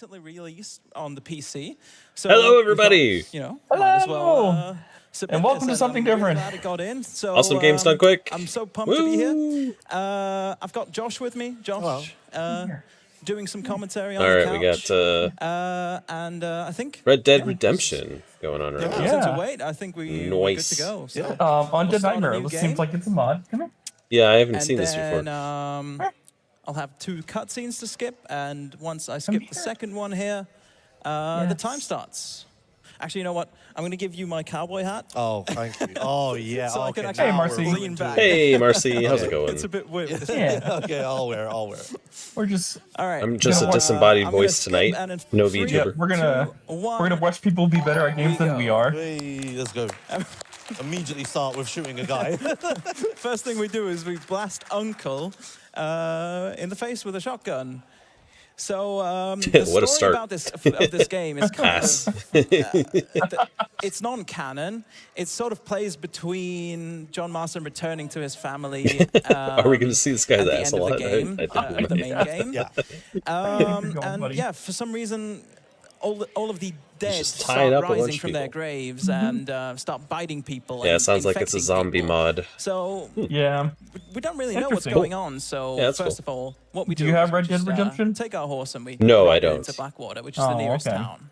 recently released on the PC. So hello, everybody. Hello. Hello. Might as well, And welcome to something different. Glad it got in. So, Awesome games done quick. I'm so pumped to be here. I've got Josh with me. Josh, doing some commentary on the couch. All right, we got and I think Red Dead Redemption going on right now. to wait. I think we're good to go. So Undead Nightmare. This seems like it's a mod. Come here. Yeah, I haven't and seen then, this before. I'll have 2 cutscenes to skip, and once I skip the second one here, the time starts. Actually, you know what? I'm going to give you my cowboy hat. Oh, thank you. Oh, yeah. So I can okay, actually Hey, Marcy. lean back. Hey, Marcy, how's it going? It's a bit weird. Yeah. Okay, I'll wear it. We're just. All right. I'm just a know, disembodied I'm gonna voice skip, tonight. and in No 3, VTuber. We're gonna watch people be better at games than we are. Hey, let's go. Immediately start with shooting a guy. First thing we do is we blast Uncle in the face with a shotgun. So the What a story start. about this game is kind of it's non-canon. It sort of plays between John Marston returning to his family. Are we going to see this guy's at the ass end a of lot? the game, I of the main game? Yeah. And yeah, for some reason, all of the dead just tie it start up a bunch rising of from their people. graves and start biting people. Yeah, and it sounds like it's a infecting zombie people. mod. So Yeah. we don't really know what's Interesting. going on. So Yeah, that's first cool. of all, what we do, Do you have is we Red Dead just, Redemption? take our horse and we No, I ride don't. into Blackwater, which is the Oh, nearest okay. town.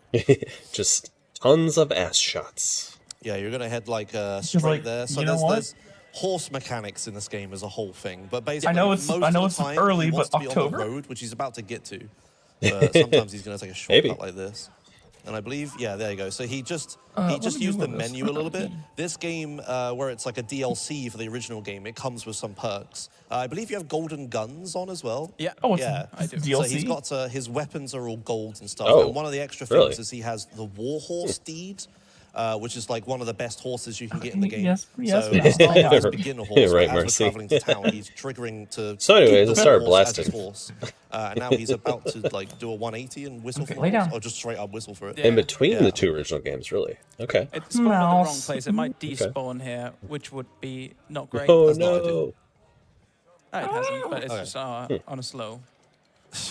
Just tons of ass shots. Yeah, you're going to head straight like, there. So you know what? there's horse mechanics in this game as a whole thing. But basically, I know it's time, early, he wants but to be October? on the road, which he's about to get to. But sometimes he's going to take a shortcut Maybe. like this. And I believe, yeah, there you go. So he just let me used the Google this. menu a little bit. This game, where it's like a DLC for the original game, it comes with some perks. I believe you have golden guns on as well. Yeah. Oh, it's Yeah, I do. So DLC. he's got his weapons are all gold and stuff. Oh, and one of the extra really? things is he has the Warhorse Deed, which is like one of the best horses you can get in the game. Yes, so yes, at the start, yes. he's a beginner horse, Right, but as Marcy. we're traveling to town, he's triggering to. So anyways, keep I the started horse as his blasting. horse. And now he's about to like do a 180 and whistle Okay, for lay the horse, down. or just straight up whistle for it. Yeah. In between Yeah. the 2 original games, really. Okay. It spawned in the wrong Mouse. place. It might despawn here, which would be not great. Oh That's not ideal. no. Oh, it hasn't, but it's Okay. just on a slow.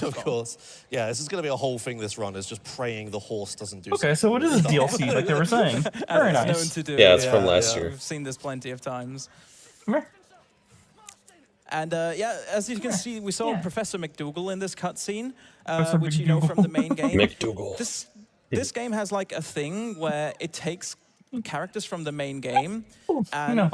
Of course. Yeah, this is going to be a whole thing. This run is just praying the horse doesn't do. Okay, so what is a DLC, like they were saying? Very As it's known nice. to do. Yeah, it's from Yeah, last yeah. year. We've seen this plenty of times. Come here. And yeah, as you can see, we saw Yeah. Professor McDougal in this cutscene, Professor which you know from the main game. McDougal. This game has like a thing where it takes characters from the main game and No,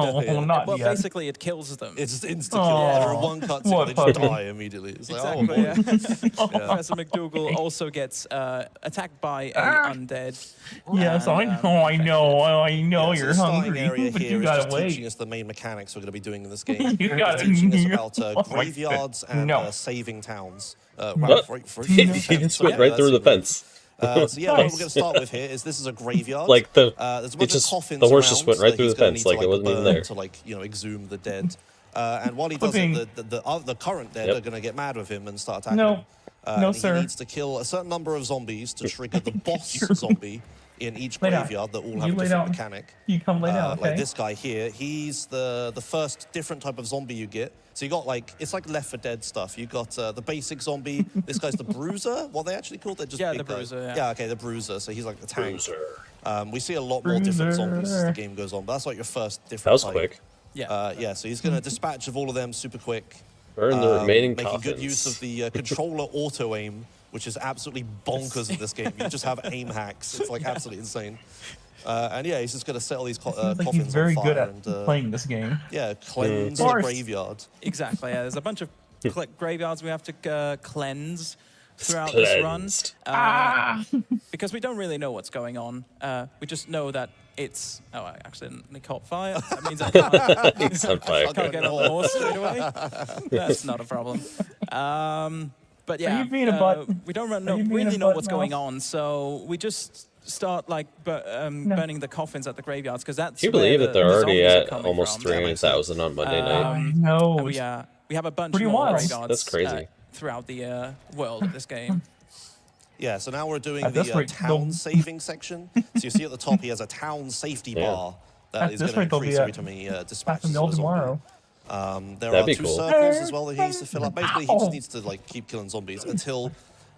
not well, yet. basically it kills them. It's just instant kill. Yeah, they're in one What cutscene, they just puppy? die immediately. It's like, Exactly. oh, Yeah. boy. Professor McDougal also gets attacked by an undead. Yes, I and, know, I know, I know Yeah, so you're the starting hungry, area but here you is gotta just teaching wait. us the main mechanics we're going to be doing in this game. You It's gotta- teaching us about Oh my graveyards and No. saving towns. What? He just went right through the fence. So yeah, what we're Nice. going to start with here is this is a graveyard. Like the there's a it bunch just of coffins the horse just around went right that through he's the gonna fence need like to, it wasn't even burn there. to exhume the dead. And while he does Flipping. it, the current dead Yep. are going to get mad with him and start attacking No. him. No, and sir. He needs to kill a certain number of zombies to trigger the boss You're- zombie in each Lay down. graveyard that all You have a lay different down. mechanic. You come lay down, okay? Like this guy here, he's the first different type of zombie you get. So you got it's like Left 4 Dead stuff. You got the basic zombie. This guy's the Bruiser. What are they actually called? They're just Yeah, big the guys. Bruiser, yeah. Yeah, okay, the Bruiser. So he's like the tank. Bruiser. We see a lot more different zombies as the Bruiser. game goes on. But that's like your first different. That was type. quick. Yeah. Yeah, so he's gonna dispatch of all of them super quick. Burn the remaining making coffins. good use of the controller auto aim, which is absolutely bonkers in this game. You just have aim hacks. It's like absolutely insane. And yeah, he's just gonna set all these Seems coffins like he's very on good fire at and playing this game. yeah, cleanse Mm. the graveyard. Exactly. Yeah. There's a bunch of graveyards we have to cleanse throughout this run. Cleansed. Because we don't really know what's going on. We just know that it's... Oh, I accidentally caught fire. That means I can't, He's on fire. can't get on the horse straight away. That's not a problem. But yeah, you being a butt? we don't you being really a know butt, what's going Mouse? on, so we just start burning the coffins at the graveyards because that's Can you where believe that they're the already zombies are at coming almost from. 300,000 on Monday night? I know. And we have a bunch Pretty more wild. graveyards That's crazy. throughout the world of this game. Yeah, so now we're doing At this the rate, town they'll- saving section. So you see at the top he has a town safety Yeah. bar that At is this going to rate, they'll be increase every at time he Back dispatches in the a old zombie. tomorrow. There That'd are be 2 cool. circles as well that he needs to fill up. Basically, he just needs to keep killing zombies until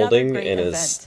holding great and event. is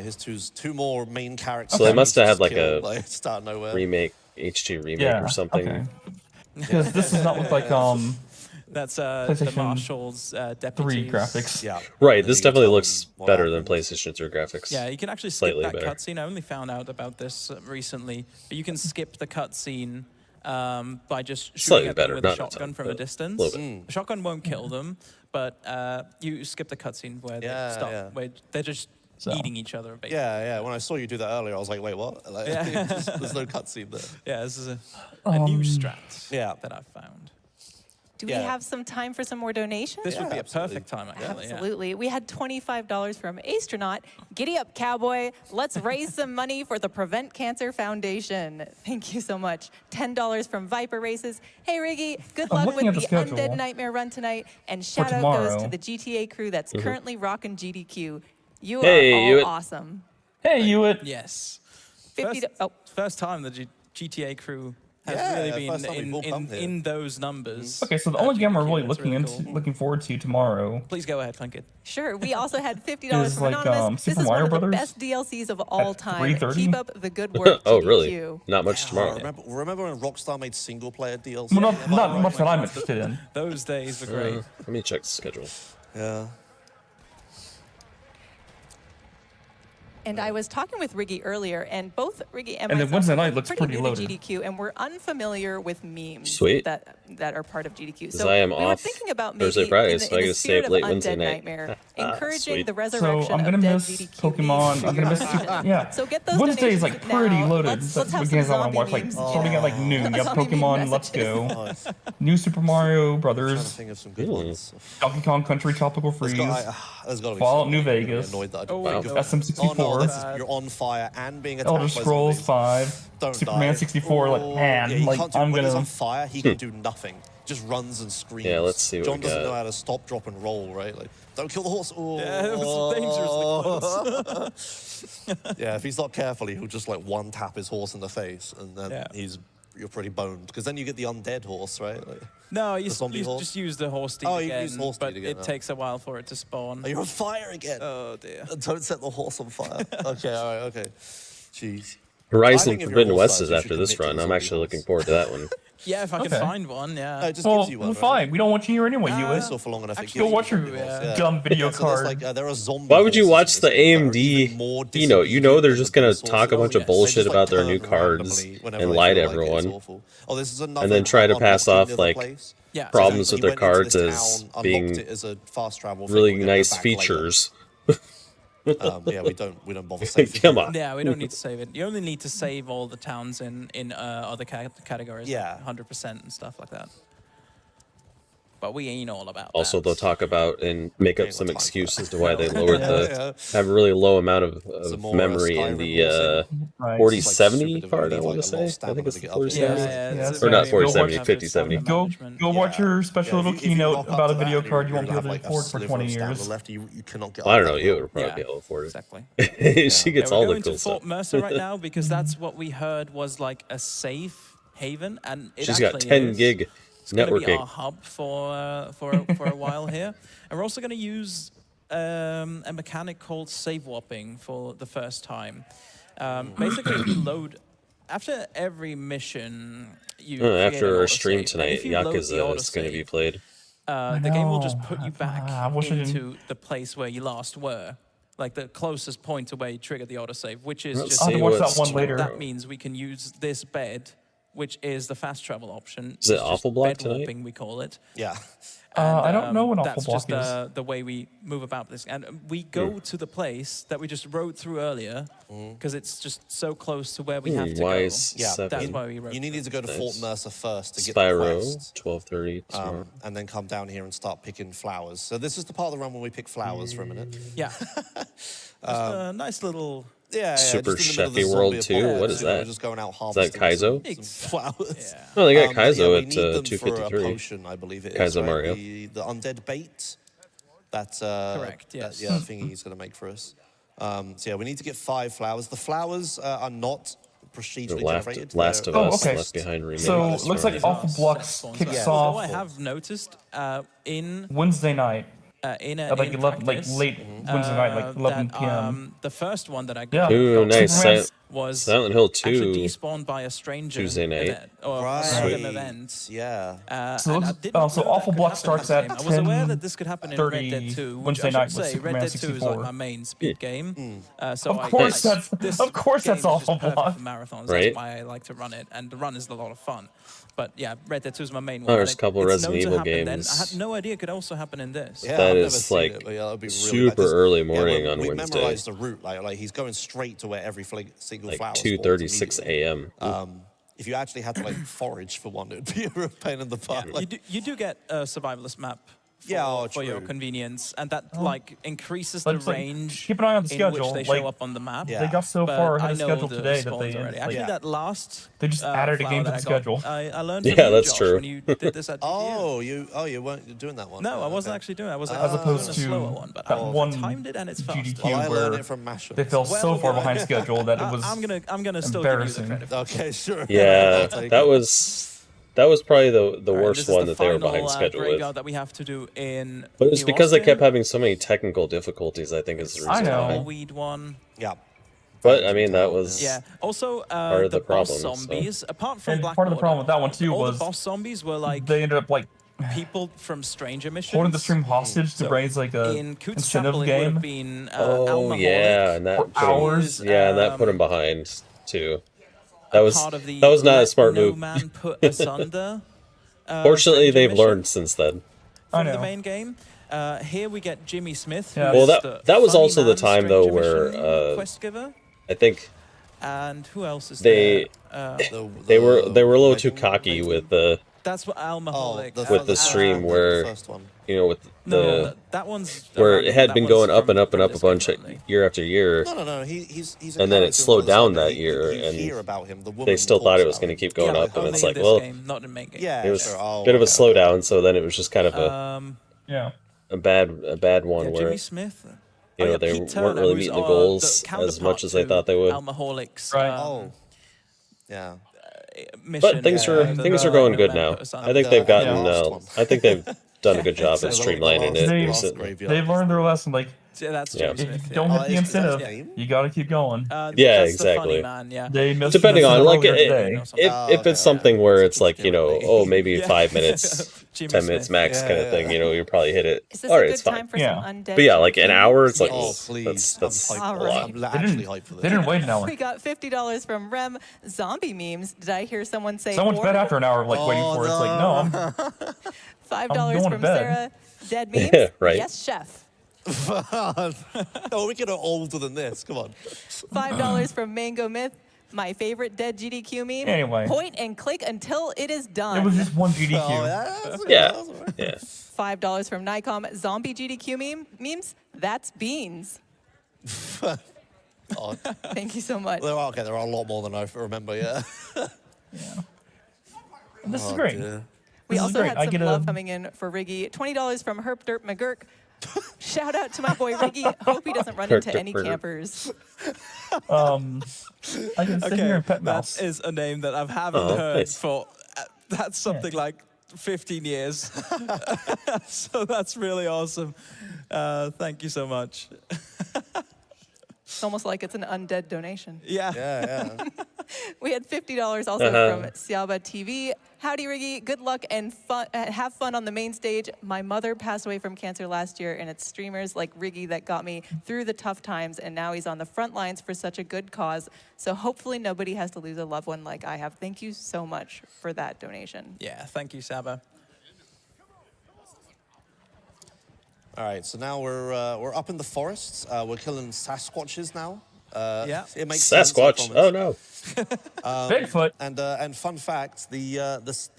Yeah, his two more main characters. So they must have had just like killed, a just out of nowhere. remake, HD remake Yeah, or something. okay. Because this does not look like That's the PlayStation Marshal's 3 deputies. graphics. Yeah. Right, And this then you definitely tell looks them what better than happens. PlayStation 3 graphics. Yeah, you can actually skip Slightly that better. cutscene. I only found out about this recently, but you can skip the cutscene by just shooting Slightly at them better, with a not a shotgun ton, from a but a distance. little bit. The shotgun won't kill them, but you skip the cutscene where they stop, yeah. where they're just eating each other. Basically. Yeah. When I saw you do that earlier, I was like, wait, what? Like, there's no cutscene there. Yeah, this is a new strat Yeah. that I've found. Do we have some time for some more donations? This would be a absolutely. perfect time, actually. Yeah. Absolutely. We had $25 from Astronaut. Giddy up, cowboy. Let's raise some money for the Prevent Cancer Foundation. Thank you so much. $10 from Viper Races. Hey, Riggy, good luck looking with at the the schedule Undead Nightmare run tonight. And shout out goes tomorrow. to the GTA crew that's currently rocking GDQ. You Hey, are all Hewitt. awesome. Hey, Hewitt. Yes. 50 First time the GTA crew has Yeah, really first time we've all come been here. in those numbers. Okay, so the at only game we're GDQ. really That's looking forward to tomorrow Please go ahead, Plunkett. Sure. We also had $50 Is from like, Anonymous. Super This is Mario one of the Brothers best DLCs of all at time. 3:30? Keep up the good work, Oh, GDQ. really? Not much tomorrow. Remember when Rockstar made single-player DLC? well, not much that I'm interested in. Those days were great. Let me check the schedule. Yeah. And I was talking with Riggy earlier, and both Riggy and And then myself Wednesday are night looks pretty new to loaded. GDQ, and we're unfamiliar with memes Sweet. that are part of GDQ. 'Cause So I am we were off thinking about maybe Thursday, Friday, in so the, I in get the to stay spirit up late of Wednesday Undead night. Nightmare, encouraging Sweet. the So resurrection I'm gonna of dead miss GDQ Pokemon. memes I'm gonna miss donations. yeah. So get those Wednesday is like donations pretty now. loaded. Let's That's have the some games I want zombie to watch. Like memes. starting at like noon. You have Zombie meme Pokemon Let's messages. Go, Nice. new Super Mario Trying to Brothers, think of some good ones. Donkey Kong Country Tropical Freeze, There's got to be Fallout some New I'm gonna be Vegas, annoyed that I Oh, didn't wait, think no. of. SM64, Oh no, this is, you're on fire and being attacked Elder by Scrolls zombies. 5, Don't Superman die. 64. Like Oh, man, yeah, he like can't do, I'm when he's gonna. on fire, he can do nothing. Just runs and screams. Yeah, let's see what John we doesn't got. know how to stop, drop, and roll, right? Like, don't kill the horse. Oh, Yeah, it was dangerously close. yeah, if he's not careful, he'll just like one tap his horse in the face, and then Yeah. you're pretty boned. Because then you get the undead horse, right? Like, No, you, zombie you horse? just use the horse steed Oh, you again, use horse but steed again, it oh. takes a while for it to spawn. oh, you're on fire again. Oh dear. Don't set the horse on fire. Okay, all right, okay. Jeez. I Horizon think if you're Forbidden horse West size, is you after should this commit to run. the I'm zombie actually horse. looking forward to that one. Yeah, if I can Okay. find one, No, yeah. it just Well, gives you one, right? fine. We don't want you here anyway, Hewitt. Saw for long enough. Actually, it gives Go watch you your zombie horse, yeah. dumb video Yeah, so there's card. like, there are zombie Why would you horses watch in the this game that are AMD even more keynote? You know they're just gonna disobedient talk a than bunch yes. of They bullshit They just, about their turn new cards randomly whenever and they lie to feel like it's everyone. awful. Oh, this is another And then try to unlocked pass queen off of the like place. Yeah. problems So with you their went into cards this as town, unlocked being it as a fast travel thing, really we're gonna go nice back later. features. Yeah, we don't bother saving. Come on. Yeah, we don't need to save it. You only need to save all the towns in other categories, Yeah. like 100% and stuff like that. But we ain't all about Also, that. they'll talk about and make up Ain't some got time for excuse that. as to why they lowered Yeah. have a really low amount of Some more, memory in Skyrim the also. Right. 4070 It's like card, super I want to divided, like, a lot say. of I think it's the stamina to get up 4070. there. yeah, Yeah, it's or not very- 470, have 5070. stamina Go management. go watch Yeah. your special Yeah, little if you keynote rock up about to a video that, card you you're won't be gonna able to have, like, a afford for sliver 20 of stamina years. left. You cannot get Well, I up don't know. that You hill. would probably Yeah. be able to afford it. Exactly. She Yeah, gets we're all going the to cool Fort stuff. Mercer right now because that's what we heard was like a safe haven, and it She's got actually 10 is. gig It's going to be networking. our hub for a while here, and we're also going to use a mechanic called save warping for the first time. Basically, if you load after every mission, you create an After our autosave, stream and tonight, if you load the Yakuza is going to be autosave, played. the game will just know. put you back I wish I didn't- into the place where you last were, like the closest point to where you triggered the autosave, which is Let's just. I'll have see to watch what's that one later. That means we can use this bed, which is the fast travel option. Is it It's just Awful Block bed tonight? warping, we call it. Yeah. I don't know what Awful That's Block just is. the way we move about this. And we go to the place that we just rode through earlier because it's just so close to where we have to Why go. is Yeah, That's 7? why we rode You needed to go to Nice. Fort Mercer first to get the Spyro, quest, 12:30 tomorrow. and then come down here and start picking flowers. So this is the part of the run when we pick flowers for a minute. Yeah. Just a nice little... Yeah, Super just in the middle of the Chefy World zombie 2? apocalypse, What is you know, that? We're just going out that harvesting Kaizo? some flowers. Yeah. Oh, they got But yeah, Kaizo we at need them for a 253. potion, I believe it is. Kaizo right? Mario. The undead bait. That, Correct, yes. That, yeah, thingy he's going to make for us. So yeah, we need to get 5 flowers. The flowers are not procedurally generated. Last of They're- Us, okay. Left Behind remake. So is looks from- like Awful Blocks Yeah. kicks Although I off have noticed in Wednesday night. in Like 11, like practice, late Wednesday night, like 11 that, p.m. the first one that I Yeah. got Ooh, nice. Superman's- was Silent Hill actually 2 despawned by a stranger Tuesday night. event, or a Right. random event. Yeah. So And I looks- didn't know so that Awful could Block happen in this starts at game. I was aware that this could happen in Red Dead 10:30 2, which Wednesday I night should with say, Red Superman Dead 2 is like 64. my main speed game. So Of course I, that's- this of course game that's is just Awful perfect Block. for marathons. Right. That's why I like to run it, and the run is a lot of fun. But yeah, Red Dead 2 is my main one. Oh, there's and a couple it's Resident known to Evil happen then. games. I had no idea it could also happen in this. Yeah, That I've never is, seen like, it, but yeah, that'd be really super 'cause, early yeah, morning on we Wednesday. memorized the route, like he's going straight to where every single Like flower 2:36 spawns immediately. a.m. If you actually had to like forage for one, it'd be a real pain in the butt. Yeah, Like, you do get a survivalist map for, Yeah, oh, for your true. convenience, and that like increases But the it's like, range keep an eye on the in schedule, which they like, show up on the map. Yeah. They got so But far ahead I of know schedule the today that spawns they already. like, Actually, Yeah. that last They just added a flower game to that the I got, schedule. I learned Yeah, from you, that's Josh, true. when you did this at GDQ. you weren't doing that one. No, I Oh, wasn't okay. actually doing it. I was As actually opposed doing to a slower one, but that I one timed it and it's faster. GDQ Well, I learned where it from Mashup. they fell so Well, far yeah. behind schedule that it was I'm gonna still give you the embarrassing. credit. Okay, sure. Yeah, I'll take that it. was probably the All right, worst this is one the that they were final, behind schedule with. graveyard that we have to do in. But it's New because they Austin. kept having so many technical difficulties, I think, is the I reason know. why. Weed one. Yeah. But I mean, that was Yeah. Also, Part of the the boss problem, so. zombies. Apart from And Black part of the Order, problem with that one, too, all was the boss zombies were like they ended up like people from Stranger Missions. holding the stream hostage to So, raise like a in Coots incentive Chapel, it would game. have been oh Almaholic, yeah, and that For put 'em- hours. yeah, and that put him behind too. That was part of the that was not a Let smart No move. Man Put Asunder. Fortunately, Stranger they've mission learned since then. from I the know. main game. Here we get Jimmy Smith. Yeah. who Well, is that the was funny also the man time though Stranger where Mission quest giver. I think And who else is they- there? they were a little too Megan- cocky Megan- with the That's what Almaholic. With the stream where- the first one. with No, the that one's where random. it had That been one's going up from- and up and from up a this game bunch only. year after year. No. He's a And then it character slowed in down Warzone, that but year, you and hear about him. The They woman still thought talks it was about going to him. keep going Yeah, up, and only it's in like, this well, game, not in main game. Yeah, it was sure. Oh, a bit of a okay. slowdown. So then it was just kind of Yeah. a bad one Yeah, where Jimmy Smith. you know yeah, they Pete weren't Turner, really who's, meeting the the goals as counterpart much as they to thought they would. Almaholic's Right. Yeah. mission. But things and things the are going No good Man now. Put Asunder. I think they've gotten. last one. I think they've done a good job at Exactly. streamlining it They- recently. They've learned their lesson. Like, Yeah, that's Yeah. Jimmy if Smith. you don't yeah. hit the is that his incentive, name? you gotta keep going. Yeah, That's the funny exactly. man, yeah. They missed Depending the on incentive like earlier today. if it's something where it's like oh maybe Yeah. 5 minutes, Jimmy 10 minutes Smith. max kind of thing. You probably hit it. Is this All a right, good it's fine. time for Yeah. some undead? But yeah, like an hour, it's like Oh, oof, please. that's I'm a hyped All for right. this. I'm They actually didn't, hyped for this. they didn't wait an hour. We got $50 from Rem. Zombie memes. Did I hear someone say Someone's four? bed after an hour, like waiting for it. It's like, no, I'm $5 going to from bed. Sarah. Dead memes. Yeah, right. Yes, chef. Oh, we get older than this. Come on. $5 from Mango Myth. My favorite dead GDQ meme. Anyway. Point and click until it is done. it was just one GDQ. Oh, that's Yeah. that's all right. Yeah. $5 from Nikon. Zombie GDQ memes. That's beans. Oh, Thank you so much. there are a lot more than I remember. Yeah. This is great. dear. We This is also great. had I some get love a- coming in for Riggy. $20 from Herp Derp McGurk. Shout out to my boy Riggy. Hope he doesn't run Herp into Derp any McGurk. campers. I can sit here and pet that mouse. is a name that I haven't Oh, heard nice. for. That's something like 15 years. So that's really awesome. Thank you so much. It's almost like it's an undead donation. Yeah. Yeah. We had $50 also from Siaba TV. Howdy, Riggy. Good luck and fun. Have fun on the main stage. My mother passed away from cancer last year, and it's streamers like Riggy that got me through the tough times, and now he's on the front lines for such a good cause. So hopefully nobody has to lose a loved one like I have. Thank you so much for that donation. Yeah. Thank you, Saba. All right. So now we're up in the forests. We're killing Sasquatches now. Yeah. It makes sense, I Sasquatch. promise. Oh no. Bigfoot. And fun fact, the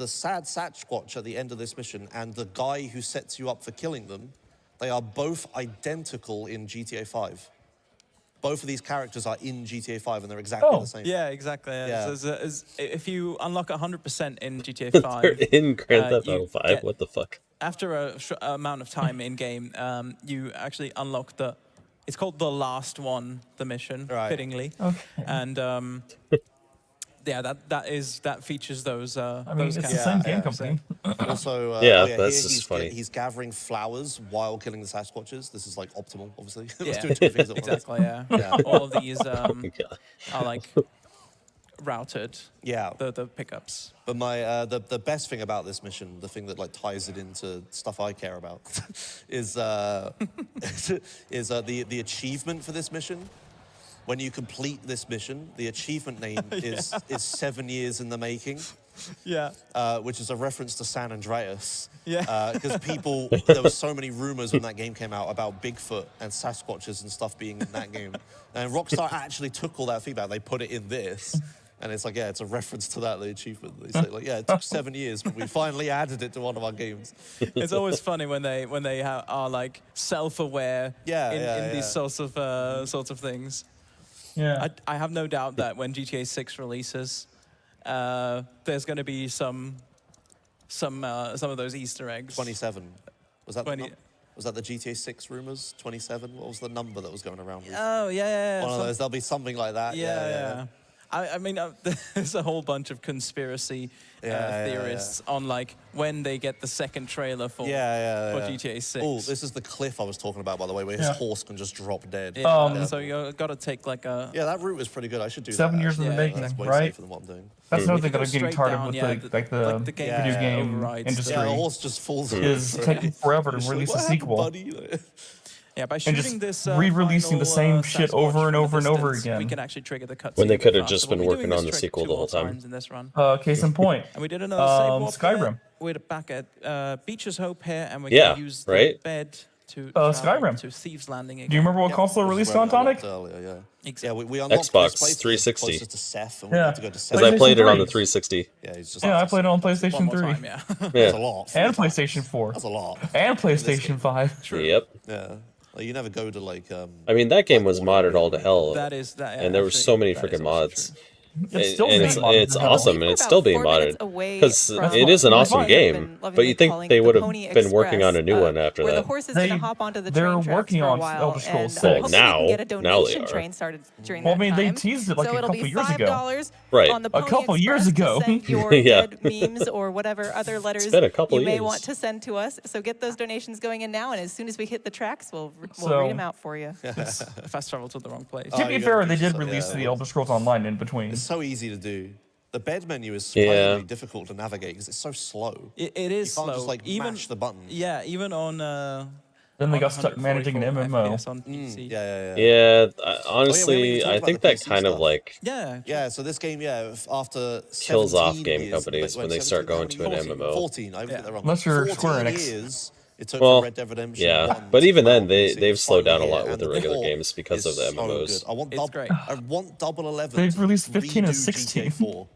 sad Sasquatch at the end of this mission and the guy who sets you up for killing them, they are both identical in GTA 5. Both of these characters are in GTA 5 and they're exactly Oh. the same. Yeah, exactly. Yeah. If you unlock 100% in GTA They're 5, in Grand Theft you Auto 5. get- What the fuck? after a amount of time in game, you actually unlock it's called the last one, the mission, Right. fittingly. Okay. And Yeah, that features those. I mean, those it's the characters. same game yeah. company. Also, Yeah, here that's just funny. he's gathering flowers while killing the Sasquatches. This is like optimal, obviously. Yeah, Doing two things at once. exactly. Yeah. Yeah. All of these God. are like routed. Yeah. The pickups. But my the best thing about this mission, the thing that like ties it into stuff I care about, is the achievement for this mission. When you complete this mission, the achievement name is 7 years in the making. Yeah. Which is a reference to San Andreas. Yeah. Because there were so many rumors when that game came out about Bigfoot and Sasquatches and stuff being in that game. And Rockstar actually took all that feedback, they put it in this. And it's like, yeah, it's a reference to that, the achievement. They say, like, yeah, it took 7 years, but we finally added it to one of our games. It's always funny when they are like self-aware in these sorts of things. Yeah. I have no doubt that when GTA 6 releases, there's going to be some of those Easter eggs. 27. Was that 20. Was that the GTA 6 rumors? 27? What was the number that was going around? Oh, yeah. One of those. There'll be something like that. Yeah. I mean, there's a whole bunch of conspiracy theorists on like when they get the second trailer for GTA 6. Oh, this is the cliff I was talking about, by the way, where his horse can just drop dead. So you got to take like a... Yeah, that route is pretty good. I should do 7 that. years in the making, That's way right? safer than what I'm doing. That's another If thing you that go I'm getting straight tired down, of with the game video game overrides industry. Yeah, the horse just falls Is taking forever to release a sequel. Buddy? Yeah, by And shooting just this re-releasing the final, same shit Sasquatch over and from a over and over distance, again. We can actually trigger the cutscene. When they could have faster. just We'll been be doing working on this the trick sequel 2 the whole more time. times in this run. Case in point. And we did another save walk Skyrim. there. We're back at Beach's Hope here, and we're Yeah, going to use the right? bed to Skyrim. to Thieves Landing again. Do you remember what Yep. console it This is released where on, I looked Tonic? earlier, yeah. Exactly. Yeah, we unlocked Xbox this place 360. closest to Seth, and we Yeah. had to go to Seth. Because I played it on the PlayStation 360. Yeah, he's just... Yeah, I played it on One PlayStation more 3 time, yeah. That's Yeah. a lot. and PlayStation 4 That's a lot. and PlayStation 5. Yep. Yeah. Like, you never go to, like... I mean, that game was modded all to hell. That is that. Yeah, And there were actually, so many that is freaking also mods. true. It's still and being modded it's to hell. awesome, and it's still being We're about 4 modded. minutes away Because from it is an what awesome what I've game, been but lovingly you think calling they the would have Pony been working on a Express, new one after where that. the horse is They- going to hop onto the they're train tracks working for a on while, Elder Scrolls and 6. hopefully we Now- can get a now they donation are. train started during Well, that I mean, they time. teased it like so a it'll couple be years ago. $5 Right. on the A Pony couple years Express ago. to send your Yeah. dead memes or whatever other letters been a couple you may years. want to send to us. So get those donations going in now, and as soon as we hit the tracks, we'll So- read them out for you. Fast travel to the wrong place. To be you fair, gotta they do did stuff, release yeah. the Elder Scrolls Online in between. It's so easy to do. The bed menu is Yeah. surprisingly difficult to navigate because it's so slow. It You is can't slow. just, like, even mash the button. Yeah, even on. Then they on got stuck managing an 144 MMO. FPS on PC. Yeah. Yeah, even honestly, talked I about think the that PC kind of stuff. like Yeah. Yeah, so this game, after kills off 17 game years, companies when they start 17, going to an 14, MMO. 14, I always get that wrong. Unless you're 14 Square Enix. years it took Well, for Red Dead Redemption yeah, 1 but to even come then, out. they've slowed down a Finally lot here, with the and regular port games because of the is so MMOs. good. I want It's great. I want Double 11. They've to released 15 and redo 16. GTA 4.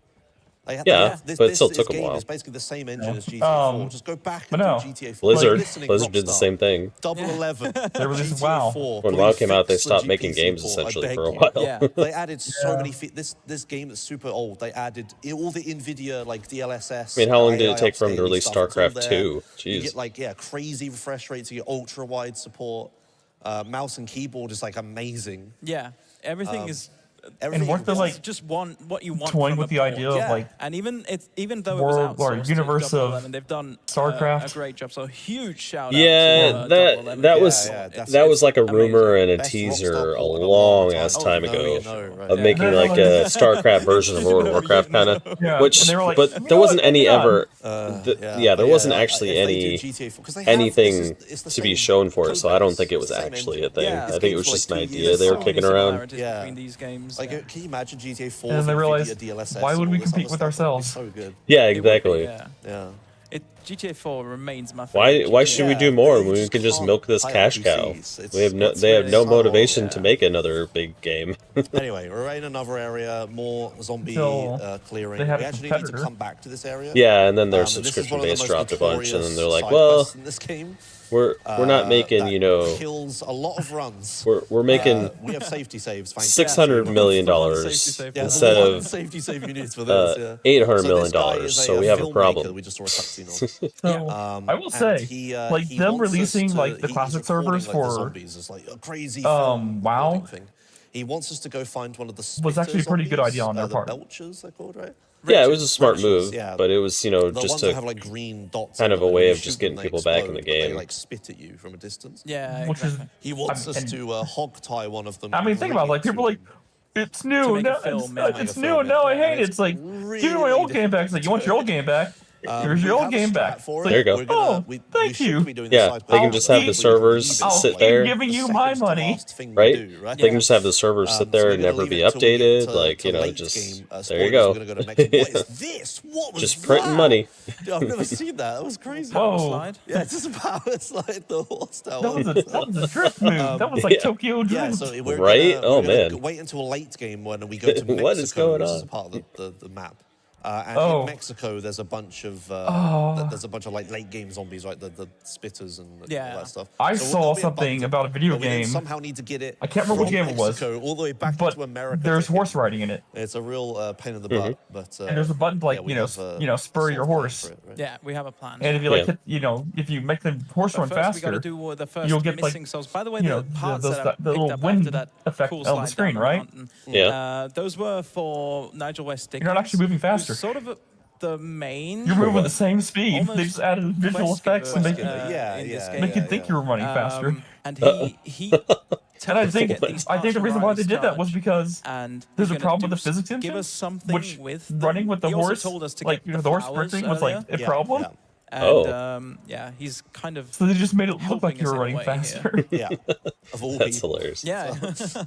Yeah, but it still took a game while. is basically the same engine as GTA 4. Just go back and but no. do GTA 4. Blizzard, Listening, Blizzard did the Rockstar. same thing. Double 11. They released GTA WoW. 4. When Please WoW came out, they fix the stopped making GPC games port, I essentially beg for a you. while. Yeah. They added so many this game that's super old. They added all the Nvidia like DLSS. I mean, how long did it AI take for them to upscaling release stuff, it's all StarCraft there. 2? You Jeez. get like crazy refresh rates. You get ultra wide support. Mouse and keyboard is like amazing. Yeah. Everything is. Everything weren't there, is- like, Just one what you want. toying from with a the port. idea Yeah. of like And even though it was World or outsourced to universe of 011, they've done StarCraft. a great job. So huge shout out. Yeah, to, that 011. that was Yeah, that's- that was like a amazing. rumor and a Best teaser Rockstar a port in a long long ass time. time Oh, ago no, right. of Yeah. making like a StarCraft version of World of Warcraft kind of, Yeah, which and they were like, but "You know there wasn't what? any Maybe not." ever Yeah, there but wasn't yeah, actually if they do any GTA 4 'cause they have- anything it's the to be same shown for it, so I don't code think it was base, same actually a engine. thing. Yeah, I this think it was game's just an like 2 idea years they were old. kicking So many around. similarities Yeah. between these games. Like, yeah. can you imagine GTA 4? And then they with realized, NVIDIA DLSS why would and we all this compete other with stuff? That'd be ourselves? So good. Yeah, It would be, exactly. yeah. Yeah. GTA 4 remains my Why favorite. why GTA. should we Yeah, do more they when we just can just can't milk this hire cash cow? PCs. It's- They have it's they have really no so- motivation yeah. to make another big game. Anyway, we're in another area, more zombie Until clearing. they We had a actually need to competitor. come back to this area. Yeah, and then their This is one subscription of the base most dropped a bunch, and then they're notorious like, side well, quests in this game. we're not making, that you know, kills a lot of runs. we're making We have safety saves. Thank you. $600 million The one safety save. Yeah, instead the one of safety save you need for this. $800 So million. this guy is So we have a filmmaker problem. We just saw a cutscene of. So I will And say, he them wants us releasing to- like the he's classic recording, servers like, the for zombies is like a crazy film WoW thing. He wants us to go find one of the Was actually a pretty good zombies, idea on their the part. Belchers, they're called, right? Yeah, it was a smart Roaches, move, yeah. but it was, you know, The just ones that to have like green dots. kind on of a them, and way when you of just shoot getting them, people they back in the explode, but game. They like spit at you from a distance. Yeah, Which is exactly. He wants us and- to hog tie one of them. I mean, and think bring about it, like it to people like, him. it's new, make no, a film, it's, yeah. it's Make a new, film, no, I yeah, hate and it. It's like, give me my really old game back. It's like, you want your old game back? Here's your We old have a game strat back. For It's it. There you go. We're gonna, Oh, we thank should you. Be doing the Yeah, side they can quest just where have the we servers I'll sit keep there, giving you the my second to money. last thing we right? do, right? They can just have the servers sit there so and we're gonna never be leave it until we get updated, to- like, to you know, late just, game, there you spoilers, go. We're gonna go to Mexico. What is this? What was Just printing that? money. Dude, I've never seen that. That was crazy. Whoa. Slide. Yeah, it's just a power slide the horse tower. That was a drift move. That was like yeah. Tokyo Drift. Yeah, so we're Right? gonna, Oh, we're gonna man. wait until a late game when we go to Mexico. What is going which is a on? part of the map. And Oh. in Mexico, there's a bunch of like late game zombies, right? The spitters and all Yeah. that stuff. I So saw there'll be a something button, about a video but we then game. somehow need to get it. I can't remember what from game it was, Mexico all the way back but to America. there's to horse hit. riding in it. It's a real pain in the butt, but And there's a button to, like, yeah, we you know, have, spur your soft plan horse. for it, right? Yeah, we have a plan. And if you like, Yeah. hit, you know, if you make the horse But run first, we got to faster, do the first you'll get, like, missing souls. By the way, you know, the parts those- that I the little picked up wind after that effect cool on the slide screen, down right? mountain, Yeah. those were for Nigel West Dickens. You're not actually moving faster. who's sort of the main. you're moving with the same speed. Almost they just added visual quest effects giver, to make it Yeah, in this yeah, game. make you think you were running faster. And he And I to think get these I think the parts reason why they did that was right because and there's he's a gonna problem with do the physics engine, Give us something which with running with the he also horse, told us to like, get you know, the horse flowers sprinting was like earlier. a problem. Yeah. And Oh. yeah, he's kind of So they just made it look helping like you us were in a running way here. faster. Yeah. Of all That's people. hilarious. yeah.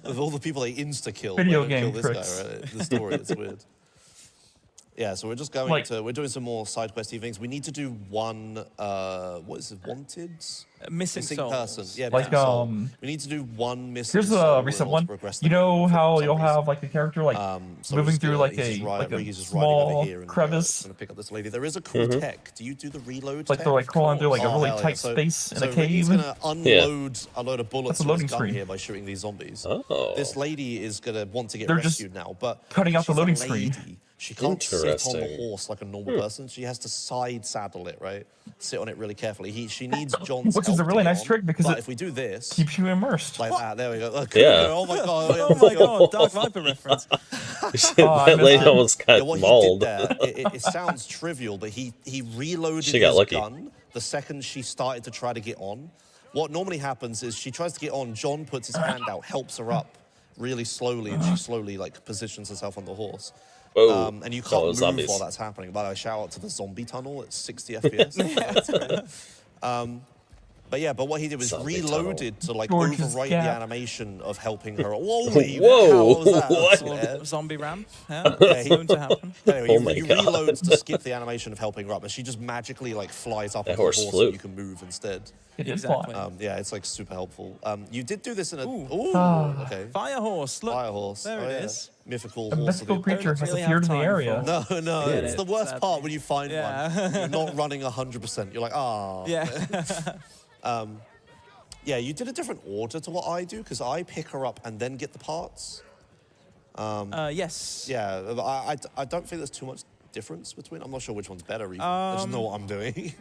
Of all the people they insta-kill, Video they don't game kill tricks. this guy, right? The story, it's weird. Yeah, so we're just going Like- we're doing some more side questy things. We need to do one, what is it, wanted? Missing souls. person. Yeah, Like, missing soul. We need to do one missing Here's soul a in recent order one. to progress You the know game how for you'll zombies. have like a character like So we're moving just through gonna- like he's just a riding- like a Riggy's just riding over small here and, crevice, gonna pick up this lady. There is a cool tech. Do you do the reload like tech? they're like crawling through like a Oh, really hell yeah. tight So- space in so a cave. Ricky's gonna unload a load of bullets That's a from his loading gun screen. here by shooting these zombies. Oh. This lady is gonna want to get They're just rescued now, but cutting out the she's a loading screen. lady. She can't sit on the Interesting. horse like a normal person. She has to side saddle it, right? Sit on it really carefully. She needs John's Which is help a to really get nice on, trick because but it if we do this keeps you immersed. like that, there we go. Yeah. Oh my god! Oh my god, Dark Viper reference. I that missed lady it. almost got Yeah, what mauled. he did there, it sounds trivial, but he reloaded She got his lucky. gun the second she started to try to get on. What normally happens is she tries to get on, John puts his hand out, helps her up really slowly, and she slowly like positions herself on the horse. Whoa. And you Oh, can't move zombies. while that's happening. By the way, shout out to the zombie tunnel at 60 FPS. That's great. But what he did was Zombie reloaded to like Gorgeous overwrite gap. the animation of helping her. Holy Whoa, hell was that? what? Yeah. Zombie ramp. Yeah, Yeah, it's going to happen. Anyway, Oh you, my you God. reload to skip the animation of helping her up, and she just magically like flies up That on the horse horse flew. and you can move instead. It did Exactly. fly. Yeah, it's like super helpful. You did do this in a Ah. okay Fire horse. Look. fire horse. There Oh, it yeah. is. Mythical A horse. mythical of the- creature has really appeared in have the time area. No, Yeah, it's the worst sadly. part when you find Yeah. one. You're not running 100%. You're like, ah. Yeah. Yeah, you did a different order to what I do because I pick her up and then get the parts. Yes. Yeah, I don't think there's too much difference between. I'm not sure which one's better. Even. I just know what I'm doing.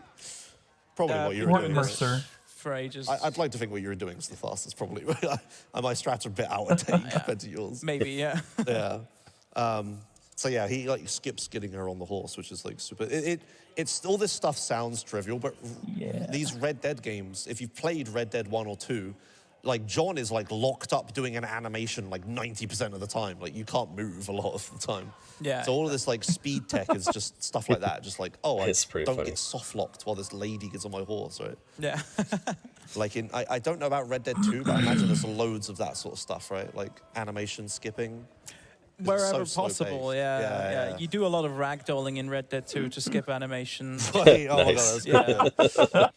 Probably what you were Port doing. Mercer. For ages. I'd like to think what you were doing is the fastest, probably. My strats are a bit out of date compared to yours. Maybe, yeah. Yeah. So yeah, he like skips getting her on the horse, which is like super. It's all this stuff sounds trivial, but Yeah. these Red Dead games, if you've played Red Dead 1 or 2, like John is like locked up doing an animation like 90% of the time. Like you can't move a lot of the time. Yeah, So all of this like speed tech is just stuff like that. Just like, oh, I It's pretty don't funny. get soft locked while this lady gets on my horse, right? Yeah. Like I don't know about Red Dead 2, but I imagine there's loads of that sort of stuff, right? Like animation skipping. Wherever so possible, slow-paced. yeah. You do a lot of ragdolling in Red Dead 2 to skip animation. Like, oh my god, Nice. that's good. Yeah.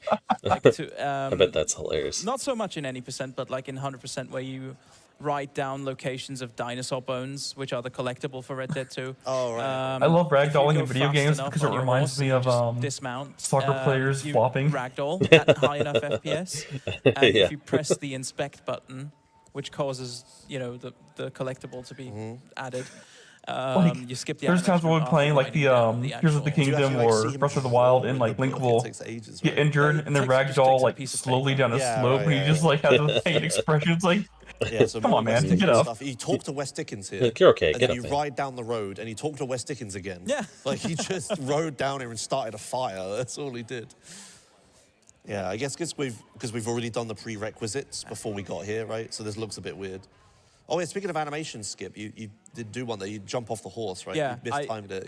Like I bet that's hilarious. not so much in any percent, but like in 100% where you write down locations of dinosaur bones, which are the collectible for Red Dead 2. Oh, right. I love if you ragdolling go in video fast games enough because it on your reminds horse me and you of just dismount. soccer players you flopping. Ragdoll at high enough FPS, and Yeah. if you press the inspect button, which causes the collectible to be Mm-hmm. added. Like, You skip the There's times when animation we're playing after like the writing down Here's of the actual- Do you Kingdom actually, like, see or him Breath of the draw Wild, in and the like Link book? will It takes ages, get right? injured, It and then just takes ragdoll a like piece of slowly paper. down a Yeah, slope, right, and you yeah, just yeah. like have the faint expressions like Yeah, so Come more on, man, West get Dickens up. stuff. You talk to West Dickens here. Look, you're okay, And get then up you there. ride down the road and you talk to West Dickens again. Yeah. Like he just rode down here and started a fire. That's all he did. Yeah, I guess because we've already done the prerequisites before we got here, right? So this looks a bit weird. Oh, yeah, speaking of animation, Skip, you did do one there. You jump off the horse, right? Yeah, You mistimed it.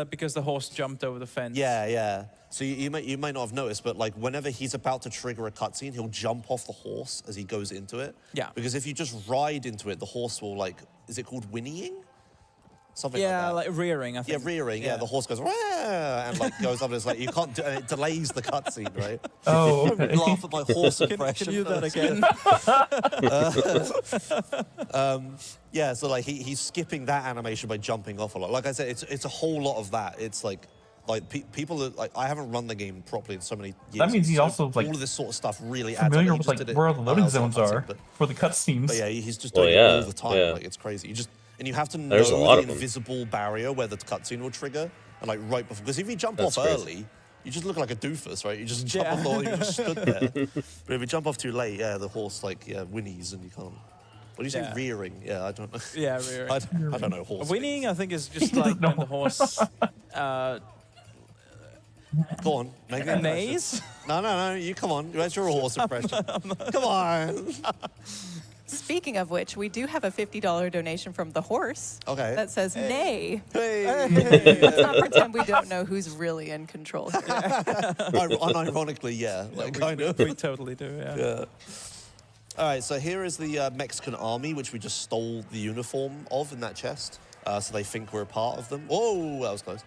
because the horse jumped over the fence. Yeah, yeah. So you might not have noticed, but like whenever he's about to trigger a cutscene, he'll jump off the horse as he goes into it. Yeah. Because if you just ride into it, the horse will like, is it called whinnying? Something like that. Yeah, like rearing, I Yeah, think. rearing. Yeah, the horse goes "Wah!" and like goes up. And it's like you can't do, and it delays the cutscene, right? Oh, okay. Laugh at my horse impression. Can you do that again? Yeah, so like he's skipping that animation by jumping off a lot. Like I said, it's a whole lot of that. It's like people are, like I haven't run the game properly in so many years. That means he's so also, like, all of this sort of stuff really adds up. Familiar He with just like did it- where all the loading it's not zones cutscene, are for the cutscenes. But yeah, he's just Well, doing it yeah, all the time. yeah. Like it's crazy. And you have to know There's a lot the of them. invisible barrier where the cutscene will trigger, and like right before. Because if you jump That's off crazy. early, you just look like a doofus, right? You just jump Yeah. off the horse, you just stood there. But if you jump off too late, yeah, the horse like whinnies and you can't. What do you say? Yeah. Rearing? Yeah, I don't know. Yeah, rearing. I don't know horse. Whinnying, I think, is just like when the horse Go on, make the impression. neighs. No, you come on. Where's your horse impression? Come on. Speaking of which, we do have a $50 donation from the horse Okay. that says nay. Hey. Let's not pretend we don't know who's really in control here. Unironically, yeah. Like, kind of. We totally do, yeah. Yeah. All right, so here is the Mexican army, which we just stole the uniform of in that chest. So they think we're a part of them. Whoa, that was close.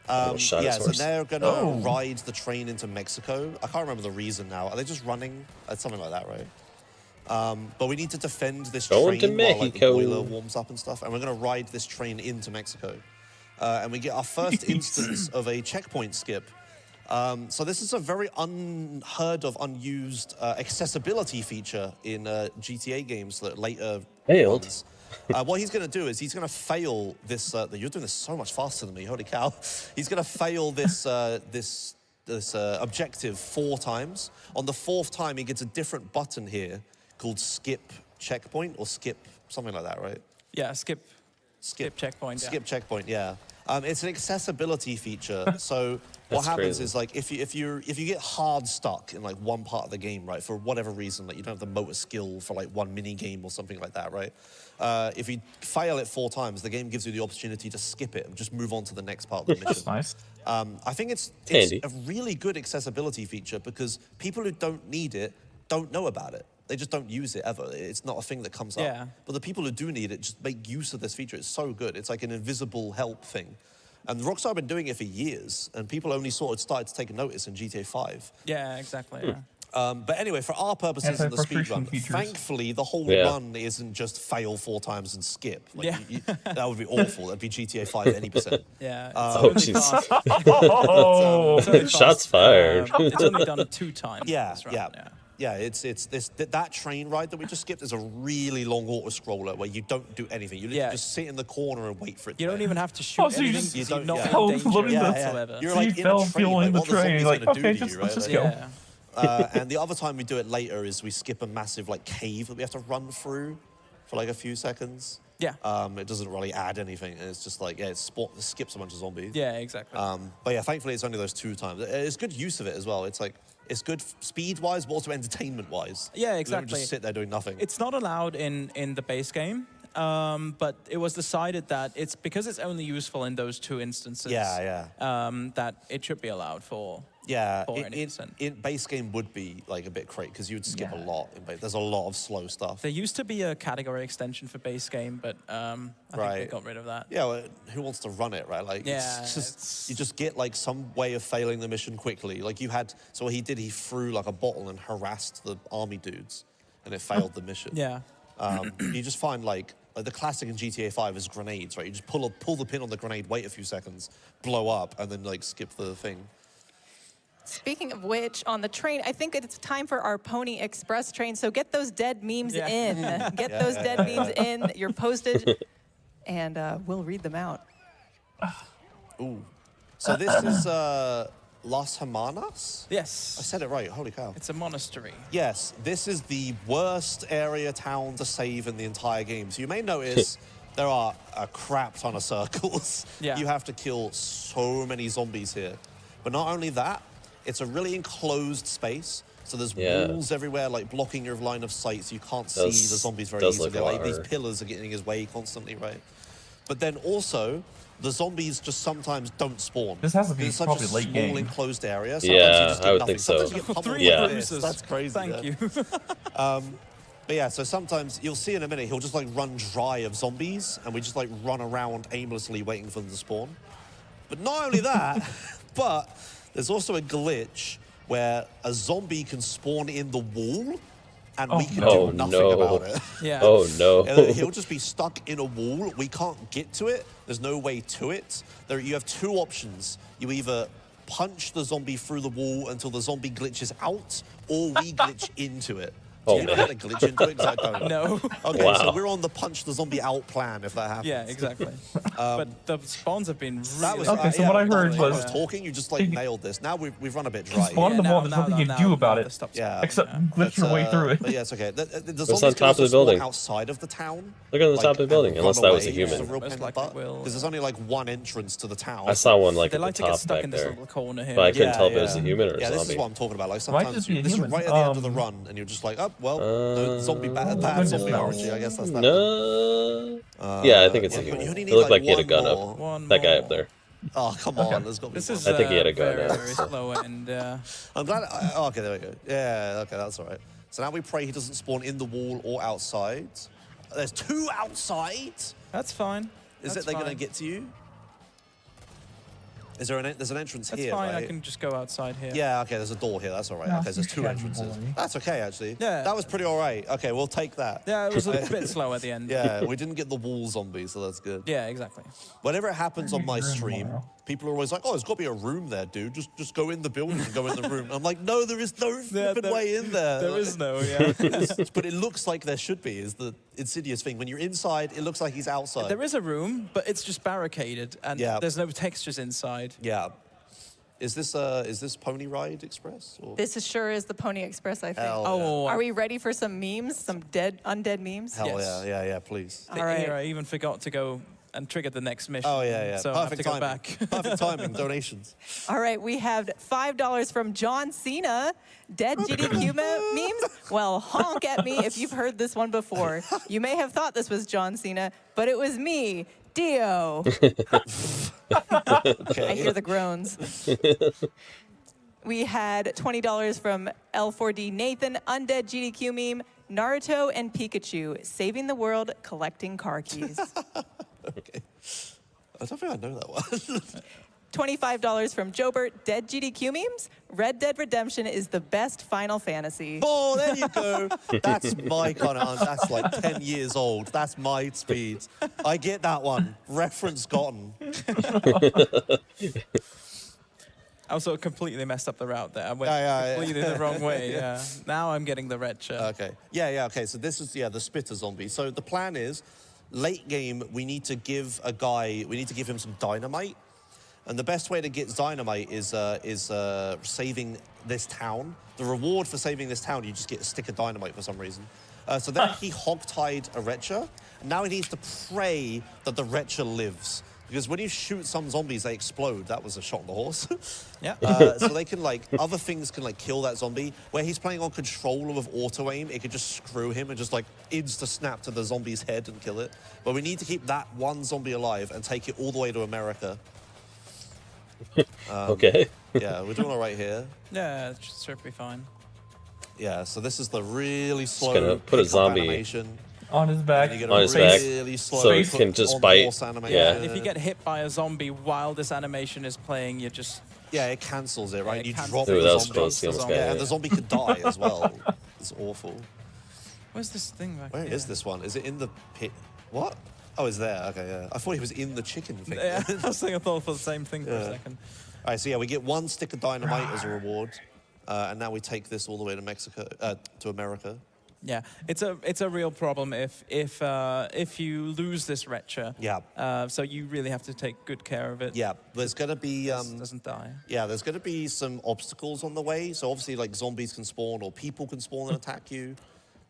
Almost shot his So horse. they're going to ride the train into Mexico. I can't remember the reason now. Are they just running? Something like that, right? But we need to defend this Going to train while like, the Mexico. boiler warms up and stuff. And we're going to ride this train into Mexico. And we get our first instance of a checkpoint skip. So this is a very unheard of, unused accessibility feature in GTA games that later Failed. ones. What he's going to do is he's going to fail this. You're doing this so much faster than me. Holy cow! He's going to fail this this objective 4 times. On the 4th time, he gets a different button here called skip checkpoint or skip something like that, right? Yeah, skip checkpoint. Yeah. Skip checkpoint, yeah. It's an accessibility feature. So what That's happens crazy. is like if you get hard stuck in like one part of the game, right, for whatever reason, like you don't have the motor skill for like one mini game or something like that, right? If you fail it 4 times, the game gives you the opportunity to skip it and just move on to the next part of the mission. That's nice. I think it's Handy. a really good accessibility feature because people who don't need it don't know about it. They just don't use it ever. It's not a thing that comes Yeah. up. But the people who do need it just make use of this feature. It's so good. It's like an invisible help thing. And Rockstar have been doing it for years, and people only sort of started to take notice in GTA 5. Yeah, exactly. Yeah. But anyway, for our purposes in the speed Anti-frustration run, features. thankfully, the whole Yeah. run isn't just fail 4 times and skip. Like, Yeah. that would be awful. That'd be GTA 5 any percent. Yeah. It's Oh, only jeez. fast. Oh, It's only fast. Shots fired. It's only done 2 times. Yeah, this run, yeah. Yeah, it's that train ride that we just skipped is a really long auto scroller where you don't do anything. You literally Yeah. just sit in the corner and wait for it. You to don't play. even have to shoot Oh, so you anything. just- You so don't- you're not yeah. in danger Loading the- whatsoever. You're So like you in a fell train, feeling like, the what train, zombies you're like, gonna do okay, to just- you, let's right? just Like, go. Yeah. And the other time we do it later is we skip a massive like cave that we have to run through for like a few seconds. Yeah. It doesn't really add anything. And it's just like, yeah, it skips a bunch of zombies. Yeah, exactly. But yeah, thankfully it's only those 2 times. It's good use of it as well. It's like, it's good speed-wise, but also entertainment-wise. Yeah, You don't exactly. just sit there doing nothing. It's not allowed in the base game, but it was decided that it's because it's only useful in those 2 instances. Yeah. That it should be allowed for. Yeah, for any percent. in base game would be like a bit crazy because you would skip Yeah. a lot. There's a lot of slow stuff. There used to be a category extension for base game, but I think they Right. got rid of that. Yeah, well, who wants to run it, right? Like, Yeah, it's just, it's- you just get like some way of failing the mission quickly. Like you had, so what he did, he threw like a bottle and harassed the army dudes, and it failed the mission. Yeah. You just find like the classic in GTA 5 is grenades, right? You just pull the pin on the grenade, wait a few seconds, blow up, and then like skip the thing. Speaking of which, on the train, I think it's time for our Pony Express train. So get those dead memes Yeah. in. Get those dead memes in. You're posted, and we'll read them out. Ooh. So this is Las Hermanas? I Yes. said it right. Holy cow. It's a monastery. Yes, this is the worst area town to save in the entire game. So you may notice there are a crap ton of circles. Yeah. You have to kill so many zombies here. But not only that, it's a really enclosed space. So there's walls everywhere, like blocking your line of sight, so you can't see the zombies very easily. Look Like these pillars are getting in his way constantly, right? But then also, the zombies just sometimes don't spawn. This has to be It's such probably a late small game. enclosed area. Sometimes Yeah, you just I get would nothing. think so. Sometimes you get pummeled Three with bruises. this. That's crazy. Thank you. But yeah, so sometimes you'll see in a minute, he'll just like run dry of zombies, and we just like run around aimlessly waiting for them to spawn. But not only that, but there's also a glitch where a zombie can spawn in the wall, and we can do nothing about it. Yeah. Oh no. He'll just be stuck in a wall. We can't get to it. There's no way to it. You have two options. You either punch the zombie through the wall until the zombie glitches out, or we glitch into it. Do you know how to glitch into it? 'Cause I don't. No. Okay, so we're on the punch the zombie out plan if that happens. Yeah, exactly. But the spawns have been really... That was Okay, so what I heard I was was- talking. You just like nailed this. Now we've run a bit dry. Spawn in the wall, there's nothing you can do about it. Yeah. Except glitch your way through it. But yeah, it's okay. The on zombies top can of the also spawn building. outside of the town. Look at the top of the and building, run unless that was a away, human. which is real Most pain in the likely butt, will. because there's only like one entrance to the town. I saw one like They at like the to get top stuck back in this there, little corner here. but I couldn't Yeah, tell if it was yeah. a human or a Yeah, this is zombie. what I'm talking about. Like Might sometimes just be a this is human. right at the end of the run, and you're just like, oh well, no, zombie bad zombie no. orgy. I guess that's that. No. Yeah, I think it's a yeah, but human. you only It need, looked like, like he had a one gun more. up. One That guy more. up there. Oh come on, there's got to be. This is I think he had a gun very, now, very so. slow and... I'm glad. Oh, okay, there we go. Yeah, okay, that's all right. So now we pray he doesn't spawn in the wall or outside. There's two outside. That's fine. Is That's it they're going to fine. get to you? Is there there's an entrance That's here, fine, right? I can just go outside here. Yeah, okay, there's a door here. That's all right. No, Okay, there's two you entrances. boy. That's okay, actually. Yeah. That was pretty all right. Okay, we'll take that. Yeah, it was a bit slow at the end. Yeah, we didn't get the wall zombie, so that's good. Yeah, exactly. Whenever it happens on my Room stream, tomorrow. people are always like, "Oh, there's got to be a room there, dude. Just go in the building and go in the room." I'm like, "No, there is no flipping way in there." There is no, yeah. But it looks like there should be. Is the insidious thing when you're inside, it looks like he's outside. There is a room, but it's just barricaded, and Yeah. there's no textures inside. Yeah. Is this Pony Ride Express? Or? This is the Pony Express, I think. Hell Oh, Are we ready for some memes? Some undead memes? Hell Yes. yeah, please. All right. Here, I even forgot to go and trigger the next mission. Oh yeah. So I have to Perfect go timing. back. Perfect timing. Donations. All right, we have $5 from John Cena. Dead GDQ memes? Well, honk at me if you've heard this one before. You may have thought this was John Cena, but it was me, Dio. I hear the groans. We had $20 from L4D Nathan, Undead GDQ meme, Naruto and Pikachu, saving the world, collecting car keys. Okay. I don't think I know that one. $25 from Jobert, Dead GDQ memes, Red Dead Redemption is the best Final Fantasy. Oh, there you go. That's my kind of. That's like 10 years old. That's my speed. I get that one. Reference gotten. I also completely messed up the route there. I went Yeah. completely the wrong way. Yeah. Now I'm getting the red shirt. Okay. Yeah. Okay. So this is the spitter zombie. So the plan is, late game we need to give him some dynamite, and the best way to get dynamite is saving this town. The reward for saving this town, you just get a stick of dynamite for some reason. So then he hogtied a Retcher, and now he needs to pray that the Retcher lives. Because when you shoot some zombies, they explode. That was a shot in the horse. Yeah. So they can other things can kill that zombie. Where he's playing on controller with auto aim, it could just screw him and just insta snap to the zombie's head and kill it. But we need to keep that one zombie alive and take it all the way to America. Okay. Yeah, we're doing all right here. Yeah, it should be fine. Yeah, so this is the really slow gonna put a pick-up zombie animation. On his back. And you get on a his back, really slow so he put can just on bite. horse animation. Yeah. If you get hit by a zombie while this animation is playing, you just... Yeah, it cancels it, right? it you cancels drop it. Ooh, the that was zombie. close. He almost got Yeah, and hit. the zombie could die as well. It's awful. Where's this thing back Where here? is this one? Is it in the pit? What? Oh, it's there. Okay, yeah. I thought he was in the chicken thing. Yeah, I was thinking I thought for the same thing for a Yeah. second. All right, so yeah, we get one stick of dynamite as a reward. And now we take this all the way to Mexico, to America. Yeah, it's a real problem if you lose this Retcher. Yeah. So you really have to take good care of it. Yeah, there's going to be... doesn't die. Yeah, there's going to be some obstacles on the way. So obviously, like, zombies can spawn or people can spawn and attack you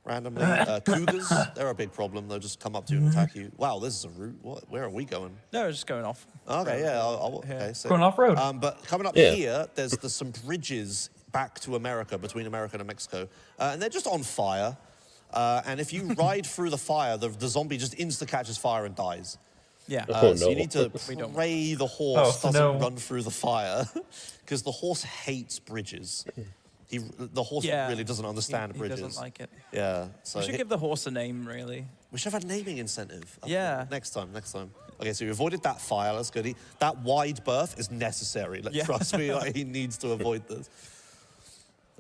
randomly. Cougars, they're a big problem. They'll just come up to you and attack you. Wow, this is a route. Where are we going? No, we're just going off. Okay, yeah. Okay, so, Going off-road. But coming up here, there's some bridges back to America, between America and Mexico. And they're just on fire. And if you ride through the fire, the zombie just insta-catches fire and dies. Yeah. So you need to pray the horse doesn't run through the fire, because the horse hates bridges. The horse really doesn't understand bridges. He doesn't like it. Yeah. So We should give the horse a name, really. we should have a naming incentive. Yeah. Next time. Okay, so we avoided that fire. That's good. That wide berth is necessary. Trust me, like, he needs to avoid this.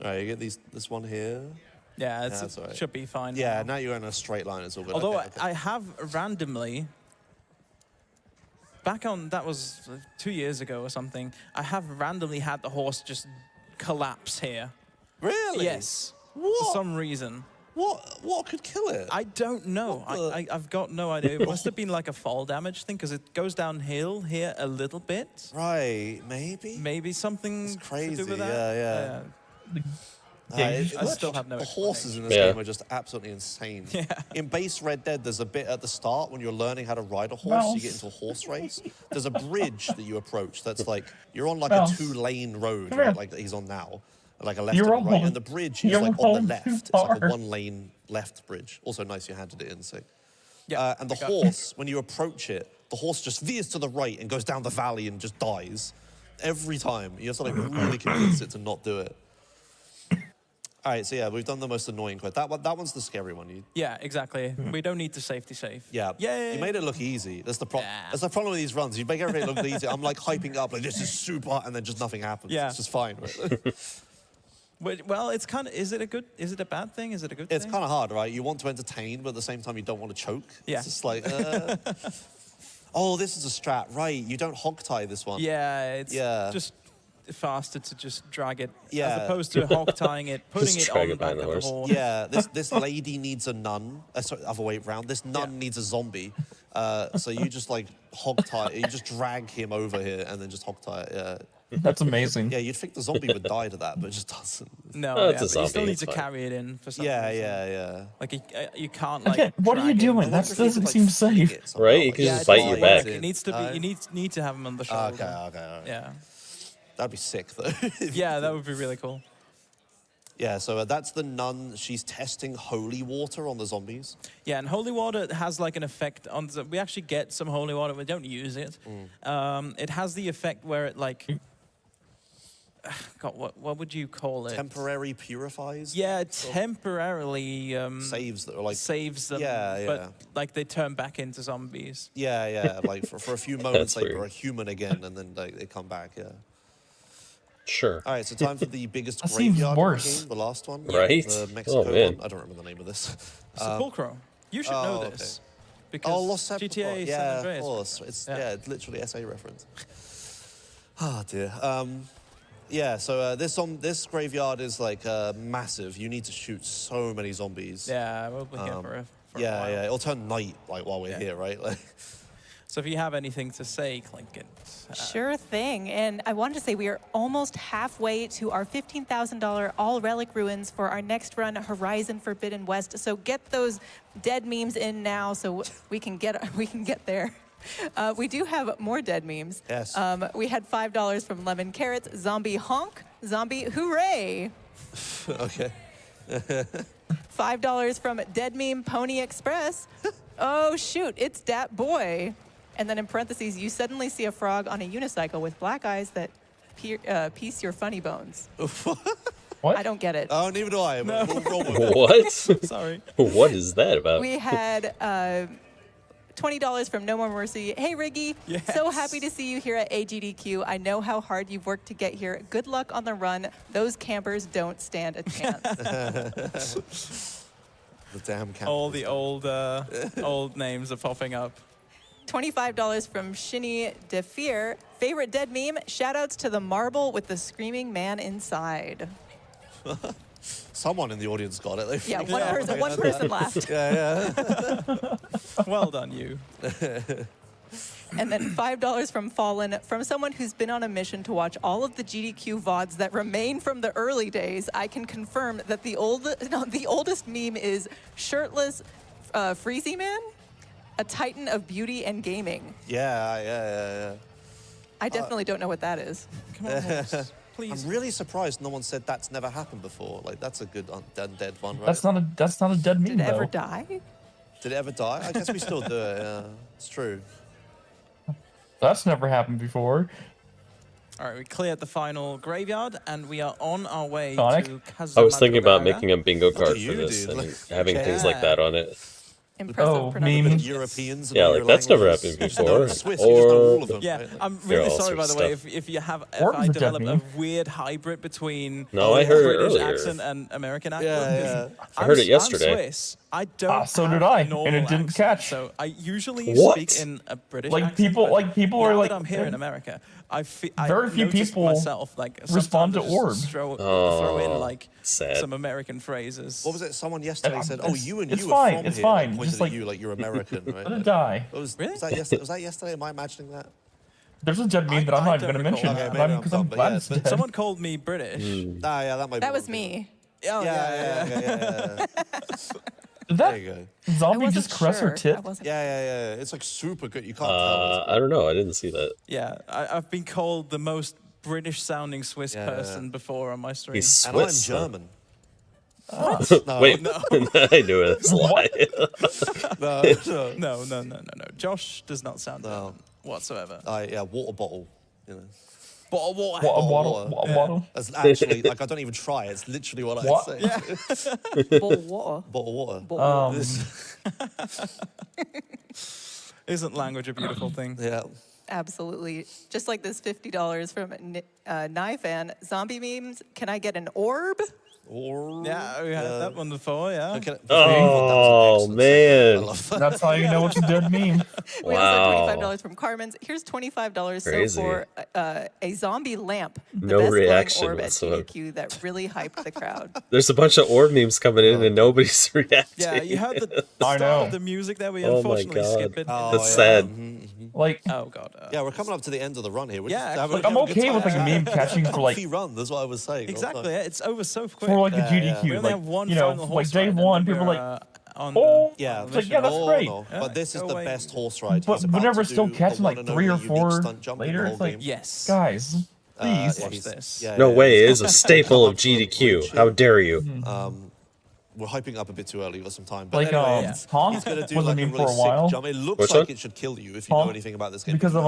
All right, you get this one here. Yeah, that's all right. Should be fine. Yeah, now you're in a straight line. It's all good. Although okay. I have randomly, back on, that was 2 years ago or something, I have randomly had the horse just collapse here. Really? Yes. What? For some reason. What could kill it? I don't know. I've got no idea. It must have been like a fall damage thing, because it goes downhill here a little bit. Right, maybe? Maybe something It's crazy, to do with that. yeah. I still have no The horses in this game are just absolutely insane. Yeah. In base Red Dead, there's a bit at the start when you're learning how to ride a horse, you get into a horse race. There's a bridge that you approach that's like, you're on like a 2-lane road, right, like he's on now. Like a left and a right, and the bridge is like on the left. It's like a 1-lane left bridge. Also nice you handed it in, sick. Yeah, and the horse, when you approach it, the horse just veers to the right and goes down the valley and just dies. Every time. You have to like really convince it to not do it. All right, so yeah, we've done the most annoying quest. That one's the scary one. Yeah, exactly. We don't need to safety save. Yeah. Yay. You made it look easy. That's the problem. Yeah. That's the problem with these runs. You make everything look easy. I'm like hyping up, like this is super, and then just nothing happens. Yeah. It's just fine. Right? Well, it's kind of, is it a bad thing? Is it a good thing? It's kind of hard, right? You want to entertain, but at the same time, you don't want to choke. Yeah. It's just like, oh, this is a strat, right? You don't hog tie this one. Yeah, it's just faster to just drag it, Yeah. as opposed to hog tying it, putting it on the back of the horse. Yeah, this lady needs a nun. Sorry, other way around. This nun needs a zombie. So you just like hog tie. You just drag him over here and then just hog tie it. Yeah. That's amazing. Yeah, you'd think the zombie would die to that, but it just doesn't. No, Oh, it's a but you still zombie, need it's to fine. carry it in for some Yeah, reason. yeah. Like you can't like. Again, what are you drag it. doing? That doesn't seem safe. Right? You can just bite your back. It needs to be. You need to have him on the shoulder. Okay, all right. Yeah. That'd be sick, though. Yeah, that would be really cool. Yeah, so that's the nun. She's testing holy water on the zombies. Yeah, and holy water has like an effect on. We actually get some holy water. We don't use it. It has the effect where it like. God, what would you call it? Temporary purifies? Yeah, it temporarily Saves that are like... saves them. Yeah. But like they turn back into zombies. Yeah. Like for a few moments, like weird. they're a human again, and then they come back, yeah. Sure. All right, so time for the biggest That seems graveyard in the worse. game, the last one. Right? The Mexico Oh, man. one. I don't remember the name of this. Sepulchro. You should know this. Because Oh, Los Sepulchro. GTA San Yeah, of Andreas. course. It's it's literally SA reference. Oh dear. Yeah, so this graveyard is like massive. You need to shoot so many zombies. Yeah, we'll be here for a while. Yeah. It'll turn night like while we're here, right? Like. So if you have anything to say, Clink it. Sure thing. And I wanted to say we are almost halfway to our $15,000 all relic ruins for our next run, Horizon Forbidden West. So get those dead memes in now so we can get there. We do have more dead memes. Yes. We had $5 from Lemon Carrots, Zombie Honk, Zombie Hooray. Okay. $5 from Dead Meme Pony Express. Oh shoot, it's Dat Boy. And then in parentheses, you suddenly see a frog on a unicycle with black eyes that piece your funny bones. What? I don't get it. Oh, neither do I. But we'll roll with it. What? Sorry. What is that about? We had $20 from No More Mercy. Hey, Riggy. Yes. So happy to see you here at AGDQ. I know how hard you've worked to get here. Good luck on the run. Those campers don't stand a chance. The damn camp. All the old names are popping up. $25 from Shinny DeFear. Favorite dead meme? Shoutouts to the marble with the screaming man inside. Someone in the audience got it. They Yeah, freaked one out. person laughed. Yeah. Well done, you. And then $5 from Fallen, from someone who's been on a mission to watch all of the GDQ VODs that remain from the early days. I can confirm that the oldest meme is shirtless Freezy Man, a titan of beauty and gaming. Yeah. I definitely don't know what that is. Come on, horse. Please. I'm really surprised no one said that's never happened before. Like, that's a good undead one, right? That's not a dead meme Did it ever though. die? Did it ever die? I guess we still do it, yeah. It's true. That's never happened before. All right, we cleared the final graveyard, and we are on our way Sonic? to I was thinking about Kazumagaga. making a bingo card for you, this dude. and Like, having things like that on it. Impressive Oh, pronunciation. meme. Europeans. And Yeah, all like your that's never languages. happened You just know before. the Swiss, you just know all of them. Yeah, right? Like, I'm They're really all sorry, by sorts the of way, stuff. if you have if Orbs I are dead develop a meme. weird hybrid between No, I heard it British earlier. accent and American accent. Yeah. I heard it yesterday. I'm Swiss. I don't. So have did I, a and it normal didn't accent, catch. So I usually What? speak in a British Like, accent. people- but like, people now are like- that I'm here in America, I Very few noticed people myself like respond sometimes to I Orb. just throw in Oh, like sad. some American phrases. What was it? Someone yesterday said, "Oh, you and it's you fine, are from it's here." fine, Like, pointed just at like- you like you're American, right? Let it die. Really? Was that yesterday? Was that yesterday? Am I imagining that? There's a dead meme that I'm I not don't even going to recall. mention Okay, maybe I'm because I'm dumb, but glad yeah, it's but dead. Someone called me British. Ah, yeah, that might be. That what was I'm thinking. me. Oh, Yeah. Did There that you go. I zombie wasn't just caress her sure. I tit? wasn't- Yeah. It's like super good. You can't tell. I don't know. I didn't see that. Yeah, I've been called the most British-sounding Swiss Yeah. person before on my stream. He's And I'm Swiss. huh? German. No, Wait, I knew it. It's a lie. no. No. Josh does not sound No. German whatsoever. Water bottle. You know. Bottle of water. What a Bottle waddle? water, What a yeah. waddle? That's actually like I don't even try. It's literally what What? I say. Yeah. Bottle of water. Bottle water. Bottle- Isn't language a beautiful thing? Yeah. Absolutely. Just like this $50 from Nifan. Zombie memes, can I get an orb? Or Yeah, we had that one before, yeah. Okay. Oh, man. I love that. That's how you know it's a dead meme. We Wow. also have $25 from Carmen's. Here's $25 Crazy. for a zombie lamp. The No best reaction orb at whatsoever. GDQ that really hyped the crowd. There's a bunch of orb memes coming in and nobody's reacting. Yeah, you heard the I start know. of the music there. We Oh my unfortunately God. skip it. Oh, That's yeah. sad. Like, Oh, God. Yeah, we're coming up to the end of the run here. We're Yeah, just having, actually, I'm having a good okay with like time. a meme catching for like Comfy run. That's what I was saying. Exactly, yeah, it's over so quick. for like a Yeah, GDQ. we only Like, have one you know, final like horse day ride, and one, then people are we're, like, on oh, Yeah, it's like, yeah, that's great. No. Yeah, But this is go the away. best horse ride. But He's about whenever to it's still do the catching one like and 3 or only unique 4 stunt jump in the later, whole it's like, game. Yes. guys, please. Watch this. No way. It he's- is a staple of he's- GDQ. How dare you? We're hyping up a bit too early. We've got some time. But Like, anyway, yeah. Honk he's gonna do was a like a meme really for a sick while. jump. It looks Which like one? it should kill you if you know Honk? anything about this game. Because of,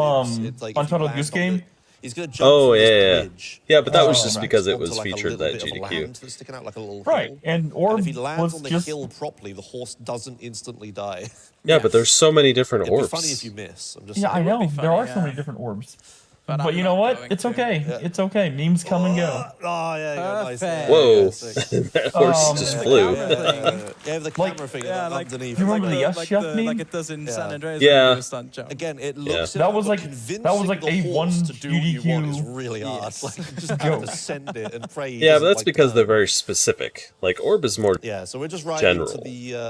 It's like if you Untitled land Goose on the- Game? He's gonna jump Oh, from this yeah. bridge. Yeah, but that was Oh, just right. because it onto, was like, a featured little at bit of a GDQ. land that's sticking out like a little Right, hill. and Orb And if he lands was on the just hill properly, the horse doesn't instantly die. Yeah, but there's so many different It'd be orbs. funny if you miss. I'm just yeah, I saying. know be there funny, are so yeah. many different orbs, But but I'm you know not what? going It's to. okay. Yeah. It's okay. Memes come and go. Oh, yeah, nice. Perfect. Whoa, sick. that horse Um, just the flew. camera thing. Yeah, the camera thing Yeah, like, underneath. You remember the yes like chef meme? like it does in San Andreas. Yeah. when you do a stunt jump. Again, it looks That was like- convincing that was like the a horse one to do what you want is GDQ really hard. Yes. Like, you just have Joke. to send it and pray. he Yeah, but doesn't, that's like, because they're turn. very specific. Like orb is more. Yeah, so we're just riding general. to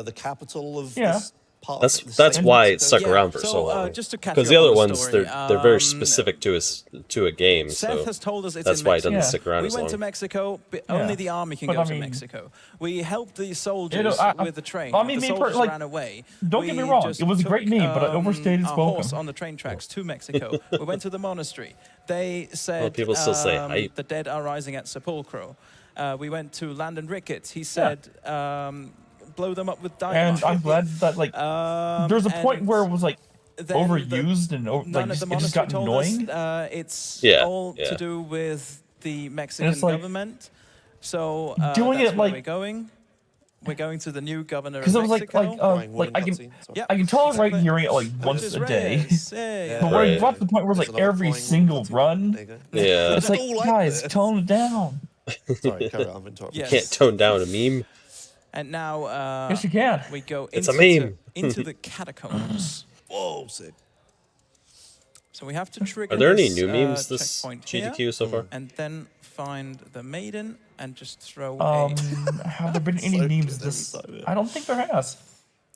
the capital of Yeah. this part. That's of the that's state. why it stuck Yeah, around for so, so long. just to catch Because you the up other on the ones, story, they're very specific to a game. Seth So has told us it's that's in why it Mexico. doesn't Yeah. stick around We as went long. to Mexico, but Yeah. only the army can But go I to mean- Mexico. We helped the soldiers I- with the train. I mean, the me per- soldiers like, ran away. don't get me We wrong, just it was a great took, meme, but it overstayed its our welcome. horse on the train tracks to Mexico. We went to the monastery. They said people still say hype. the dead are rising at Sepulchro. We went to Landon Ricketts. He said, blow them up with dynamite. And I'm glad that like there's a point and where it was like then overused and none like of the it just got monastery told us, annoying. it's Yeah, all yeah. to do with the Mexican it's like- government. So Doing that's it where like- we're going. We're going to the new governor of Because it was Mexico. Crying woman I can cutscene, sorry. Yeah, I can totally exactly. hearing it like Which once is a day. Reyes. Yeah. But where Right. it got to the point where it's There's like another every crying single woman cutscene. run, There you go. Yeah. it's That's like all I guys, did. tone it down. Sorry, carry on. I'm interrupting. Yes. Can't tone down a meme. And now Yes, you can. we go It's a into, meme. into the catacombs. Whoa, sick. So we have to trigger Are there any this, new memes this checkpoint GDQ here, so far? and then find the maiden and just throw Have there been any So memes good this? every time, yeah. I don't think there has.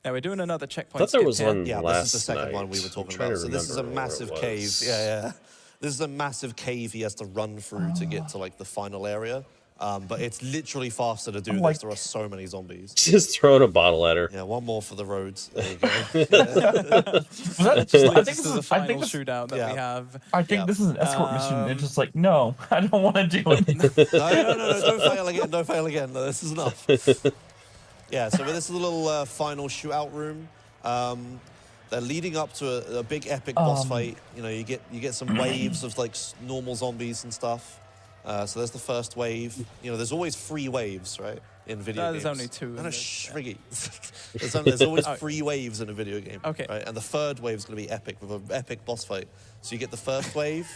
Yeah, we're doing another checkpoint. I thought there skip was here. one Yeah, last this is the second night. one we were I'm talking trying about. to So this is a remember where massive it cave. was. Yeah. This is a massive cave he has to run through to get to like the final area. But it's literally faster to do this. There are so many zombies. Just throwing a bottle at her. Yeah, one more for the roads. There you go. Was that, I think This this is the is. I final think this. shootout that yeah. we have. I think Yeah. this is an escort mission. It's just like, no, I don't want to do it. No, don't fail again. Don't fail again. No, this is enough. Yeah, so this is a little final shootout room. They're leading up to a big epic boss fight. You know, you get some waves of like normal zombies and stuff. So there's the first wave. You know, there's always 3 waves, right? In video No, games. there's only 2 in No, this, Shriggy. There's always 3 waves in a video game. Okay. Right? And the third wave is going to be epic with an epic boss fight. So you get the first wave,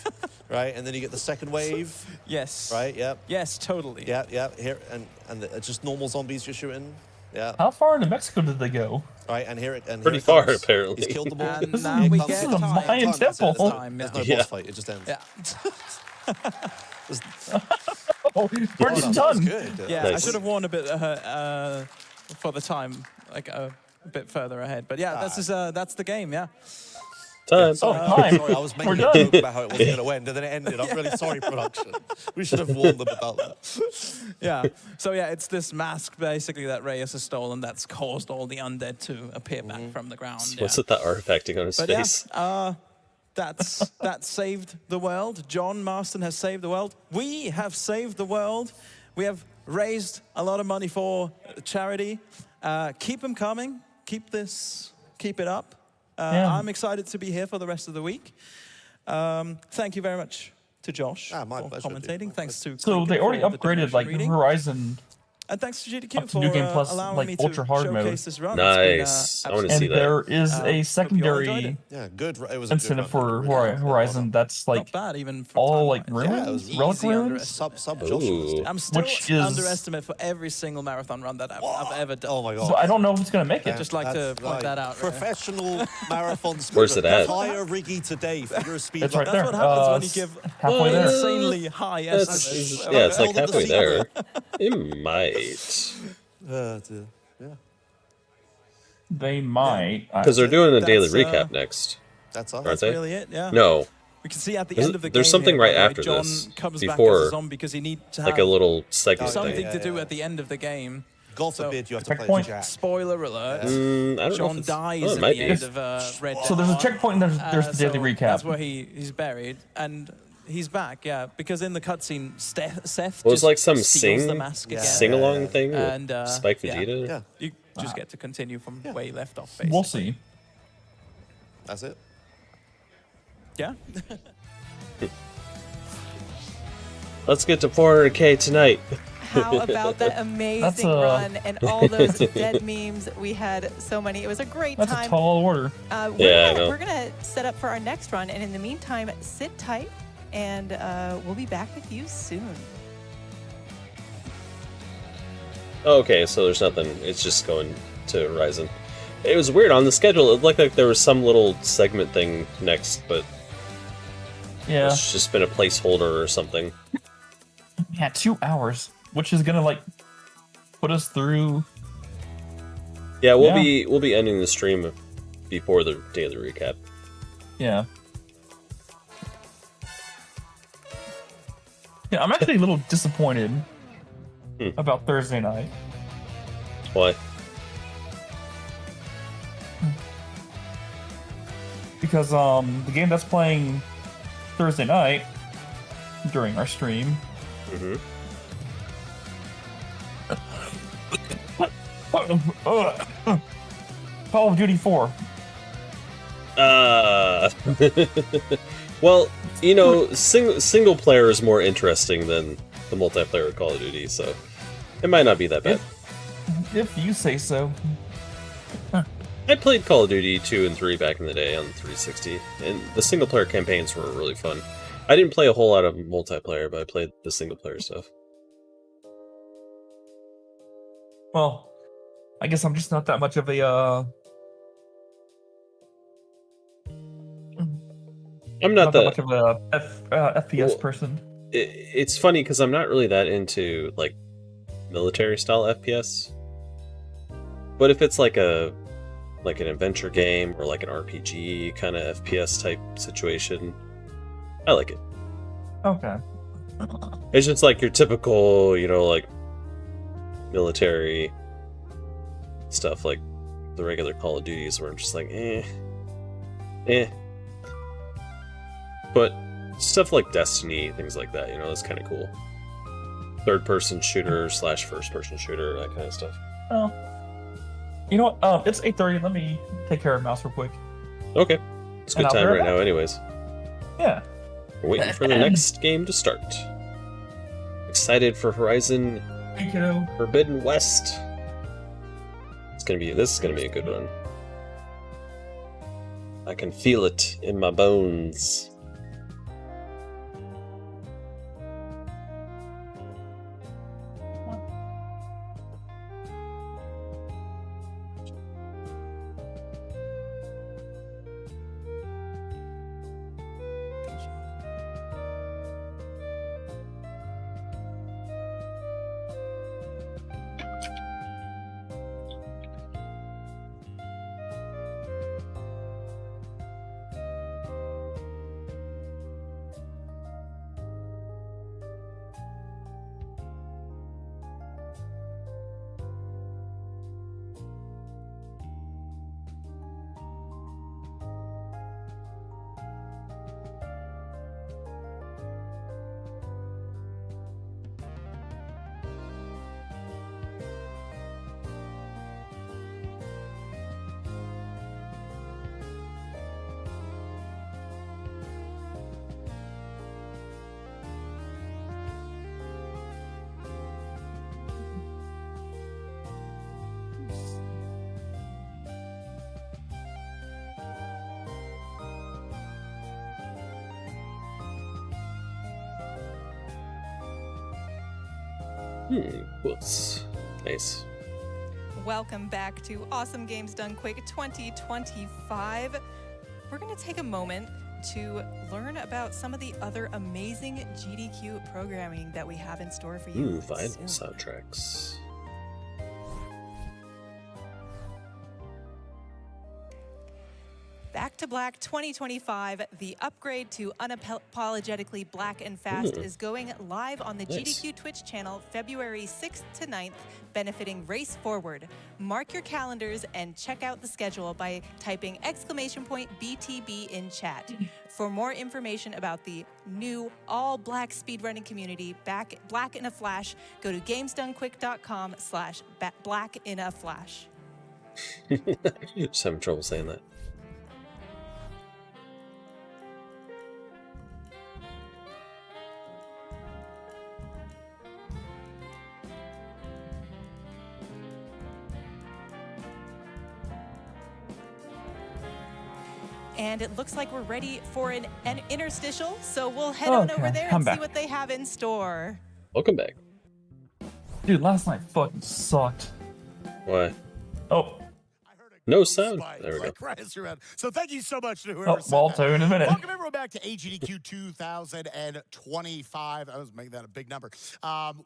right? And then you get the second wave, Yes. right? Yep. Yes, totally. Yeah. Here and just normal zombies you're shooting. Yeah. How far into Mexico did they go? Right, and here it Pretty here it far, comes. apparently. He's killed them all. And This now is- we this get is a time. Mayan That's it, temple. There's no Yeah. boss fight. It just ends. Yeah. Oh, we're Oh, just that was done. good. Yeah, I Nice. should have warned a bit for the time, like a bit further ahead. But yeah, that's the game. Yeah. Time. Oh, time. Sorry, I was making We're a done. joke about how it wasn't going to end, and then it ended. I'm really sorry, production. We should have warned them about that. Yeah. So yeah, it's this mask basically that Reyes has stolen that's caused all the undead to appear back from the ground. What's yeah. with that artifacting on his But face? yeah, that saved the world. John Marston has saved the world. We have saved the world. We have raised a lot of money for charity. Keep them coming. Keep it up. Yeah. I'm excited to be here for the rest of the week. Thank you very much to Josh My for pleasure, dude. commentating. My Thanks to So Clinton they already for the upgraded donation like reading. Horizon, And thanks to GDQ up to for New Game Plus, allowing like, me to ultra hard mode. showcase this run. Nice. I wanna absolutely see and that. there is hope you all a enjoyed secondary it. Yeah, good. It was a incentive good run. for Really good. Horizon that's Not like bad even for all like time-wise. Yeah, it ruins, was relic easy ruins. Sub Ooh. Joshua. I'm still Which is- underestimate for every single marathon run that I've ever done. Oh my god. So I don't know if it's gonna make it. Just like to That's point that out, really. Professional marathon speed. Where's it at? Hire Riggy today for your speed. It's run. right That's there. what happens when you give halfway there. insanely high That's, estimates. yeah, it's Tell like them to halfway see there. It might. Dude. Yeah, They might. Because they're doing a daily That's, recap next. that's us. Aren't That's they? really it, yeah. No, We can see at the There's- end of the game there's something here, right by the way, after John this, comes back as before, a zombie because he needs to have like a little segment something thing. to do at the end of the game. God So- forbid you have to play Checkpoint. Jack. Spoiler alert. I don't know John if it's, dies oh, it at might the be. end of Red Dead. So there's a 1. checkpoint and there's the daily So recap. That's where he's buried, and he's back, yeah. Because in the cutscene, Seth Well, it's just like some steals the mask again. sing-along thing with And, Spike yeah. Vegeta. Yeah, You just get to continue from where you left off, basically. We'll see. that's it. Yeah. Let's get to 400k tonight. How about that amazing a- run and all those dead memes? We had so many. It was a great That's time. a tall order. Yeah, I know. We're gonna set up for our next run, and in the meantime, sit tight, and we'll be back with you soon. Okay, so there's nothing. It's just going to Horizon. It was weird on the schedule. It looked like there was some little segment thing next, but Yeah. it's just been a placeholder or something. Yeah, 2 hours, which is gonna like put us through. Yeah, we'll Yeah. be ending the stream before the daily recap. Yeah. Yeah, I'm actually a little disappointed about Thursday night. Why? Because the game that's playing Thursday night during our stream Mm-hmm. Call of Duty 4. Well, you know, single player is more interesting than the multiplayer of Call of Duty, so it might not be that bad. If you say so. I played Call of Duty 2 and 3 back in the day on 360, and the single player campaigns were really fun. I didn't play a whole lot of multiplayer, but I played the single player stuff. Well, I guess I'm just not that much of a I'm not that that much of a FPS Well, person. It's funny because I'm not really that into like military style FPS. But if it's like an adventure game or like an RPG kind of FPS type situation, I like it. Okay. It's just like your typical, like military stuff, like the regular Call of Duties, where I'm just like, eh. But stuff like Destiny, things like that, that's kind of cool. Third-person shooter / first-person shooter, that kind of stuff. Oh. You know what? It's 8:30. Let me take care of Mouse real quick. Okay. It's a good time right now anyways. Yeah. We're waiting for the next game to start. Excited for Horizon Hey, kiddo. Forbidden West. This is gonna be a good one. I can feel it in my bones. Whoops. Nice. Welcome back to Awesome Games Done Quick 2025. We're going to take a moment to learn about some of the other amazing GDQ programming that we have in store for you. Vinyl soundtracks. Back to Black 2025, the upgrade to Unapologetically Black and Fast is going live on the GDQ Twitch channel February 6th to 9th, benefiting Race Forward. Mark your calendars and check out the schedule by typing !BTB in chat. For more information about the new all-black speedrunning community, Black in a Flash, go to gamesdonequick.com/blackinaflash. Just having trouble saying that. And it looks like we're ready for an interstitial, so we'll head on over there and see what they have in store. Welcome back. Dude, last night fucking sucked. Why? Oh. No sound. There we go. So thank you so much to whoever said Walter that. in a minute. Welcome everyone back to AGDQ 2025. I was making that a big number.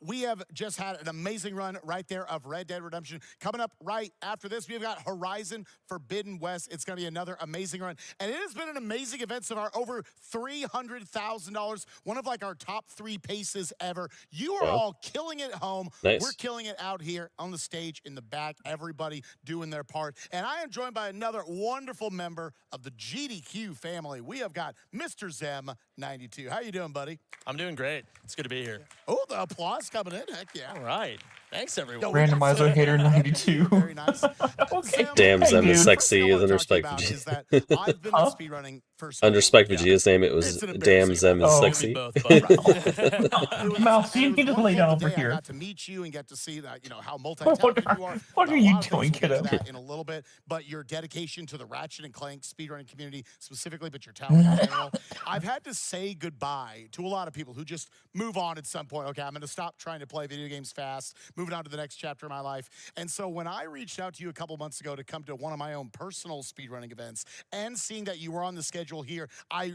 We have just had an amazing run right there of Red Dead Redemption. Coming up right after this, we've got Horizon Forbidden West. It's going to be another amazing run. And it has been an amazing event so far. Over $300,000. One of like our top 3 paces ever. You are all killing it at home. Nice. We're killing it out here on the stage in the back. Everybody doing their part. And I am joined by another wonderful member of the GDQ family. We have got Mr. Zem92. How you doing, buddy? I'm doing great. It's good to be here. Oh, the applause coming in. Heck yeah. All right. Thanks, everyone. Randomizer hater 92. Very nice. Okay. Damn, Zem is dude. sexy is under Spike Is Vegeta. that I've been speedrunning for Under Spike Vegeta's name, it was It's an Damn, Zem is Oh. sexy. Both, but Mouse, you need to lay down over I here. got to meet you and get to see that, how What multi-talented you are. what are A you lot of doing, things we'll get to kiddo? that in a little bit, but your dedication to the Ratchet and Clank speedrunning community specifically, but your talent in general. I've had to say goodbye to a lot of people who just move on at some point. Okay, I'm going to stop trying to play video games fast, moving on to the next chapter of my life. And so when I reached out to you a couple months ago to come to one of my own personal speedrunning events and seeing that you were on the schedule here, I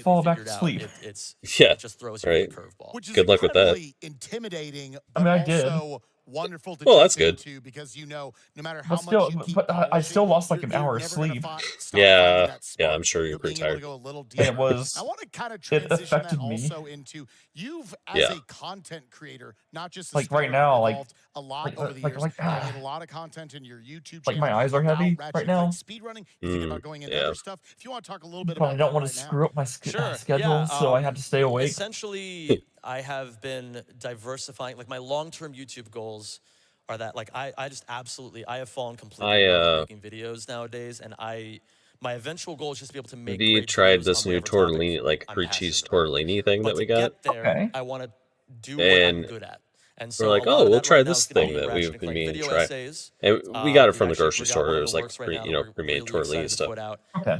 fall back figured to out, sleep. Yeah, it just throws you right. with a curveball. Which is Good luck with that. incredibly intimidating, I but mean, I did. also wonderful to Well, jump that's good. into because you know no matter how But still, much you keep but I polishing, still lost like you're an hour of never gonna sleep. stop Yeah, finding that yeah, spark. I'm sure you're being pretty able to tired. go a little And deeper. it was, I want to kind of it transition that affected me. also into you've as Yeah. a content creator, not just a Like right streamer, now, like evolved a lot Like, over the like, years. like, You get a lot of content in your YouTube channel. Like, my eyes are about heavy Ratchet right and now. Clank speedrunning. You think about going into yeah. other stuff. If you want to talk a little bit But about I don't that want right to now. screw up my Sure. schedule, Yeah, so I have to stay awake. Essentially, I have been diversifying. Like my long-term YouTube goals are that like I just absolutely I have fallen completely in love with making videos nowadays, and my eventual goal is just to be able to make. Have you great tried videos this on new whatever topic tortellini, like I'm cream cheese passionate about. tortellini thing But that we to got? get there, Okay. I want to do what I'm And good at. And we're so like, a lot oh, of we'll that try right now this is going thing to be that Ratchet we've and been Clank meaning to video try. essays. And we got it from the We've grocery actually store. got one It in was the like, works right now you that know, we're pre-made really tortellini excited to stuff. put out. Okay.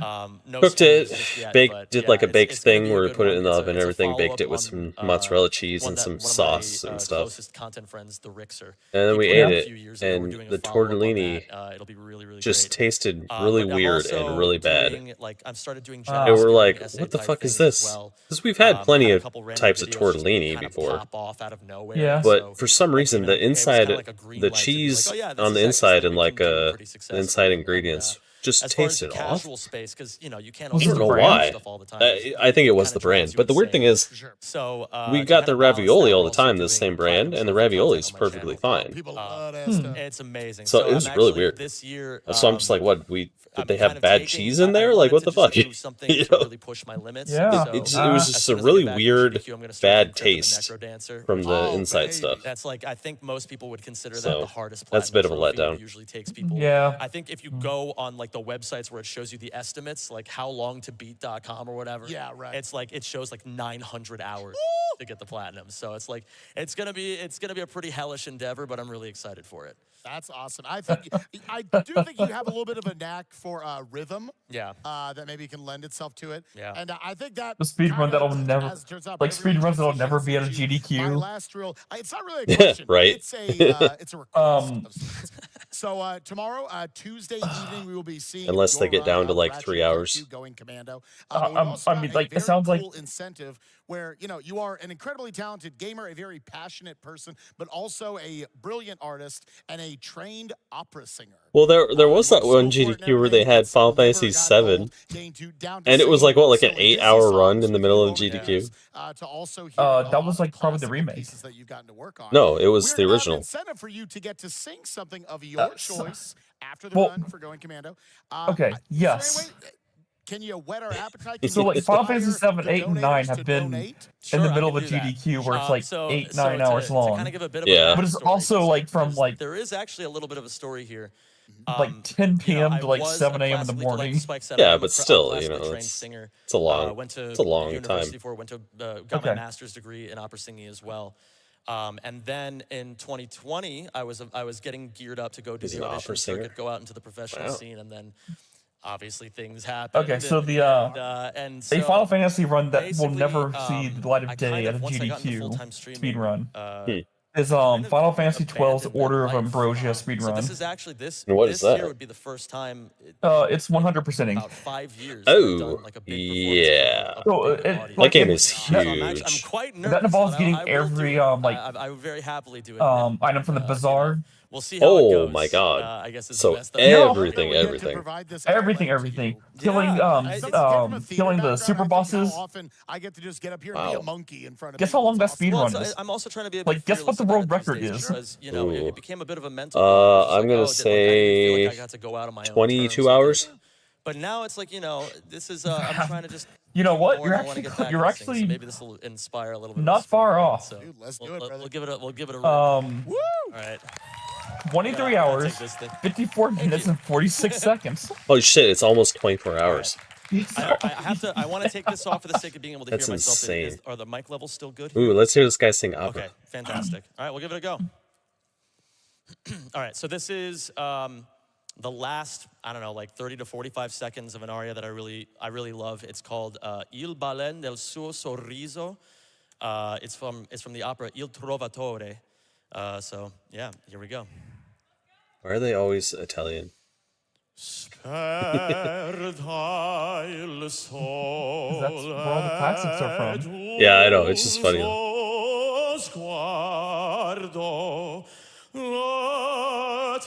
No Cooked it, spoilers just yet, baked, but did yeah, like a baked it's gonna thing be a where we good put it one. in the oven and It's a everything, baked follow-up it with on, some mozzarella cheese one and that some one of sauce my and stuff. closest content friends, the Rixer. And then He we put ate out a it, few years ago. We're and doing a the follow-up on tortellini that. It'll be really, really just great. tasted really But I'm weird and also really bad. doing, like, I've started doing Ah. And general we're like, speedrunning essay what the type fuck is things as this? well. Because we've had plenty Had a of couple random types of videos just where tortellini kind of before. pop off out of nowhere. Yeah. But So for some that reason, came the in- it was inside, kinda like a green the light to be like, cheese oh, yeah, this on the is actually inside something and we like can do the pretty inside successfully. ingredients just As far as the tasted off. casual space, because you know you can't Was I it always don't the know do brand? why. stuff all the time. I think it was Kinda the brand. drives you But the weird thing insane. is, Sure. So we to got kind the of balance ravioli that, all we're the also time, the doing same brand, platinum and the trophy ravioli content is on my perfectly channel. fine. People love that stuff. It's amazing. So it I'm was really actually weird. this year. So I'm just like, what? Did I'm they kind have of bad taking- cheese in I there? Like, wanted what the to just fuck? do something You to know? really push my limits. Yeah. So, It was as just soon a as I get really back from weird, GDQ, I'm gonna start bad doing Crypt of the taste Necro Dancer. from the Oh, inside baby. stuff. That's like I think most people would consider that So, the hardest. that's a bit of a platinum trophy. letdown. It usually takes people. Yeah. I think if you go on like the websites where it shows you the estimates, like how long to beat.com or whatever. Yeah, right. It's like it shows like 900 hours to get the platinum. So it's like it's gonna be a pretty hellish endeavor, but I'm really excited for it. That's awesome. I do think you have a little bit of a knack for rhythm. Yeah. That maybe can lend itself to it. Yeah. And I think that The speed run kinda, that'll never, as it turns out, like every speed runs that'll agency never has be at a issues. My GDQ. last reel, it's not really a question. Right. It's a request. Um, of sorts. So tomorrow, Tuesday evening, we will be seeing. Unless they your get run down to of like Ratchet 3 and Clank hours. 2 Going commando. But we've also I got mean, a like, it very sounds like- cool incentive where you are an incredibly talented gamer, a very passionate person, but also a brilliant artist and a trained opera singer. Well, there was You that went one so for it and GDQ where they everything, had it's Final never Fantasy gotten VII, old, getting down to and it was singing like, what, like an silly 8-hour Disney run songs in the with middle your of GDQ? vocals, to also hear that was like probably the classical remake. pieces that you've gotten to work on. No, it was We're the gonna have an original. incentive for you to get to sing something of your So- choice after the well- run for Going Commando. Okay, Is there any yes. way- can you whet our appetite? Can So, you like, Final Fantasy inspire 7, the 8, and 9 donators have to been donate? in the Sure, middle I of a can do that. GDQ where it's like So- 8, so 9 hours to long. kind of give a bit of Yeah. a But it's backstory, also, like, from, there's- like- there is actually a little bit of a story here. Like 10 p.m. to like I was 7 a.m. in the classically, like morning. Spike said, Yeah, I'm a but cla- still, classically trained it's singer. a long Went to it's a long university time. for got Okay. my master's degree in opera singing as well. And then in 2020, I was getting geared up to go do He's the an opera audition singer? circuit, go out into the professional Wow. scene, and then obviously things happened. Okay, so and so a Final Fantasy run that will basically, never see the light I of day kind at a of, once I got into GDQ full-time streaming, speed run Hmm. is kind of Final Fantasy XII's abandoned that Order of life. Ambrosia speed So run. this is actually this. And what this is that? year would be the first time. It's 100%ing. About 5 years. that I've Oh, done, like, a big yeah. performance So, of a big it- audience. That like, game it- is So I'm huge. quite nervous. That involves but getting I will every, do it. like, I would very happily do it. item from the you bazaar. know. We'll see how it Oh goes. my god. I guess is So the best that everything, We get to everything. provide this Everything, outlet to everything. you. Killing, I- Something came from a theater killing the background, super I think bosses. How often I get to just get up here and be Wow. a monkey in front of Guess people. how long It's that awesome. speed Well, run so is? I'm also trying to be a Like, bit guess what the fearless world about it these record days is? because, you know, Ooh. it became a bit of a mental. block. It's I'm like, gonna oh, did, like, I didn't feel like say I got to go out on my own 22 terms with it. hours. But now it's like, you know, this is I'm trying to just. You know what? more You're and I wanna actually get back you're into things, so actually maybe this will inspire a little bit. not of a spirit, far right? off. So Dude, let's do we'll, it, brother. we'll give it a rip. Um, Woo! All right. 23 Yeah, I'll hours, take this thing. 54 minutes, and 46 seconds. Oh shit! It's almost 24 hours. I want to take this off for the sake of being able to That's hear myself. insane. Are the mic levels still good? Ooh, let's hear this guy sing opera. Okay, fantastic. All right, we'll give it a go. All right, so this is the last, I don't know, like 30 to 45 seconds of an aria that I really love. It's called Il Balen del suo sorriso. It's from the opera Il Trovatore. So yeah, here we go. Why are they always Italian? That's where all the classics are from. Yeah, I know. It's just funny. Sguardo, la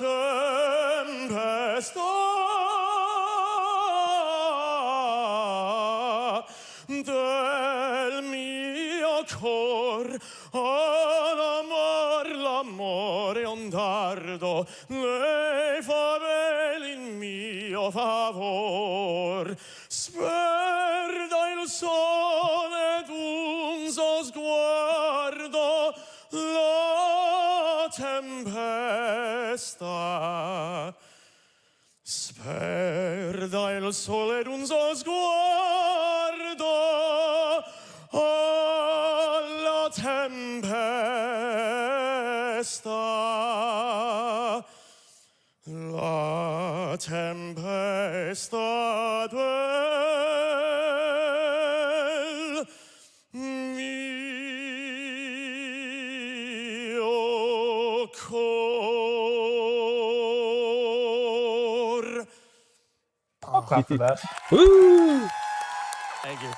tempesta del mio cor, oh, l'amor cuore un dardo, lei fa bene in mio favor. Sperda il sole d'un suo sguardo, la tempesta. Sperda il sole d'un suo sguardo, la tempesta. La tempesta del mio cor. I'll clap for that. Woo! Thank you.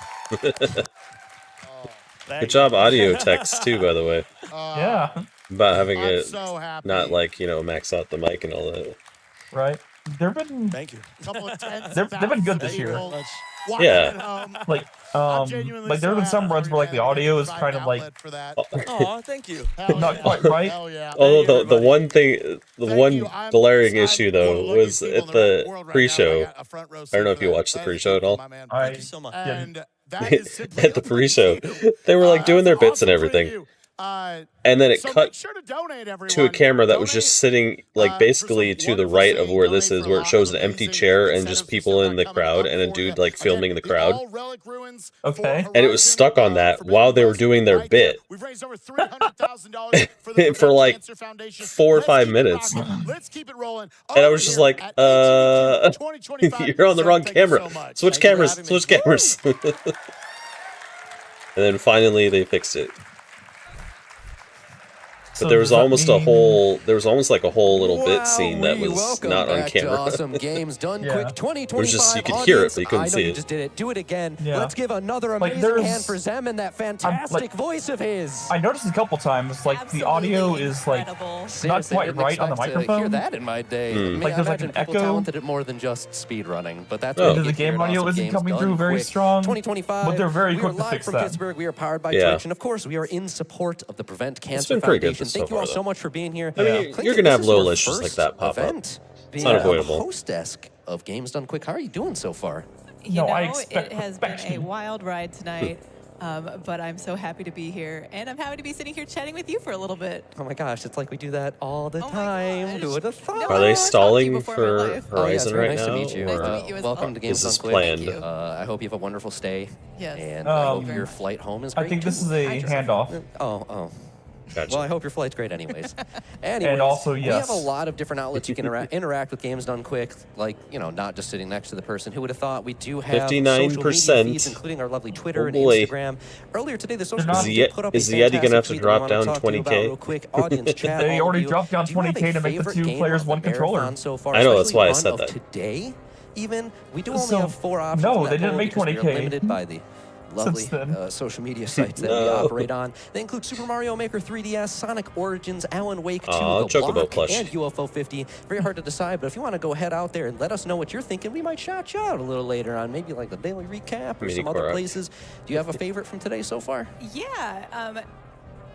Good job audio text too, by the way. Yeah, About having I'm it so happy. not like, you know, max out the mic and all that. right. They've been Thank you. Couple of tens They've been good of this year. people Much. watching Yeah. at home. like Genuinely like there have been so some happy runs for where like the you. audio is Provide kind an of like outlet for that. Aw, thank you. Hell not yeah. quite right. Hell yeah. Although Thank you, the everybody. one thing, the Thank one you. I'm glaring one issue of the though luckiest was people at in the world right now. I pre-show. got a front row I don't know seat if for you that. watched the That is pre-show at beautiful, all. my man. I Thank you so much. And that is simply At the pre-show, they were like doing their bits and everything, and then it so cut make sure to donate, everyone. to a camera that was just Donate, sitting like for basically some to the wonderful right of saying, where donate this is, for a where it lot shows of an empty amazing chair and incentives just we people still in got the coming crowd up and a for dude you. like filming Again, the crowd. All Relic Ruins Okay. for And it was Horizon, stuck on that Forbidden while they were West doing their right there. bit We've raised over $300,000 for the for Prevent like Cancer Foundation. 4 or Let's 5 keep it minutes. rocking. Let's keep it rolling. And I Over was just here like, at AGDQ 2025 you're on the wrong Thank you camera. so much. Switch Thank you for cameras, having me. switch cameras. And then finally they fixed it. But So there was does that almost mean- there was almost like a whole little bit scene that Wowee, was welcome not on back to camera. Awesome Games Done Yeah. Quick It 2025 was just- you could hear it, but you couldn't I know see you it. just did it. Do it again. Yeah. Let's give another Like, amazing there's- hand for Zem and that fantastic voice of his. I noticed a couple times like the audio is like Incredible. Seriously, quite didn't right on the expect to hear microphone. that in my day. I mean, Like, I there's, like, imagine an people echo. talented at more than just speed running, but that's Oh. what And we the get here game at audio Awesome isn't Games coming Done through very Quick strong, 2025. but they're very we quick are to live fix from that. Pittsburgh. We are powered by Yeah. Twitch, and of course, we are in support of the Prevent Cancer been pretty good Foundation. so Thank you all far, so though. much for being here. I mean, Clinton, you're gonna have this is your little issues like first that pop up. event It's being unavoidable. a host desk of Games Done Quick. How are you doing so far? You No, know, I expect it has been a perfection. wild ride tonight, but I'm so happy to be here, and I'm happy to be sitting here chatting with you for a little bit. Oh my gosh, it's like we do that all the Oh my time. gosh. Who would have thought? No, Are I've they talked to you stalling before in for my life. Oh, yeah, it's Horizon very right nice now? to meet you. Nice to meet you as Welcome well. to Games Is Done this Quick. planned? Thank you. I hope you have a wonderful stay. Yes. And I hope Um, your flight home is I great. think this too. is a handoff. Oh. Gotcha. Well, I hope your flight's great anyways. Anyways, And also, we have yes. a lot of different outlets you can interact with Games Done Quick, like, you know, not just sitting next to the person. Who would have thought? We do have social media 59%. feeds, including our lovely Twitter Oh and boy. Instagram. Earlier today, the social not- media Is put up the a Yeti gonna have fantastic to tweet drop that we wanna down talk to you about 20K? real quick. Audience chat, They all already of you. dropped down Do you have a 20K to make the favorite 2 game players, of 1 the controller. marathon so far, I know, that's especially why I one said of that. Today, even we do only So, have 4 options. no, in that they didn't poll make because we are 20K. limited by the lovely Since then. social media sites that we No. operate on. They include Super Mario Maker 3DS, Sonic Origins, Alan Wake 2, Aw, The Chocobo Block, plush. and UFO 50. Very hard to decide, but if you want to go head out there and let us know what you're thinking, we might shout you out a little later on, maybe like the daily recap or Mini some other Korok. places. Do you have a favorite from today so far? Yeah.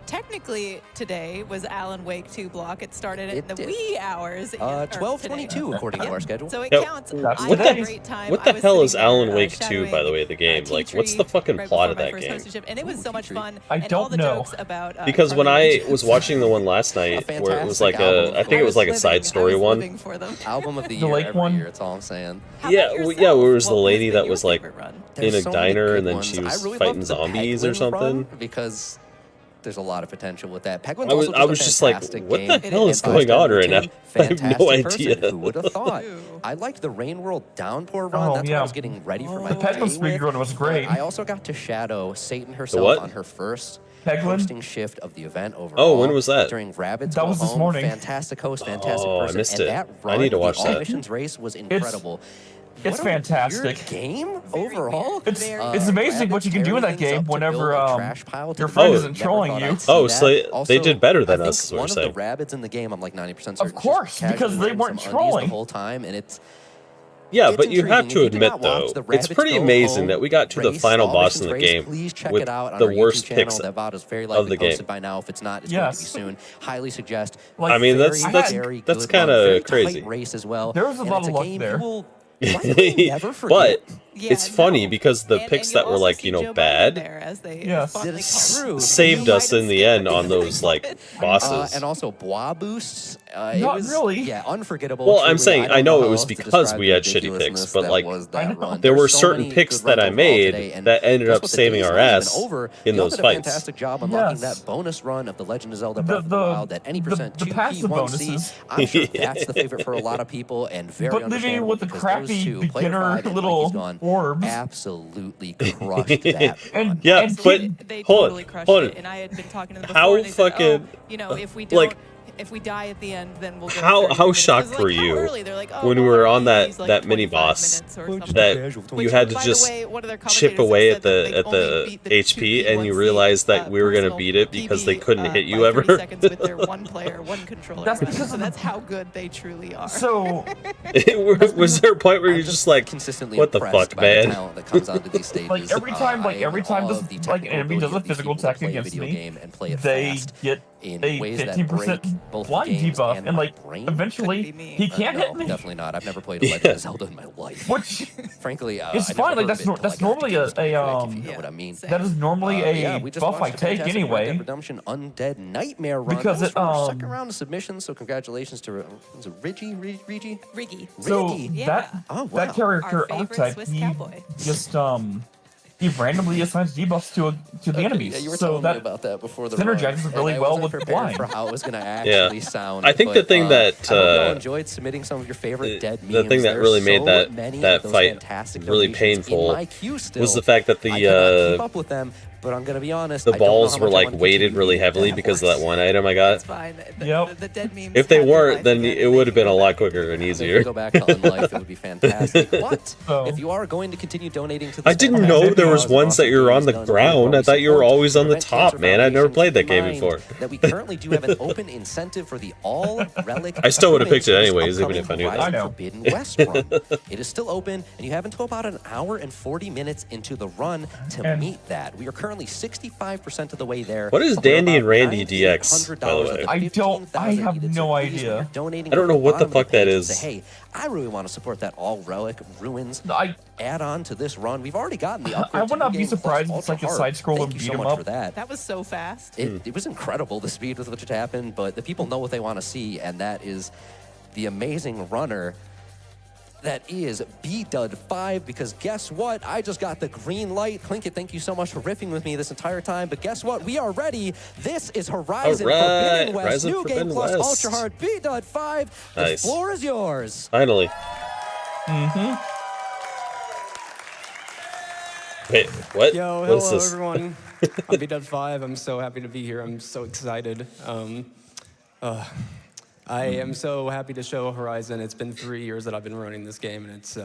Technically, today was Alan Wake 2 block. It started in It the did. wee hours. 12:22 according to our schedule. So it Yep. counts. That's I what had the- a great time. What I the was hell sitting is Alan there, Wake 2, shadowing, by the way, the game? Tea Like, what's Tree the fucking right plot before of my that first game? hostage, and it was so much Tree. fun. I and all don't the know. jokes about Because when I Carly was watching the one last night, where it was fantastic like album. I think it was like a side story one. For them. Album of the The year Lake every one? year, that's all I'm saying. How Yeah, about well, yourself? yeah, where was the What lady been that your was like favorite run? in a There's so many diner good and then ones. she I was really fighting loved the zombies or Peglin something? run because there's a lot of potential with that. Peglin's I was- also I was a just like, fantastic what the game. hell is going on right now? I have no Fantastic person. idea. Who would have thought? Ooh. I liked the Rain World Downpour run. Oh, That's what yeah. I was getting ready for my The Peglin day speed with. run was great. But I also got to shadow Satan herself what? on her first Peglin? hosting shift of the event overall. Oh, when was that? During Rabbids That Go was this Home. morning. Fantastic host, fantastic Oh, I person. missed and it. that I run, need to watch the that. All Missions race was incredible. It's What a weird fantastic. game overall. It's Very it's amazing what you can do in that game whenever your friend isn't trolling you. Oh, so they did better than us, is what One you're of saying. the rabbits in the game, I'm like 90% certain. Of course, just casually because they running weren't some undies trolling. the whole time, and Yeah, It's but you have intriguing. to If you did admit, not though, watch the it's Rabbits pretty Go amazing Home that we got to the race, final All boss in Missions the race, game please check with it out on the our worst YouTube channel. picks That VOD is very of likely the game. posted by now. If it's not, it's going to be Yes. soon. Highly suggest. Like, I mean, Very, that's very that's good kind run, very of crazy. tight race as well. There was a And lot it's of luck game there. You will likely never forget. But Yeah, it's funny no. because the And picks you'll that were also like, see you know, Joe Biden bad there as they Yes. fondly That is call it. true. saved You us might in the have end on those like bosses. And also Bois boosts. It Not was, really. Yeah, unforgettable. Well, I'm truly. saying don't I know how it was else to because describe we the had shitty picks, ridiculousness but that like was that run. there were There's so certain many picks good that runs I overall made today, and that ended guess up what? The saving day's our not even ass over. in You those also did a fights. fantastic job unlocking Yes. that bonus run of the Legend of Zelda Breath of the The- Wild, that any percent the passive 2P1C. bonuses. I'm sure that's the favorite for a lot of people, and very But leaving understandable with the because crappy those two, Player beginner 5 and little Mikey's Gone, orbs. absolutely crushed that And- run. Yeah, and but They hold totally on, crushed hold it, on. and I had been talking to them How before, and they said, fucking- oh, you know, if we like, don't, if we die at the end, then we'll go. How 30 how minutes. shocked It was were like, how you early? They're like, oh, when we well, were our on that PvP's like that mini 25 boss minutes or something. that you had to By the just way, one of their chip commentators away said at that they the only beat the HP, and you 2v1c, realized that we were gonna personal beat it because they PB, couldn't hit you by ever. 30 seconds with their one player, one controller. That's run. because So of the- that's how good they truly are. So Was there a point where I'm you're just like, consistently what the impressed fuck, by the man? talent that comes onto these stages. Like, every time I am in awe of the this, technical enemy does ability a of these physical people to attack play a against video me, game and play it they fast get in a ways that 15% break both the blind games debuff, and and my like brain. eventually Could be me. he can't No, hit me. definitely not. I've never played a Legend of Zelda in my life. Which Frankly, It's I fine, never like, heard of it that's till I got normally to games a, pretty quick, um, if you know Yeah, what I mean. same. that is normally Yeah, a we just buff I watched a take fantastic Red anyway. Dead Redemption Undead Nightmare run. Because That was it, from our second round of submissions, so congratulations to was it Rigi? Riggy. So Ricky. Yeah. that Oh, wow. that character Our favorite archetype, Swiss he cowboy. just he randomly assigns debuffs to the enemies. Yeah, you were so telling that me about that before the synergizes run, really and I well wasn't with prepared blind. for how it was going to actually sound. I think but, the thing that, I hope y'all uh, enjoyed submitting some of your favorite dead memes. the thing that There's really made so that many that of those fight fantastic really donations in painful my queue still. was the fact that I cannot keep up with them, but I'm going to be honest. the I don't know balls how were much I like wanna weighted continue really beating heavily that because of that horse. one item I got. It's fine. Yep. The dead memes. If they have their weren't, life then again, it and would they have been a can go lot back. quicker and If easier. we go back to Unlife, it would be fantastic. But Oh. if you are going to continue donating to the I didn't Stand know By there was cause, ones that awesome you were on games the done ground. through I thought you were support, always on the Prevent Cancer top, man. I'd never Foundation. played that Keep game in mind before. That we currently do have an open incentive for the All Relic. I still would've picked it crewmates for anyways, this even if I knew that. upcoming I know. Forbidden West run. It is still open, and you have until about an hour and 40 minutes into the run to And- meet that. We are currently 65% of the way there. What is but we're Dandy and about Randy DX, by the $9,800 way? of I don't- I 15,000 have needed. no So please, when idea. you're donating I don't at know the what the bottom of fuck that page, is. Say, hey, I really want to support that All Relic Ruins I add-on to this run. We've already gotten the upgrade. I would to not New be Game Plus surprised if it's Ultra like a Hard. side-scroller Thank you beat so 'em much up. for that. That was so fast. It was incredible, the speed with which it happened, but the people know what they want to see, and that is the amazing runner that is B-Dud5, because guess what? I just got the green light. Clinkit, thank you so much for riffing with me this entire time, but guess what? We are ready. This is Horizon All right, Forbidden West, Horizon New Game Forbidden Plus West. Ultra Hard B-Dud5. The Nice. floor is yours. Finally. Mm-hmm. Wait, what? Yo, What hello is this? everyone. I'm B-Dub5. I'm so happy to be here. I'm so excited. I am so happy to show Horizon. It's been 3 years that I've been running this game, and it's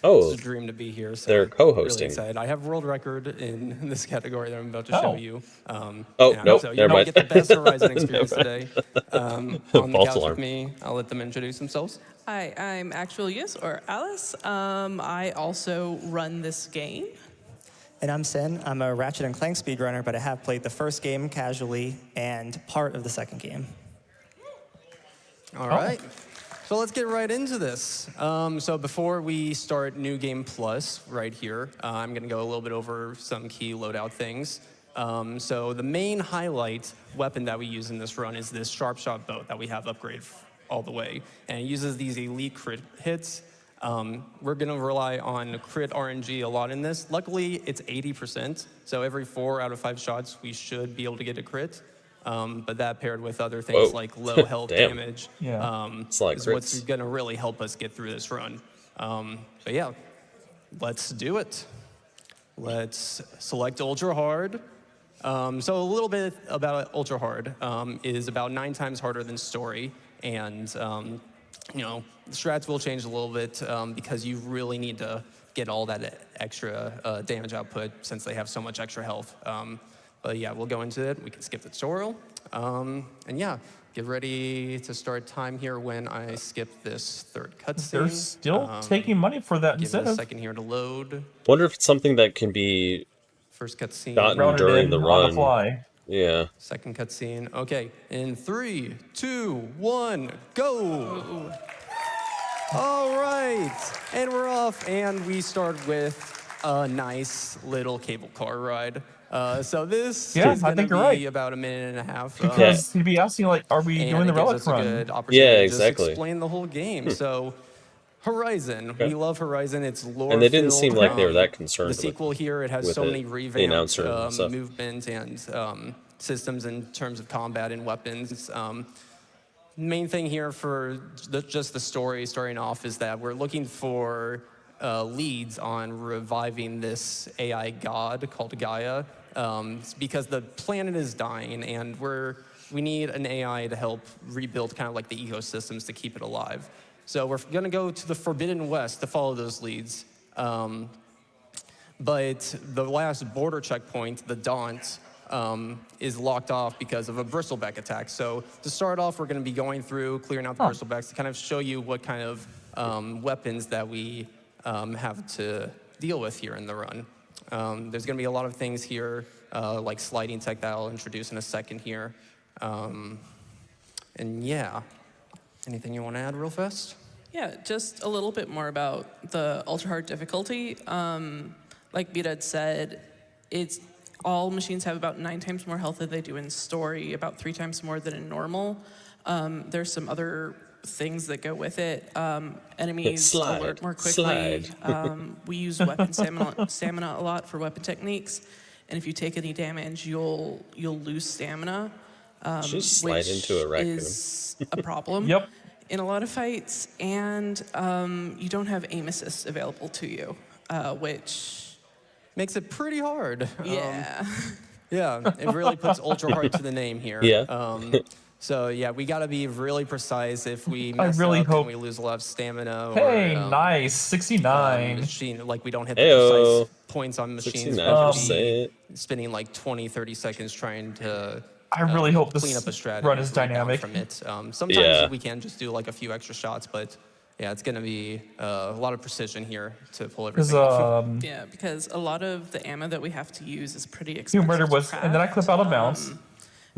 Oh, a dream to be here. So they're I'm co-hosting. Really excited. I have world record in this category that I'm about to show Oh. you. Oh, and nope, so you never know, mind. get the best Horizon experience today. On the False couch alarm. with me, I'll let them introduce themselves. Hi, I'm Actual Use, or Alice. I also run this game. And I'm Sen. I'm a Ratchet & Clank speedrunner, but I have played the first game casually and part of the second game. All right. So let's get right into this. So before we start New Game Plus right here, I'm going to go a little bit over some key loadout things. So the main highlight weapon that we use in this run is this Sharp Shot bow that we have upgraded all the way. And it uses these elite crit hits. We're going to rely on crit RNG a lot in this. Luckily, it's 80%. So every 4 out of 5 shots, we should be able to get a crit. But that paired with other things Whoa. like low health Damn. damage Yeah. It's like is what's crits. going to really help us get through this run. But yeah, let's do it. Let's select Ultra Hard. So a little bit about Ultra Hard is about 9 times harder than Story. And, you know, the strats will change a little bit because you really need to get all that extra damage output since they have so much extra health. But yeah, we'll go into it. We can skip the tutorial. And yeah, get ready to start time here when I skip this third cutscene. They're still taking money for that Give it a incentive. second here to load. Wonder if it's something that can be First cutscene. gotten Rounded during in the on run. the fly. Yeah. Second cutscene. Okay, in 3, 2, 1, go! All right, and we're off, and we start with a nice little cable car ride. So this Yeah, is I gonna think you're be right. about a minute and a half. Because he'd be asking, like, are we and doing the it gives relic us a run? good opportunity Yeah, to just exactly. explain the whole game. So, Horizon, we love Horizon. It's lore. And they didn't seem like they were that concerned The sequel here, it has with so it, many the revamped announcer and stuff. movement and systems in terms of combat and weapons. Main thing here for just the story starting off is that we're looking for leads on reviving this AI god called Gaia, because the planet is dying and we need an AI to help rebuild kind of like the ecosystems to keep it alive. So we're gonna go to the Forbidden West to follow those leads. But the last border checkpoint, the Daunt, is locked off because of a bristleback attack. So to start off, we're going to be going through, clearing out the bristlebacks to kind of show you what kind of weapons that we have to deal with here in the run. There's going to be a lot of things here, like sliding tech that I'll introduce in a second here. And yeah, anything you want to add real fast? Yeah, just a little bit more about the ultra hard difficulty. Like Beta had said, all machines have about 9 times more health than they do in story, about 3 times more than in normal. There's some other things that go with it. Enemies alert more quickly. We use weapon stamina a lot for weapon techniques, and if you take any damage, you'll lose stamina, Just slide which into a raccoon. is a problem. Yep. In a lot of fights, and you don't have aim assist available to you, which Makes it pretty hard. yeah. Yeah, it really puts ultra hard to the name here. Yeah. So yeah, we got to be really precise if we mess really up hope- and we lose a lot of stamina. Hey, or, nice, 69. machine, like we don't hit the Heyo. precise points on machines. 69%. Spending like 20, 30 seconds trying to I really hope this clean up a strategy run is and rebound dynamic. from it. Sometimes Yeah. we can just do like a few extra shots, but yeah, it's going to be a lot of precision here to pull Because everything off. Yeah, because a lot of the ammo that we have to use is pretty you expensive. murder to was, and then I clip out of bounds.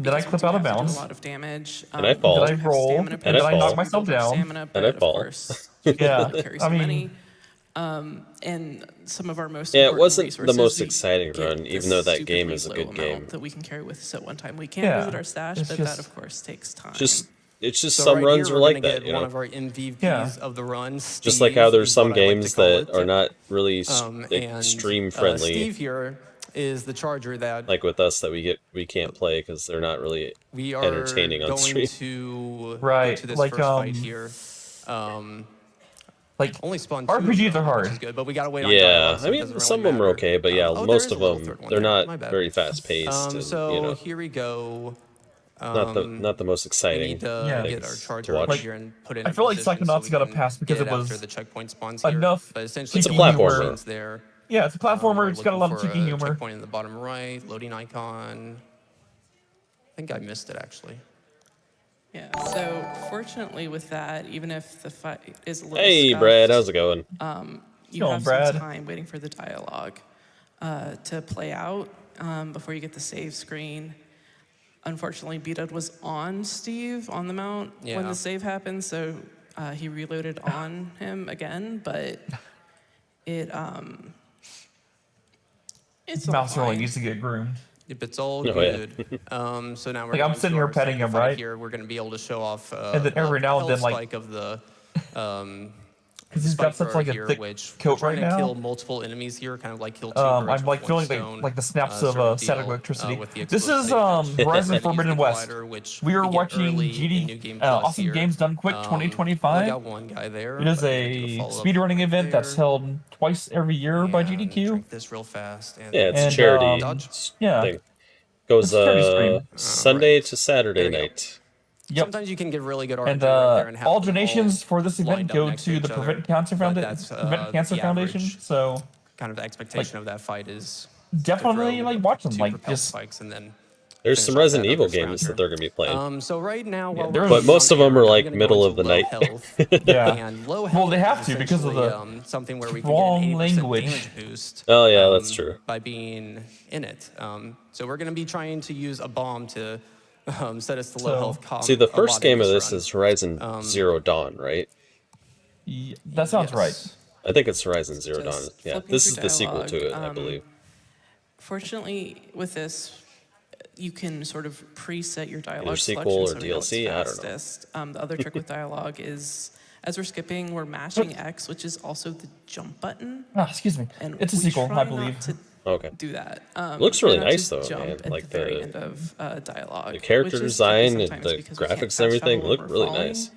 Then I because we clip do out of have to do bounds. a lot of damage. And I fall. we Then I do have roll, stamina and then I potions, knock we myself build up down. Stamina, And but I of fall. course, Yeah, carry I some mean- money. And some of our most Yeah, it important wasn't the resources, most we exciting get run, this even though that stupidly game is a low good amount game. that we can carry with us at one time. We can Yeah, visit our stash, it's but just- that of course takes time. It's just So some right runs here, are we're like gonna that, get you one know. of our MVPs Yeah. of the run. Just like how Steve there's is some what I like to games call that it. are not really And, extreme friendly, Steve here is the charger that like with us that we can't play because they're not really we are entertaining on going stream. to Right, go to this like, first fight here. Like, Only spawned 2 RPGs of them, are hard. which is good, but we gotta wait on Yeah, dialogue, so I it mean doesn't some really of them are matter. okay, but yeah, Oh, there most is of a little them third one they're there. not My bad. very fast paced. and, So you know, here we go. not the most We exciting. need to Yeah. get our things charger to up watch. here and put it in I feel like position so Psychonauts we got a can pass because get it was after the checkpoint spawns here. enough But essentially, It's a cheeky the platformer. humor. there. Yeah, it's a platformer. We're It's got a lot of looking cheeky for humor. Checkpoint in the bottom right, loading icon. I think I missed it actually. Yeah, so fortunately with that, even if the fight is a little Hey, scuffed, Brad, how's it going? you Going, have Brad. some time waiting for the dialogue to play out before you get the save screen. Unfortunately, B-Dud was on Steve on the mount when Yeah. the save happened, so he reloaded on him again, but it it's all Mouse really fine. needs to get groomed. Yep, it's all Oh, yeah. good. So now we're Like, I'm going sitting to here our petting second him, fight right? Here we're going to be able to show off. And then every now and then, like- spike of the. Because he's got such Spike like a here, thick which coat we're right trying to now. kill multiple enemies here, kind of like kill two I'm birds like with one feeling stone, like the snaps sort of of static deal, electricity. with the This is explosive damage. Horizon Use Forbidden the West. glider, which We are get watching early in New GD Game Plus Awesome here. Games Done Quick We 2025. got one guy there. It is but I'm gonna do a follow-up speedrunning right event that's there. held twice every year by And GDQ. drink this real fast. And Yeah, it's And, a charity um, yeah. thing. Goes It's a charity stream. Sunday to Saturday There we go. night. Yep. Sometimes you can get really good And RPG right there and have all them donations for this event lined up go next to each the other, Prevent Cancer but Foundation. that's, Prevent Cancer the Foundation. average So kind of the expectation of that fight is definitely like watch them. two Like propel just spikes and then There's finish some off Resident that Evil other games scrounger. that they're gonna be playing. So right now, while there's- we're But most of them are I'm like gonna go middle into of the low night. health. Yeah. And low health Well, they have is to because of the essentially, something where we can strong get an 80% language. damage boost. Oh, yeah, that's true. By being in it. So we're going to be trying to use a bomb to set us to low health. See, the first game of allotting this run. is Horizon Zero Dawn, right? that sounds right. I think it's Horizon Zero Dawn. Just Yeah, flipping this is through the sequel dialogue, to it, I believe. Fortunately, with this, you can sort of preset your dialogue sequel selection or so we know it's DLC, I don't know. fastest. The other trick with dialogue is, as we're skipping, we're mashing X, which is also the jump button. Ah, excuse me. And It's a we sequel, try I not believe. to Okay. do that. Looks Try really not nice to though, jump man. at Like the very the end of dialogue. the character which is design tricky and sometimes the because we can't graphics fast and everything travel look when we're really falling. nice.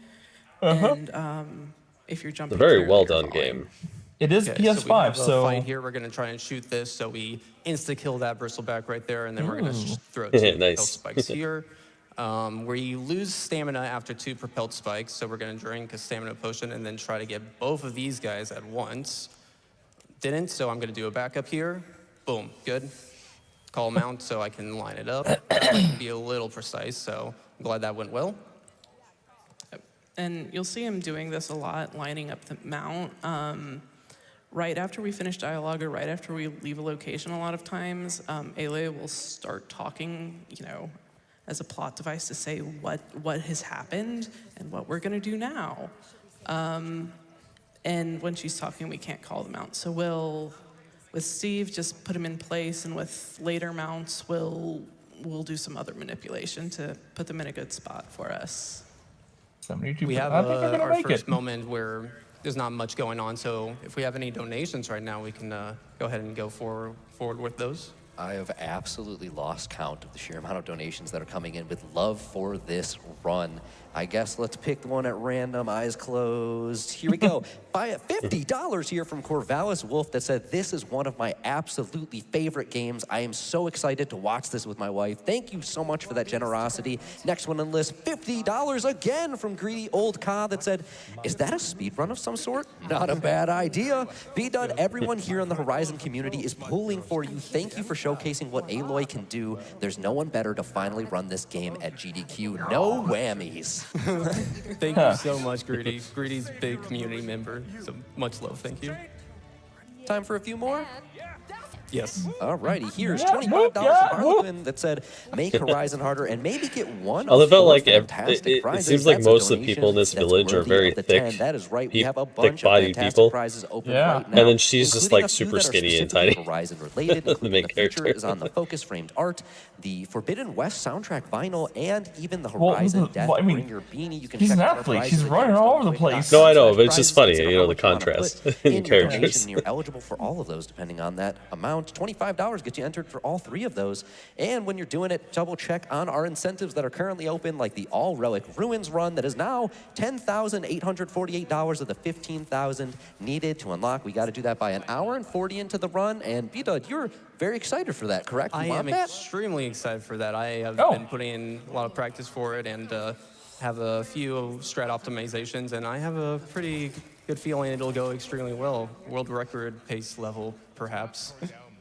And if you're It's jumping, a very clearly well you're done falling. game. It is Okay, so we PS5, have a so fight here. We're going to try and shoot this, so we insta-kill that bristleback right there, and then we're going to throw two Nice. propelled spikes here. Where you lose stamina after two propelled spikes, so we're going to drink a stamina potion and then try to get both of these guys at once. Didn't, so I'm going to do a backup here. Boom, good. Call mount so I can line it up. I can be a little precise, so I'm glad that went well. And you'll see him doing this a lot, lining up the mount. Right after we finish dialogue or right after we leave a location, a lot of times, Ayla will start talking, you know, as a plot device to say what has happened and what we're going to do now. And when she's talking, we can't call them out. So we'll, with Steve, just put him in place, and with later mounts, we'll do some other manipulation to put them in a good spot for us. We have I think they're gonna our make first it. moment where there's not much going on, so if we have any donations right now, we can go ahead and go forward with those. I have absolutely lost count of the sheer amount of donations that are coming in with love for this run. I guess let's pick one at random, eyes closed. Here we go. Buy $50 here from Corvallis Wolf that said, this is one of my absolutely favorite games. I am so excited to watch this with my wife. Thank you so much for that generosity. Next one on the list, $50 again from Greedy Old Ka that said, is that a speed run of some sort? Not a bad idea. B-Dud, everyone here in the Horizon community is pulling for you. Thank you for showcasing what Aloy can do. There's no one better to finally run this game at GDQ. No whammies. Thank you so much, Greedy. Greedy's a big community member, so much love. Thank you. Time for a few more? Yes. Alrighty, here's Yeah, $25 from yeah, Harlequin that said, make Horizon harder and maybe get one I love how, of like, four it fantastic prizes. seems like That's a most of the people in donation this that's village are worthy very of the thick, 10. That is right. We have a bunch of thick-bodied fantastic people. prizes open Yeah. right now. And then she's just, including like, a few super that are skinny and specifically tiny. Horizon related. The main The feature character. is on the focus framed art, the Forbidden West soundtrack vinyl, and even the Well, Horizon Death I mean, Bringer beanie. You can she's check an out our athlete. prizes She's at running all over the games.quick.com. place. No, I know, but it's Prizes, just funny, consider you know, how the much you wanna contrast put in your characters. donation. You're eligible for all of those depending on that amount. $25 gets you entered for all three of those. And when you're doing it, double check on our incentives that are currently open, like the All Relic Ruins run that is now $10,848 of the $15,000 needed to unlock. We got to do that by an hour and 40 into the run. And B-Dud, you're very excited for that, correct? You I want am that? extremely excited for that. I have Oh. been putting in a lot of practice for it and have a few strat optimizations, and I have a pretty good feeling it'll go extremely well. World record pace level, perhaps.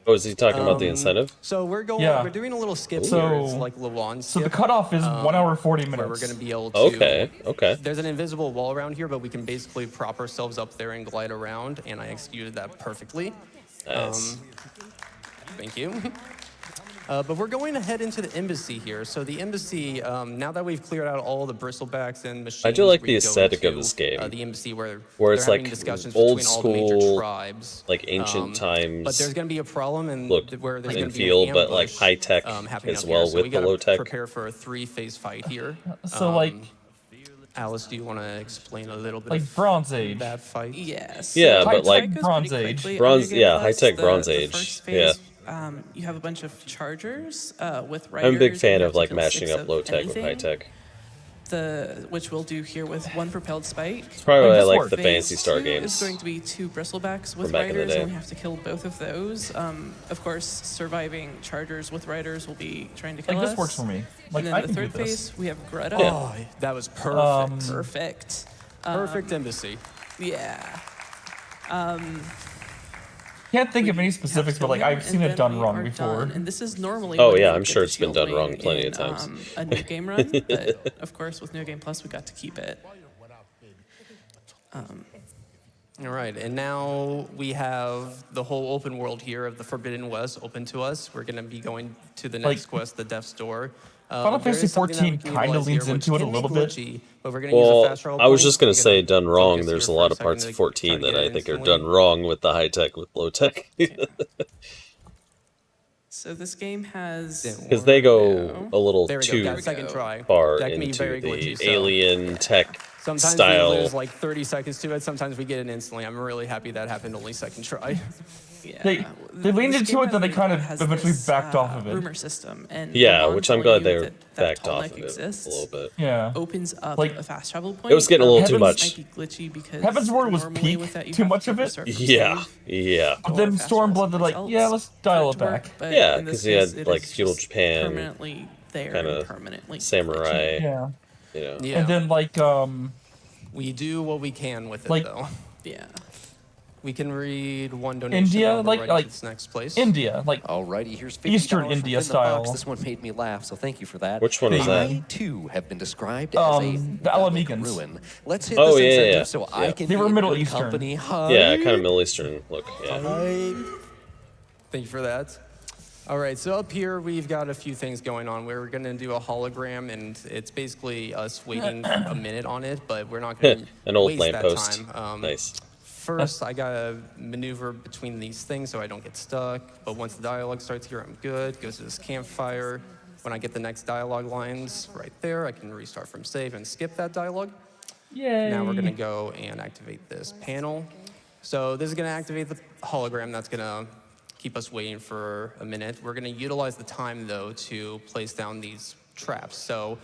Oh, is he talking about the incentive? So we're going. Yeah. We're doing a little skip So- here. It's like Lawan So skip. the cutoff is 1 hour 40 Where we're minutes. going to be able to. Okay. There's an invisible wall around here, but we can basically prop ourselves up there and glide around, and I executed that perfectly. Nice. Thank you. But we're going to head into the embassy here. So the embassy, now that we've cleared out all the bristlebacks and machines, I do like we the go aesthetic of into, this game, the embassy where it's they're having like discussions old between all the major school, tribes. like ancient times. But there's going to be a problem, and look where there's and going to be feel, an but like ambush, high tech happening as up well here. So with we the gotta low tech. Prepare for a 3-phase fight here. So, like- Alice, do you want to explain a little bit Like of Bronze Age. that fight? Yes. Yeah, High but like tech Bronze Age. high-tech Bronze Age. First Yeah. phase, you have a bunch of chargers with riders. I'm a big and fan you of have to like kill mashing 6 up of low tech with high anything, tech. Which we'll do here with one propelled spike. It's probably why I this like works. the Phase Phantasy Star 2 games. is going to be 2 bristlebacks with back in the riders, day. and we have to kill both of those. Of course, surviving chargers with riders will be trying to kill Like, us. this works for me. Like, and then I the can do third this. phase, we have Greta. Oh, that was perfect. Perfect. Perfect embassy. Yeah. Can't think of any specifics, but like I've seen it done wrong before. And this is normally Oh, when yeah, we I'm get sure the it's been shield done wrong wing plenty of in, times. A new game run, but of course with New Game Plus we got to keep it. All right, and now we have the whole open world here of the Forbidden West open to us. We're going to be going to the next quest, the Death's Door. Final Fantasy 14 kind of leans into it a little bit. But we're going to use a fast travel I was point. just going to We're say gonna done wrong. focus There's a here lot for of parts second of to 14 try to that get I it think are instantly. done wrong with the high tech with low tech. So this game has... Because they go a little There we go, too got a second try. far That can be into very the glitchy, so- alien tech Sometimes style. we lose like 30 seconds to it. Sometimes we get it instantly. I'm really happy that happened only second try. Yeah. They leaned This into game it, then they kind of has eventually this, backed off of it. rumor system, and Yeah, upon which I'm telling glad you they that backed tall off neck of it exists, a little bit. Yeah. opens up Like, a fast travel point. It was getting a little too Heavens much. might be glitchy because Heaven's Word was normally peak, with that you too have much to of it. restart from Yeah, save yeah. But or then fast travel Stormblood, they're like, somewhere yeah, else let's for dial it it to work, back. but Yeah, in this 'cause you case, had, it like, is feudal just Japan, permanently there kinda and permanently samurai. Yeah. You know. Yeah. And then like We do what we can with it, Like- though. Yeah. We can read one donation. India, while we're writing to like this next place. India, like Alrighty, here's $50 Eastern from India Finn the Fox. style. This one made me laugh, so thank you for that. Which one is that? I too have been described as a the Alamegans. ruin. Let's hit Oh, this yeah, yeah, incentive yeah. so I Yeah. can They be were in Middle good Eastern. company. Yeah, kind of Middle Eastern look. Yeah. Thank you for that. All right, so up here we've got a few things going on. We're going to do a hologram, and it's basically us waiting a minute on it, but we're not going to An old waste that lamppost. time. Nice. First, I gotta maneuver between these things so I don't get stuck. But once the dialogue starts here, I'm good. Goes to this campfire. When I get the next dialogue lines right there, I can restart from save and skip that dialogue. yay. Now we're gonna go and activate this panel. So this is gonna activate the hologram. That's gonna keep us waiting for a minute. We're gonna utilize the time though to place down these traps. So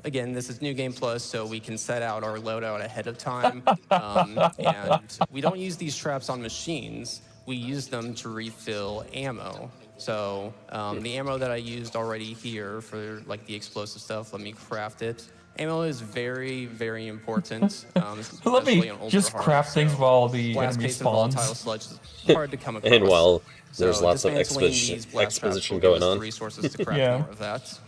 again, this is New Game Plus, so we can set out our loadout ahead of time. And we don't use these traps on machines. We use them to refill ammo. So the ammo that I used already here for like the explosive stuff, let me craft it. Ammo is very, very important. Let especially me on ultra just hard, craft things so while the blast enemy paste and volatile spawns. sludge is hard to come across. And while there's So lots of dismantling these blast traps exposition will give going us the on. resources to craft Yeah. more of that.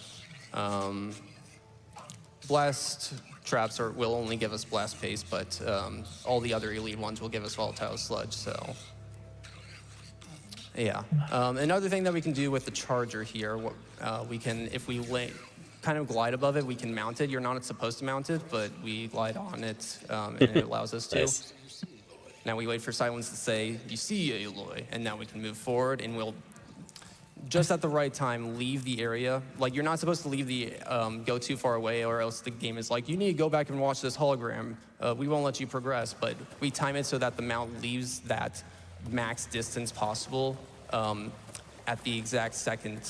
Blast traps will only give us blast paste, but all the other elite ones will give us volatile sludge. So, yeah. Another thing that we can do with the charger here, we can, if we kind of glide above it, we can mount it. You're not supposed to mount it, but we glide on it, and it allows us to. Nice. Now we wait for Silence to say, "You see, Aloy," and now we can move forward, and we'll just at the right time leave the area. Like, you're not supposed to leave the go too far away, or else the game is like, you need to go back and watch this hologram. We won't let you progress, but we time it so that the mount leaves that max distance possible at the exact second.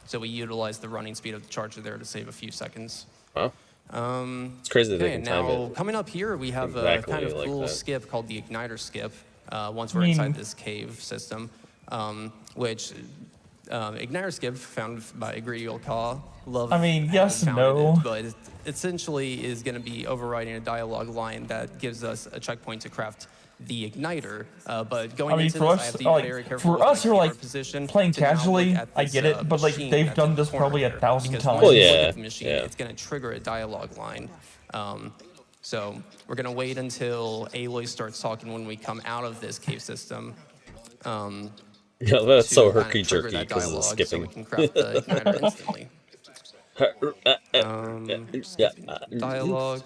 So we utilize the running speed of the charger there to save a few seconds. Wow. It's crazy that they Okay, can time now it. coming up here, we have exactly a kind of like cool that. skip called the Igniter skip. Once we're inside this cave system, which Igniter skip found by Greedy Old Caw. Love. I mean, yes and founded no. it, but it essentially is going to be overriding a dialogue line that gives us a checkpoint to craft the igniter. But going I mean, into for this, I have us, to be like, very careful for with us my who are camera like position playing to not look casually, at I this, get it, but like machine they've that's done in the this probably corner 1,000 because times. when Well, you look yeah, at the machine, yeah. it's going to trigger a dialogue line. So we're going to wait until Aloy starts talking when we come out of this cave system. Yeah, that's to so kind of herky trigger jerky that because of the dialogue, skipping. So we can craft the igniter instantly. Dialogue.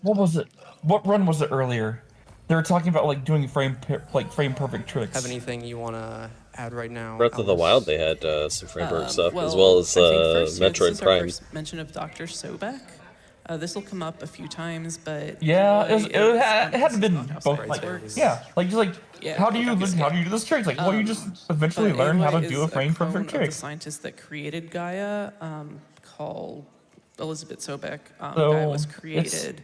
What was it? What run was it earlier? They were talking about like doing frame perfect tricks. Have anything you want to add right now? Breath of the Alice? Wild, they had some framework stuff, as Well, well as I think first, this Metroid is our Prime. first mention of Dr. Sobek. This will come up a few times, but Yeah, Aloy it is had been how both. sprites Like, works. yeah, like just like Yeah, how do you okay. do this trick? Like, well, you just eventually But learn how to Aloy do a is frame clone perfect of trick. the scientist that created Gaia, called Elizabeth Sobek. So, Gaia was it's- created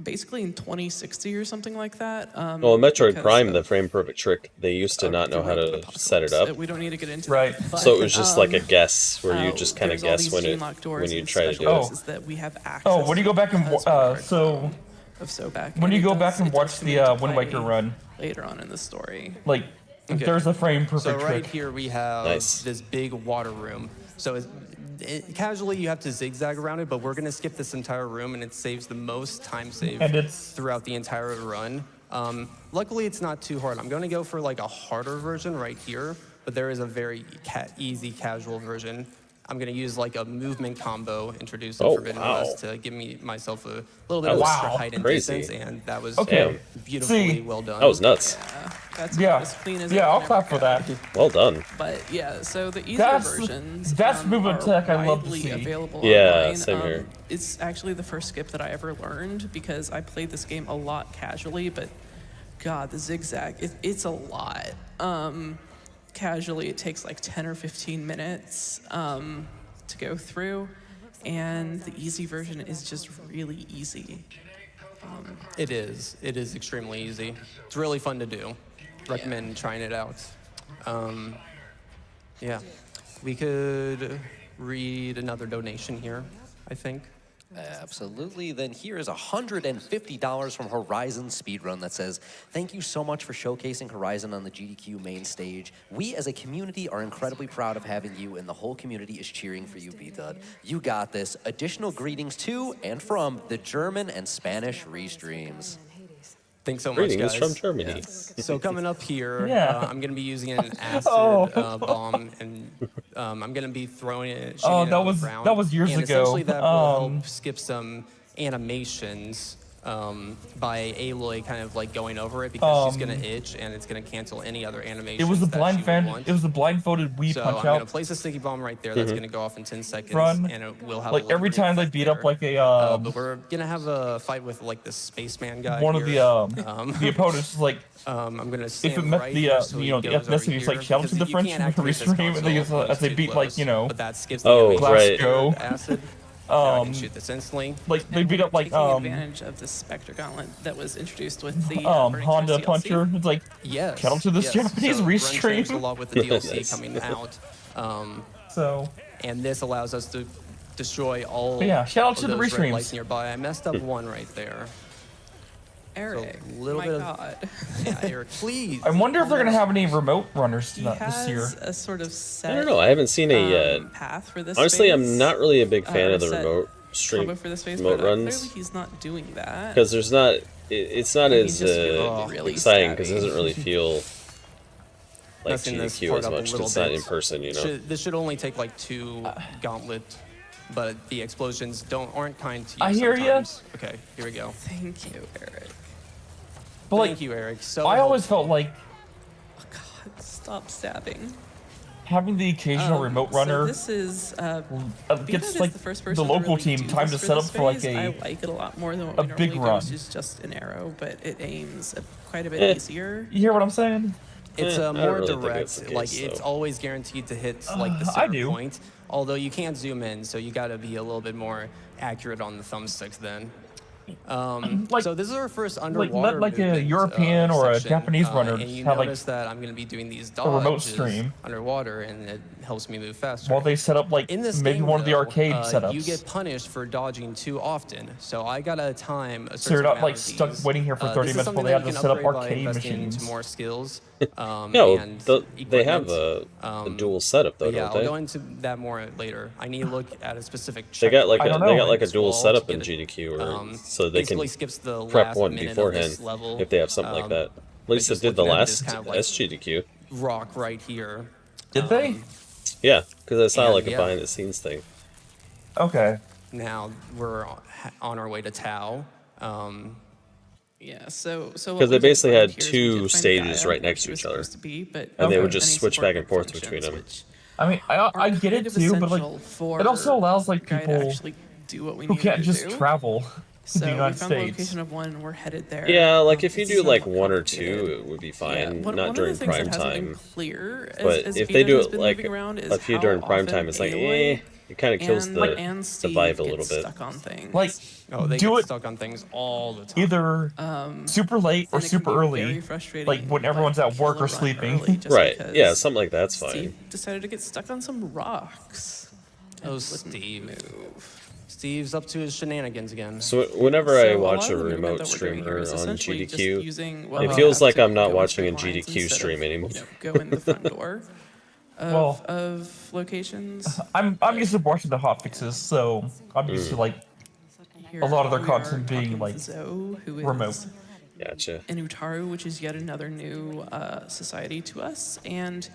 basically in 2060 or something like that. Well, in Metroid because Prime, of- the frame perfect trick, they used to not know how the to set it up. We don't need to get into Right. that, but, So it was just like a guess where you just kind of there's all guess these when gene-locked doors you and try to special do it. places that we have access Oh, when you go back and because we are so Sobek. When and you it go does- back and it watch does come the into Wind play Waker run, later on in the story. like Okay. there's a frame perfect So right trick. here we have Nice. this big water room. So casually you have to zigzag around it, but we're gonna skip this entire room, and it saves the most time save And it's- throughout the entire run. Luckily, it's not too hard. I'm gonna go for like a harder version right here, but there is a very easy casual version. I'm gonna use like a movement combo introduced in Oh, Forbidden wow. West to give myself a little bit That of was extra height and crazy. distance, and that was Okay. beautifully See, well done. That was nuts. That's Yeah, as clean as yeah, it I'll can clap ever for go. that. Well done. But yeah, so the easier That's- versions that's movement are tech I love to widely see. available Yeah, online. same here. It's actually the first skip that I ever learned because I played this game a lot casually, but God, the zigzag, it's a lot. Casually, it takes like 10 or 15 minutes to go through, and the easy version is just really easy. It is. It is extremely easy. It's really fun to do. Recommend trying it out. Yeah. We could read another donation here, I think. Absolutely. Then here is $150 from Horizon Speedrun that says, thank you so much for showcasing Horizon on the GDQ main stage. We as a community are incredibly proud of having you, and the whole community is cheering for you, B-Dud. You got this. Additional greetings to and from the German and Spanish restreams. Thanks so much, Greetings guys. from Germany. Yes. So coming up here, Yeah. I'm going to be using an acid Oh. bomb, and I'm going to be throwing it, Oh, shooting it that on the was- ground. that was years and ago. essentially that will help skip some animations by Aloy kind of like going over it, because she's going to itch, and it's going to cancel any other animations. It was a that she would want. It was a blindfolded Wii So punch I'm going to out. place a sticky bomb right there. That's going to go off in 10 seconds, Run. and it will have Like a little every bit of time they beat up there. like a But we're going to have a fight with like the spaceman guy. one of here. the opponents is like, I'm gonna if stand it met right the here, so he the goes over ethnicity, it's like here, shout out to because the you French can't for activate this restream, and they console as they too beat like close, but that skips the Oh, animation right. Glasgow. for acid. Now I can Um, shoot this instantly. like they beat up like Taking advantage of the Spectre Gauntlet that was introduced with the Burning Honda Force DLC. Puncher. It's like Yes. shout out to this yes. Japanese so Run restream. changed a lot with the DLC Nice. coming out, So and this allows us to destroy all. But yeah, shout out of to the those red restreams. lights nearby. I messed up one right there. Eric, So, little my bit of- God. Yeah, Eric, please. I wonder if they're gonna have any remote runners He this year. has a sort of set I don't know. I haven't seen it yet. path for this Honestly, phase, I'm not really a big fan or of the set remote stream combo for this phase, remote but runs, clearly he's not doing that. because there's not. It's not He as just feels really exciting, because it stabby. doesn't really feel like Messing this GDQ part as up a much, 'cause little it's not bit. in person, you know. This should only take like 2 gauntlet, but the explosions aren't kind to you I hear ya. sometimes. Okay, here we go. Thank you, Eric. But like Thank you, Eric. So I always felt like Oh, God, stop stabbing. having the occasional remote runner So this is gets is like the, first the person to local really team do time to this set up this for like phase. I a like it a lot more than what a we normally big do, run. which is just an arrow, but it aims quite a bit Eh. easier. You hear what I'm saying? It's I don't more really think direct. it's the Like case, it's though. always guaranteed to hit like the I center do. point. Although you can't zoom in, so you got to be a little bit more accurate on the thumbsticks then. Like- so this is our first let underwater like a movement, European or a section, Japanese runner and you have, like, notice that I'm going to be doing these a remote dodges stream. underwater, and it helps me move faster. While they set up like In this maybe game, one of the though, arcade setups. you get punished for dodging too often. So I gotta time a So you're certain not amount like of stuck these. waiting here for 30 this is minutes while something they that have you to can set up upgrade by arcade investing machines. into more skills. No, and they have equipment. a dual setup though, But yeah, don't I'll they? go into that more later. I need to look at a specific. They got like checkpoint I a don't they know. got like a this dual wall to setup get in it. GDQ, or so they can basically skips the prep last one minute of beforehand this level, if they have something like that. At least it just did the looking at this last kind of, like, SGDQ. rock right here. Did they? Yeah, because I saw and, like a yeah. behind the scenes thing. Okay. Now we're on our way to Tau. Yeah, so what 'Cause they we did basically right had here is we two did find stages Gaia, right next to which each was other. supposed to be, but And they would without just any switch support back and forth functions, between them. which I mean, I are get it kind of too, but like essential for it also allows like Gaia to people actually do what we who need can't to just do. travel to So the we United found the States. location of one. We're headed there. Yeah, like if you It's do like somewhat 1 or complicated. 2, it would be Yeah, fine. one Not of during the things prime that hasn't been time. clear as, But as if they Vita do has it been like moving around is a few how during prime often time, it's like Aloy it kind of kills and, the Steve vibe a get little bit. Stuck on things. Like Oh, they do get it stuck on things all the time. either super late or and it can super be early, very frustrating, like when everyone's at kill work a or run sleeping. early just Right? because Yeah, something like that's fine. Steve decided to get stuck on some rocks. Oh, and wouldn't Steve. move. Steve's up to his shenanigans again. So whenever I So a watch lot a of the movement remote that we're doing here streamer is on essentially just GDQ, using what it we feels have like to I'm not go in watching a straight lines GDQ instead stream of, anymore. Go in the front door of locations. I'm used to watching the hotfixes, so I'm used to like Here a lot of their we content are being talking like with Zoe, who is remote. Gotcha. in Utaru, which is yet another new society to us. And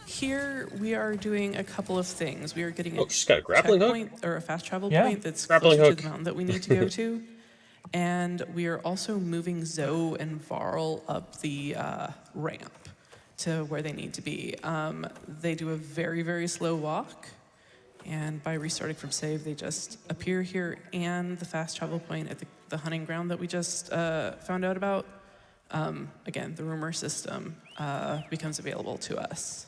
here we are doing a couple of things. We are getting Oh, she's got a grappling hook? checkpoint or a fast travel Yeah. point that's Grappling closer hook. to the mountain that we need to go to. And we are also moving Zoe and Varl up the ramp to where they need to be. They do a very, very slow walk. And by restarting from save, they just appear here, and the fast travel point at the hunting ground that we just found out about. Again, the rumor system becomes available to us.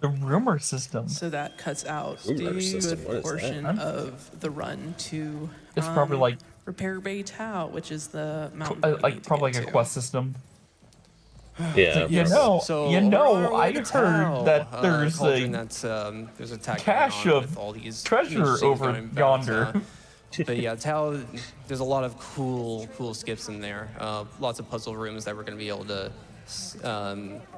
The rumor system. So that cuts out Rumor a system, what good is portion that? of the run to It's probably like Repair Bay Tau, which is the mountain. that we like need to probably get like a to. quest system. Yeah. You probably. know, I the heard Tau, that there's cauldron a that's, there's a tag cache going on of with all these treasure things over going about, yonder. But yeah, Tau, there's a lot of cool skips in there. Lots of puzzle rooms that we're going to be able to.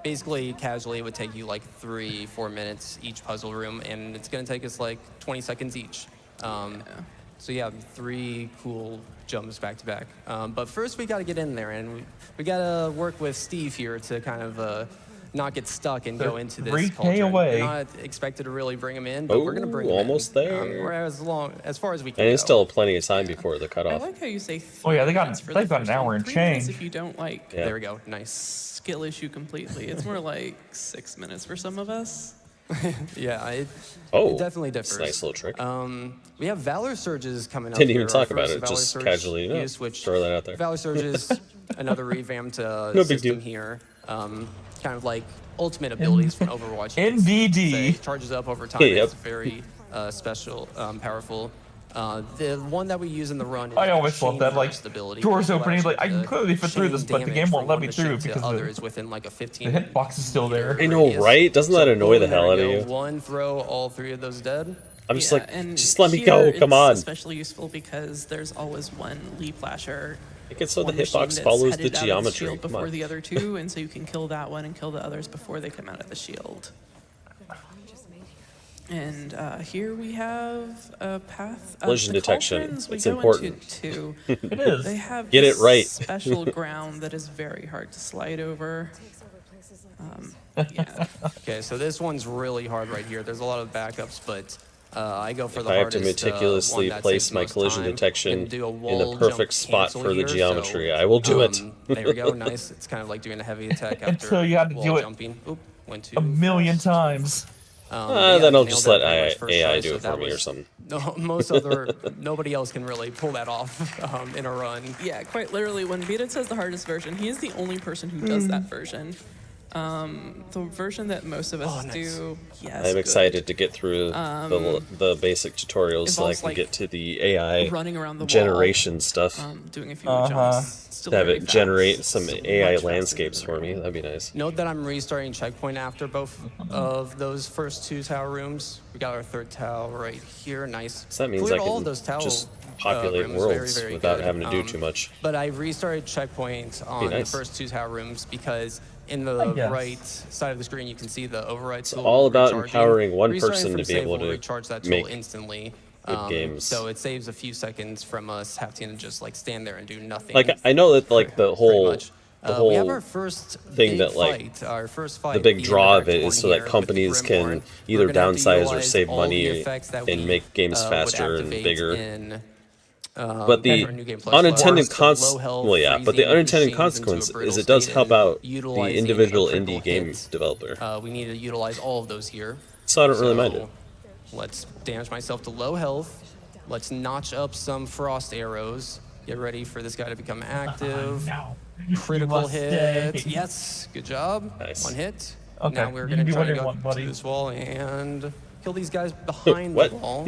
Basically, casually, it would take you like 3-4 minutes each puzzle room, and it's going to take us like 20 seconds each. So yeah, 3 cool jumps back to back. But first, we got to get in there, and we got to work with Steve here to kind of not get stuck and go into this 3K cauldron. away. We're not expected to really bring him in, but we're going to bring him in. Almost there. Or as far as we can. And it's go. still plenty of time before the I cutoff. like how you say. Oh yeah, 3 minutes for the they've got first an hour one. and 3 minutes change. if you don't like Yeah. There we go. Nice. skill issue completely. It's more like 6 minutes for some of us. Yeah, it Oh, definitely that's differs. a nice little trick. We have Valor Surges coming up. Didn't even here. Our talk about first it, Valor just Surge casually enough. use, which Throw that out there. Valor Surge is another revamped No big system deal. here. Kind of like ultimate abilities from Overwatch. NVD. It charges up over time. Yep. It's very special, powerful. The one that we use in the run is I always love chain that, like, burst ability, doors which will opening, like, I actually can clearly fit through chain this, but the damage game won't from let one me machine through to because others within like a 15 the hitbox is still there. I know, radius. right? Doesn't that annoy the boom, hell out there of we you? go. One throw, all 3 of those dead. I'm just Yeah, like, and just let me here go. Come it's on. especially useful because there's always one leaf flasher. Make it so the one machine hitbox that's follows the headed out of geometry. shield Come before on. the other 2, and so you can kill that one and kill the others before they come out of the shield. And here we have a path. Collision the detection. cauldrons we It's go important. Into It is. They have Get it this right. special ground that is very hard to slide over. Yeah. Okay, so this one's really hard right here. There's a lot of backups, but I go for the I have to hardest. meticulously one that place takes my most collision time. detection Gonna do a in wall the jump perfect spot cancel for the here, geometry. so, I will do it. There we go, nice. It's kind of like doing a heavy attack after Until you have to wall do it jumping. Oop, went too A million fast. times. But yeah, Then I'll nailed just that let pretty much first AI try, do so it for that me or was- something. No, nobody else can really pull that off in a run. Yeah, quite literally, when Beat says the hardest version, he is the only person who does that version. The version that most of us nice. do, yes. I'm good. excited to get through the basic tutorials so I involves, can like, get to the AI running around the wall, generation stuff. doing a few jumps. Still Have very it fast. generate some So AI much faster landscapes than for the me. normal. That'd be nice. Note that I'm restarting checkpoint after both of those first 2 tower rooms. We got our 3rd tower right here. Nice. So that means Cleared I all can of those tower just populate rooms. worlds Very without good. having to do too much. But I restarted checkpoint on nice. the first 2 tower rooms because in the guess. right side of the screen you can see the override tool. all about recharging. empowering one Restarting person from to be save able will to recharge that tool make instantly. good games. So it saves a few seconds from us having to just like stand there and do nothing. Like I know that like the pretty whole much. the We have whole our first thing big that, like, fight, our first fight the big being draw of the it direct is so one that here with companies the can Grimhorn. either We're gonna have to downsize or utilize save all money the effects that and we, make games would faster and activate bigger. in, But the for New Game Plus unintended Plus, so low health, well, yeah, but the freezing unintended machines into a consequence brittle is it does state help and out the utilizing individual critical indie game hits. developer. We need to utilize all of those here. So I don't really mind it. Let's damage myself to low health. Let's notch up some frost arrows. Get ready for this guy to become active. No. Critical must hit. stay. Yes, good job. Nice. 1 hit. Okay, Now we're you gonna do try what to you go want, buddy. to this wall and kill these guys behind the What? wall.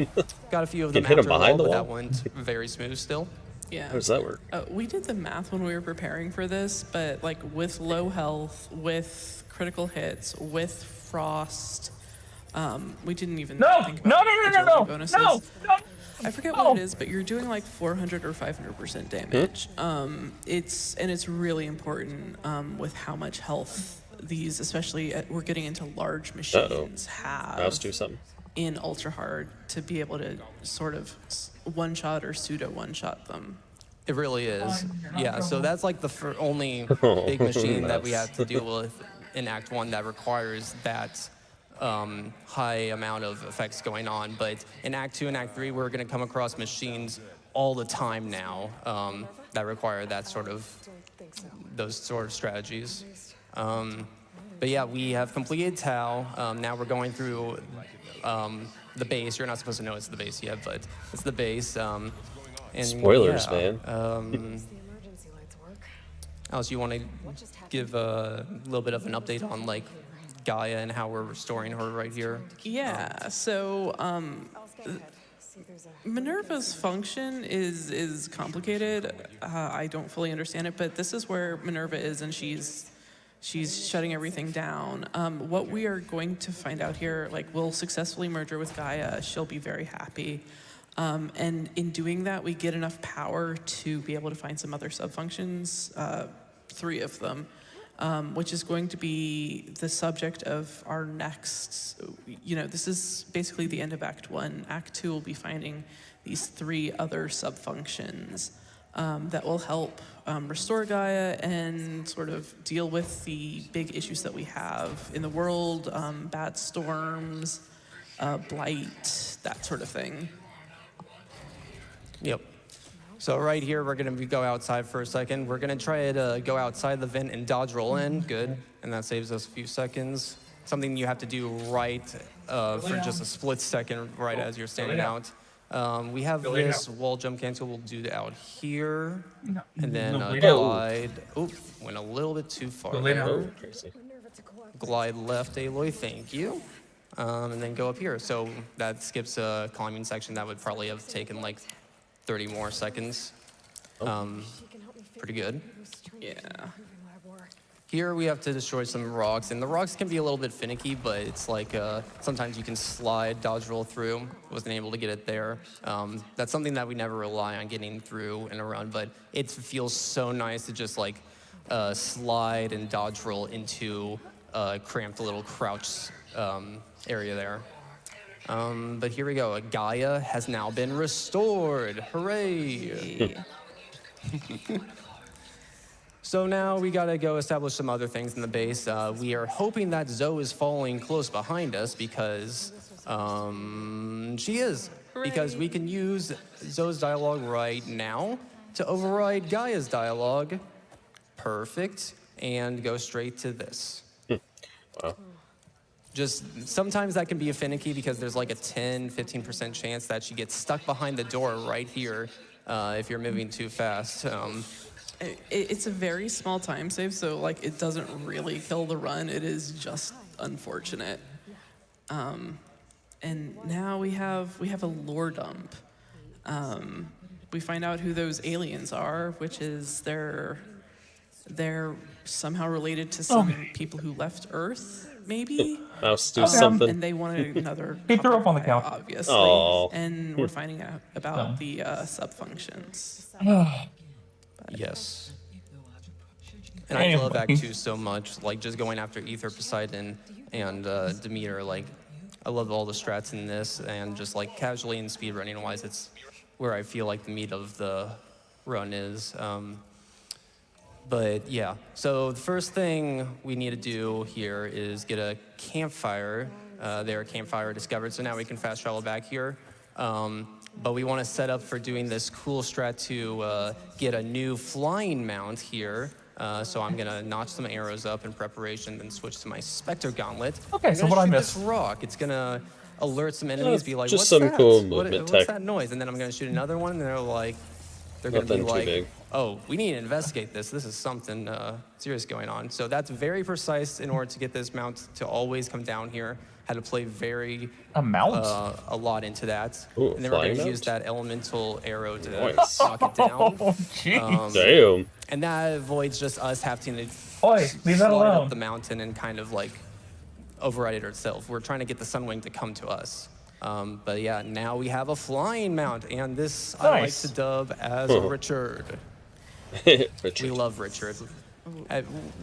Got a few of You them hit 'em after behind the the wall, but wall? that went very smooth still. Yeah. How does that work? We did the math when we were preparing for this, but like with low health, with critical hits, with frost, we didn't even No, think no, about no, no, no, agility no, bonuses. no, no. I forget what it is, but you're doing like 400 or 500% damage. It's really important with how much health these, especially we're getting into large machines, have. Mouse do something. In ultra hard to be able to sort of one-shot or pseudo one-shot them. It really is. Yeah, so that's like the only big machine that we have to deal with in Act 1 that requires that high amount of effects going on. But in Act 2 and Act 3, we're going to come across machines all the time now that require that those sort of strategies. But yeah, we have completed Tau. Now we're going through the base. You're not supposed to know it's the base yet, but it's the base. And Spoilers, yeah, man. Alice, you want to give a little bit of an update on like Gaia and how we're restoring her right here? Yeah. So Minerva's function is complicated. I don't fully understand it, but this is where Minerva is, and she's shutting everything down. What we are going to find out here, like we'll successfully merge her with Gaia. She'll be very happy. And in doing that, we get enough power to be able to find some other subfunctions, 3 of them, which is going to be the subject of our next, this is basically the end of Act 1. Act 2 will be finding these 3 other subfunctions that will help restore Gaia and sort of deal with the big issues that we have in the world, bad storms, blight, that sort of thing. Yep. So right here, we're going to go outside for a second. We're going to try to go outside the vent and dodge roll in. Good. And that saves us a few seconds. Something you have to do right for just a split second right as you're standing out. We have this wall jump cancel we'll do out here. And then glide. Oop, went a little bit too far there. Glide left, Aloy, thank you. And then go up here. So that skips a climbing section that would probably have taken like 30 more seconds. Pretty good. Yeah. Here we have to destroy some rocks, and the rocks can be a little bit finicky, but it's like sometimes you can slide, dodge roll through. Wasn't able to get it there. That's something that we never rely on getting through in a run, but it feels so nice to just like slide and dodge roll into a cramped little crouch area there. But here we go. Gaia has now been restored. Hooray! So now we gotta go establish some other things in the base. We are hoping that Zoe is following close behind us because she is. Hooray. Because we can use Zoe's dialogue right now to override Gaia's dialogue. Perfect. And go straight to this. Wow. Just sometimes that can be finicky because there's like a 10-15% chance that she gets stuck behind the door right here if you're moving too fast. It's a very small time save, so like it doesn't really kill the run. It is just unfortunate. And now we have a lore dump. We find out who those aliens are, which is they're somehow related to some people who left Earth. Maybe? Mouse do something. And they wanted another He threw up on the copy, couch. obviously. Aww. And we're finding out about the subfunctions. Yes. And I love Act 2 so much, like just going after Ether, Poseidon, and Demeter. Like, I love all the strats in this, and just like casually and speedrunning wise, it's where I feel like the meat of the run is. But yeah, so the first thing we need to do here is get a campfire. There, a campfire discovered, so now we can fast travel back here. But we want to set up for doing this cool strat to get a new flying mount here. So I'm gonna notch some arrows up in preparation, then switch to my Spectre Gauntlet. Okay, so what I missed? This rock, it's gonna alert some enemies, be like, just what's some that? cool movement What's tech. that noise? And then I'm gonna shoot another one, and they're like, they're gonna Nothing be too like, big. oh, we need to investigate this. This is something serious going on. So that's very precise in order to get this mount to always come down here. Had to play very A mount? a lot into that. Ooh, and then we're flying gonna mount? use that elemental arrow to Nice. knock it down. Oh, jeez. Damn. And that avoids just us having to Oi, leave that slide alone. up the mountain and kind of like override it itself. We're trying to get the Sunwing to come to us. But yeah, now we have a flying mount, and this I like Nice. to dub as Richard. Richard. We love Richard.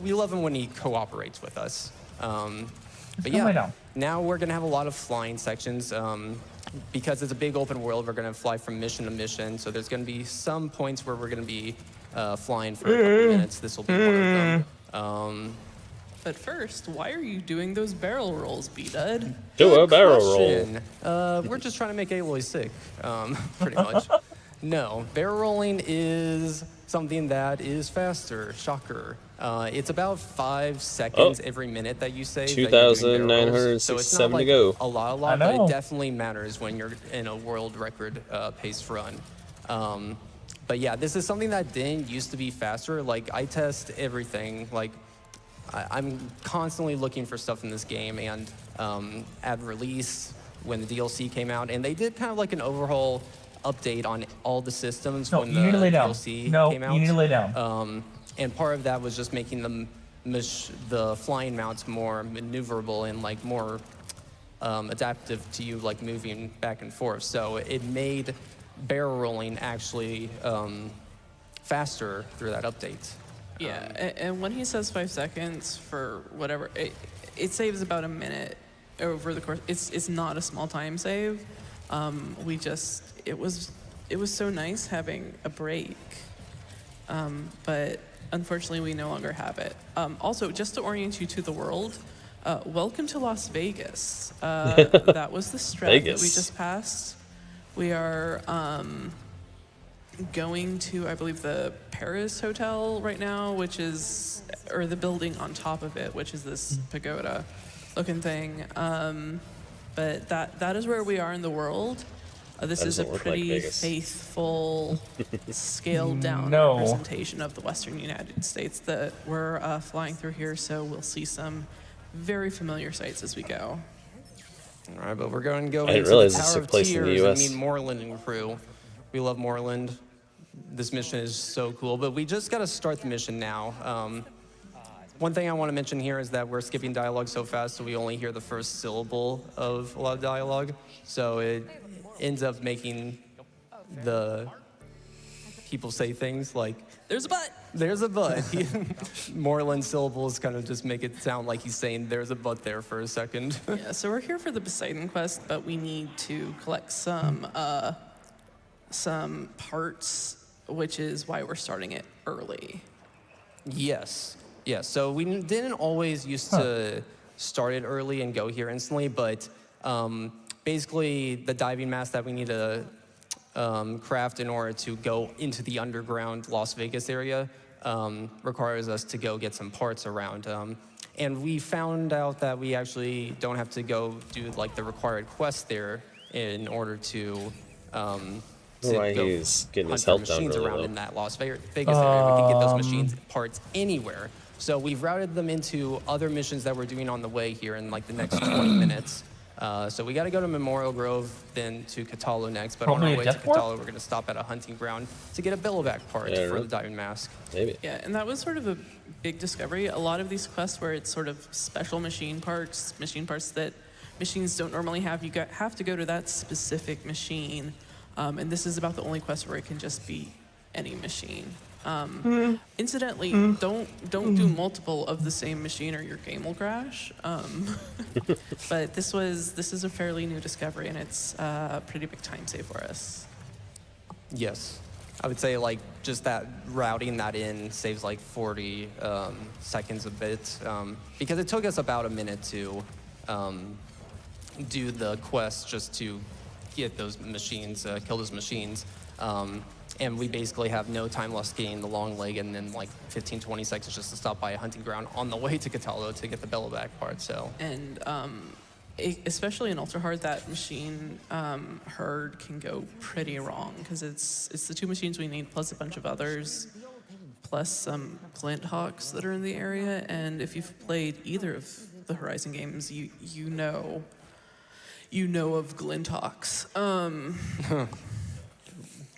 We love him when he cooperates with us. But come lay yeah, down. now we're gonna have a lot of flying sections. Because it's a big open world, we're gonna fly from mission to mission. So there's gonna be some points where we're gonna be flying for a couple minutes. This will be one of them. But first, why are you doing those barrel rolls, B-Dud? Do a barrel roll. Question. We're just trying to make Aloy sick, pretty much. No, barrel rolling is something that is faster. Shocker. It's about 5 seconds every minute that you save. 2,967 to go. A lot, I but know. it definitely matters when you're in a world record pace run. But yeah, this is something that didn't used to be faster. Like, I test everything. Like, I'm constantly looking for stuff in this game, and at release, when the DLC came out, and they did kind of like an overhaul update on all the systems No, when you the need to lay down. DLC No, came out. you need to lay down. And part of that was just making the flying mounts more maneuverable and like more adaptive to you, like moving back and forth. So it made barrel rolling actually faster through that update. Yeah, and when he says 5 seconds for whatever, it saves about a minute over the course. It's not a small time save. It was so nice having a break, but unfortunately we no longer have it. Also, just to orient you to the world, welcome to Las Vegas. That was the stretch that we just passed. We are going to, I believe, the Paris Hotel right now, which is, or the building on top of it, which is this pagoda-looking thing. But that is where we are in the world. This is a pretty faithful, scaled-down representation of the Western United States that we're flying through here. So we'll see some very familiar sights as we go. All right, but we're going to go I didn't into realize the this Tower took of place in the Tears and US. meet Moreland and crew. We love Moreland. This mission is so cool, but we just got to start the mission now. One thing I want to mention here is that we're skipping dialogue so fast, so we only hear the first syllable of a lot of dialogue. So it ends up making the people say things like, "There's a butt." There's a butt. Moreland's syllables kind of just make it sound like he's saying there's a butt there for a second. Yeah, so we're here for the Poseidon quest, but we need to collect some parts, which is why we're starting it early. Yes. So we didn't always used to start it early and go here instantly, but basically the diving mask that we need to craft in order to go into the underground Las Vegas area requires us to go get some parts around. And we found out that we actually don't have to go do like the required quest there in order to Why he's getting his health down machines really around low. in that Las Vegas area. We can get those machines parts anywhere. So we've routed them into other missions that we're doing on the way here in like the next 20 minutes. So we got to go to Memorial Grove, then to Catalo next. But Probably on a our way to death ward? Catalo, we're going to stop at a hunting ground to get a billowback part Yeah, for right. the diving mask. Maybe. Yeah, and that was sort of a big discovery. A lot of these quests where it's sort of special machine parts that machines don't normally have, have to go to that specific machine. And this is about the only quest where it can just be any machine. Incidentally, don't do multiple of the same machine or your game will crash. But this is a fairly new discovery, and it's a pretty big time save for us. Yes. I would say like just that routing that in saves like 40 seconds a bit because it took us about a minute to do the quest just to get those machines, kill those machines. And we basically have no time left getting the long leg and then like 15, 20 seconds just to stop by a hunting ground on the way to Catalo to get the bellowback part, so. And especially in Ultra Hard, that machine herd can go pretty wrong because it's the 2 machines we need plus a bunch of others, plus some Glint Hawks that are in the area. And if you've played either of the Horizon games, you know of Glint Hawks.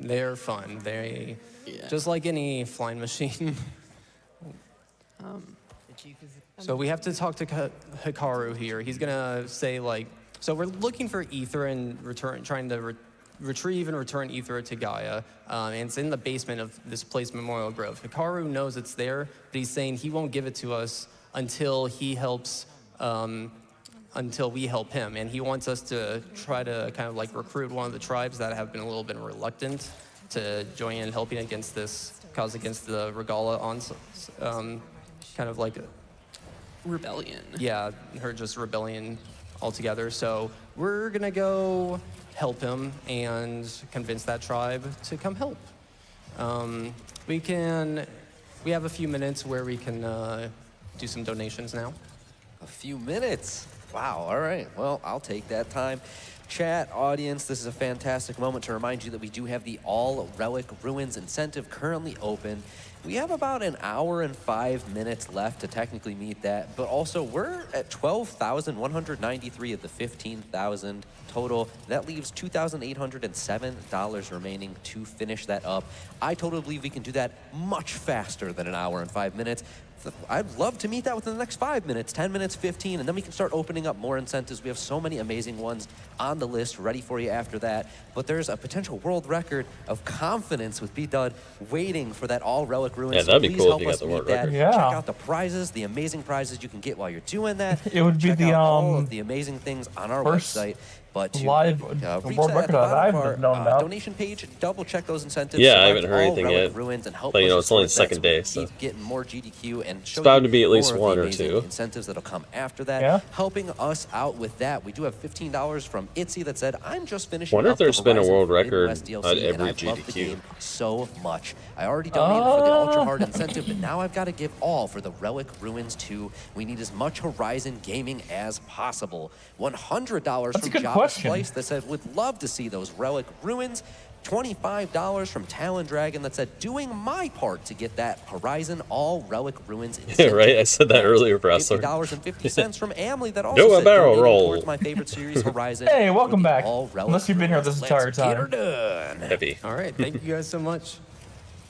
They're fun. Just like any flying machine. So we have to talk to Hikaru here. He's gonna say like, So we're looking for ether and trying to retrieve and return ether to Gaia. And it's in the basement of this place, Memorial Grove. Hikaru knows it's there, but he's saying he won't give it to us until he helps, until we help him. And he wants us to try to kind of like recruit one of the tribes that have been a little bit reluctant to join in helping against this cause against the Regala on, kind of like rebellion. Yeah, her just rebellion altogether. So we're gonna go help him and convince that tribe to come help. We have a few minutes where we can do some donations now. A few minutes. Wow, all right. Well, I'll take that time. Chat, audience, this is a fantastic moment to remind you that we do have the All Relic Ruins incentive currently open. We have about an hour and 5 minutes left to technically meet that, but also we're at 12,193 of the 15,000 total. That leaves $2,807 remaining to finish that up. I totally believe we can do that much faster than an hour and 5 minutes. I'd love to meet that within the next 5 minutes, 10 minutes, 15, and then we can start opening up more incentives. We have so many amazing ones on the list ready for you after that. But there's a potential world record of confidence with B-Dud waiting for that All Relic Ruins. Yeah, that'd be Please cool help if you got us the meet world that. record. Yeah. Check out the prizes, the amazing prizes you can get while you're doing that. It would be Check the, out all of the amazing things on our first website. But to live reach world that at record the that bottom I've of our known about. donation page, double check those incentives. Yeah, I select haven't heard All anything Relic yet. Ruins and help But, you us know, it's only the support that second day, we so. keep getting more GDQ and show bound you to be at least more of one the or amazing two. incentives that'll come after that. Yeah. Helping us out with that, we do have $15 from Itzy that said, I'm just finishing Wonder up if there's the been a Horizon world Forbidden record West DLC, at and every I love the GDQ. game so much. I already donated for the Ultra Hard incentive, but now I've got to give all for the Relic Ruins 2. We need as much Horizon gaming as possible. $100 That's a from good Java question. Splice that said, would love to see those Relic Ruins. $25 from Talon Dragon that said, doing my part to get that Horizon All Relic Ruins Yeah, incentive. right? I said that earlier, Brasler. $50.50 from Amley that also Do a said, barrel donating roll. towards my favorite series, Horizon. Hey, welcome with the back. All Relic Unless you've been here this Ruins. entire Let's get her time. done. Heavy. All right, thank you guys so much.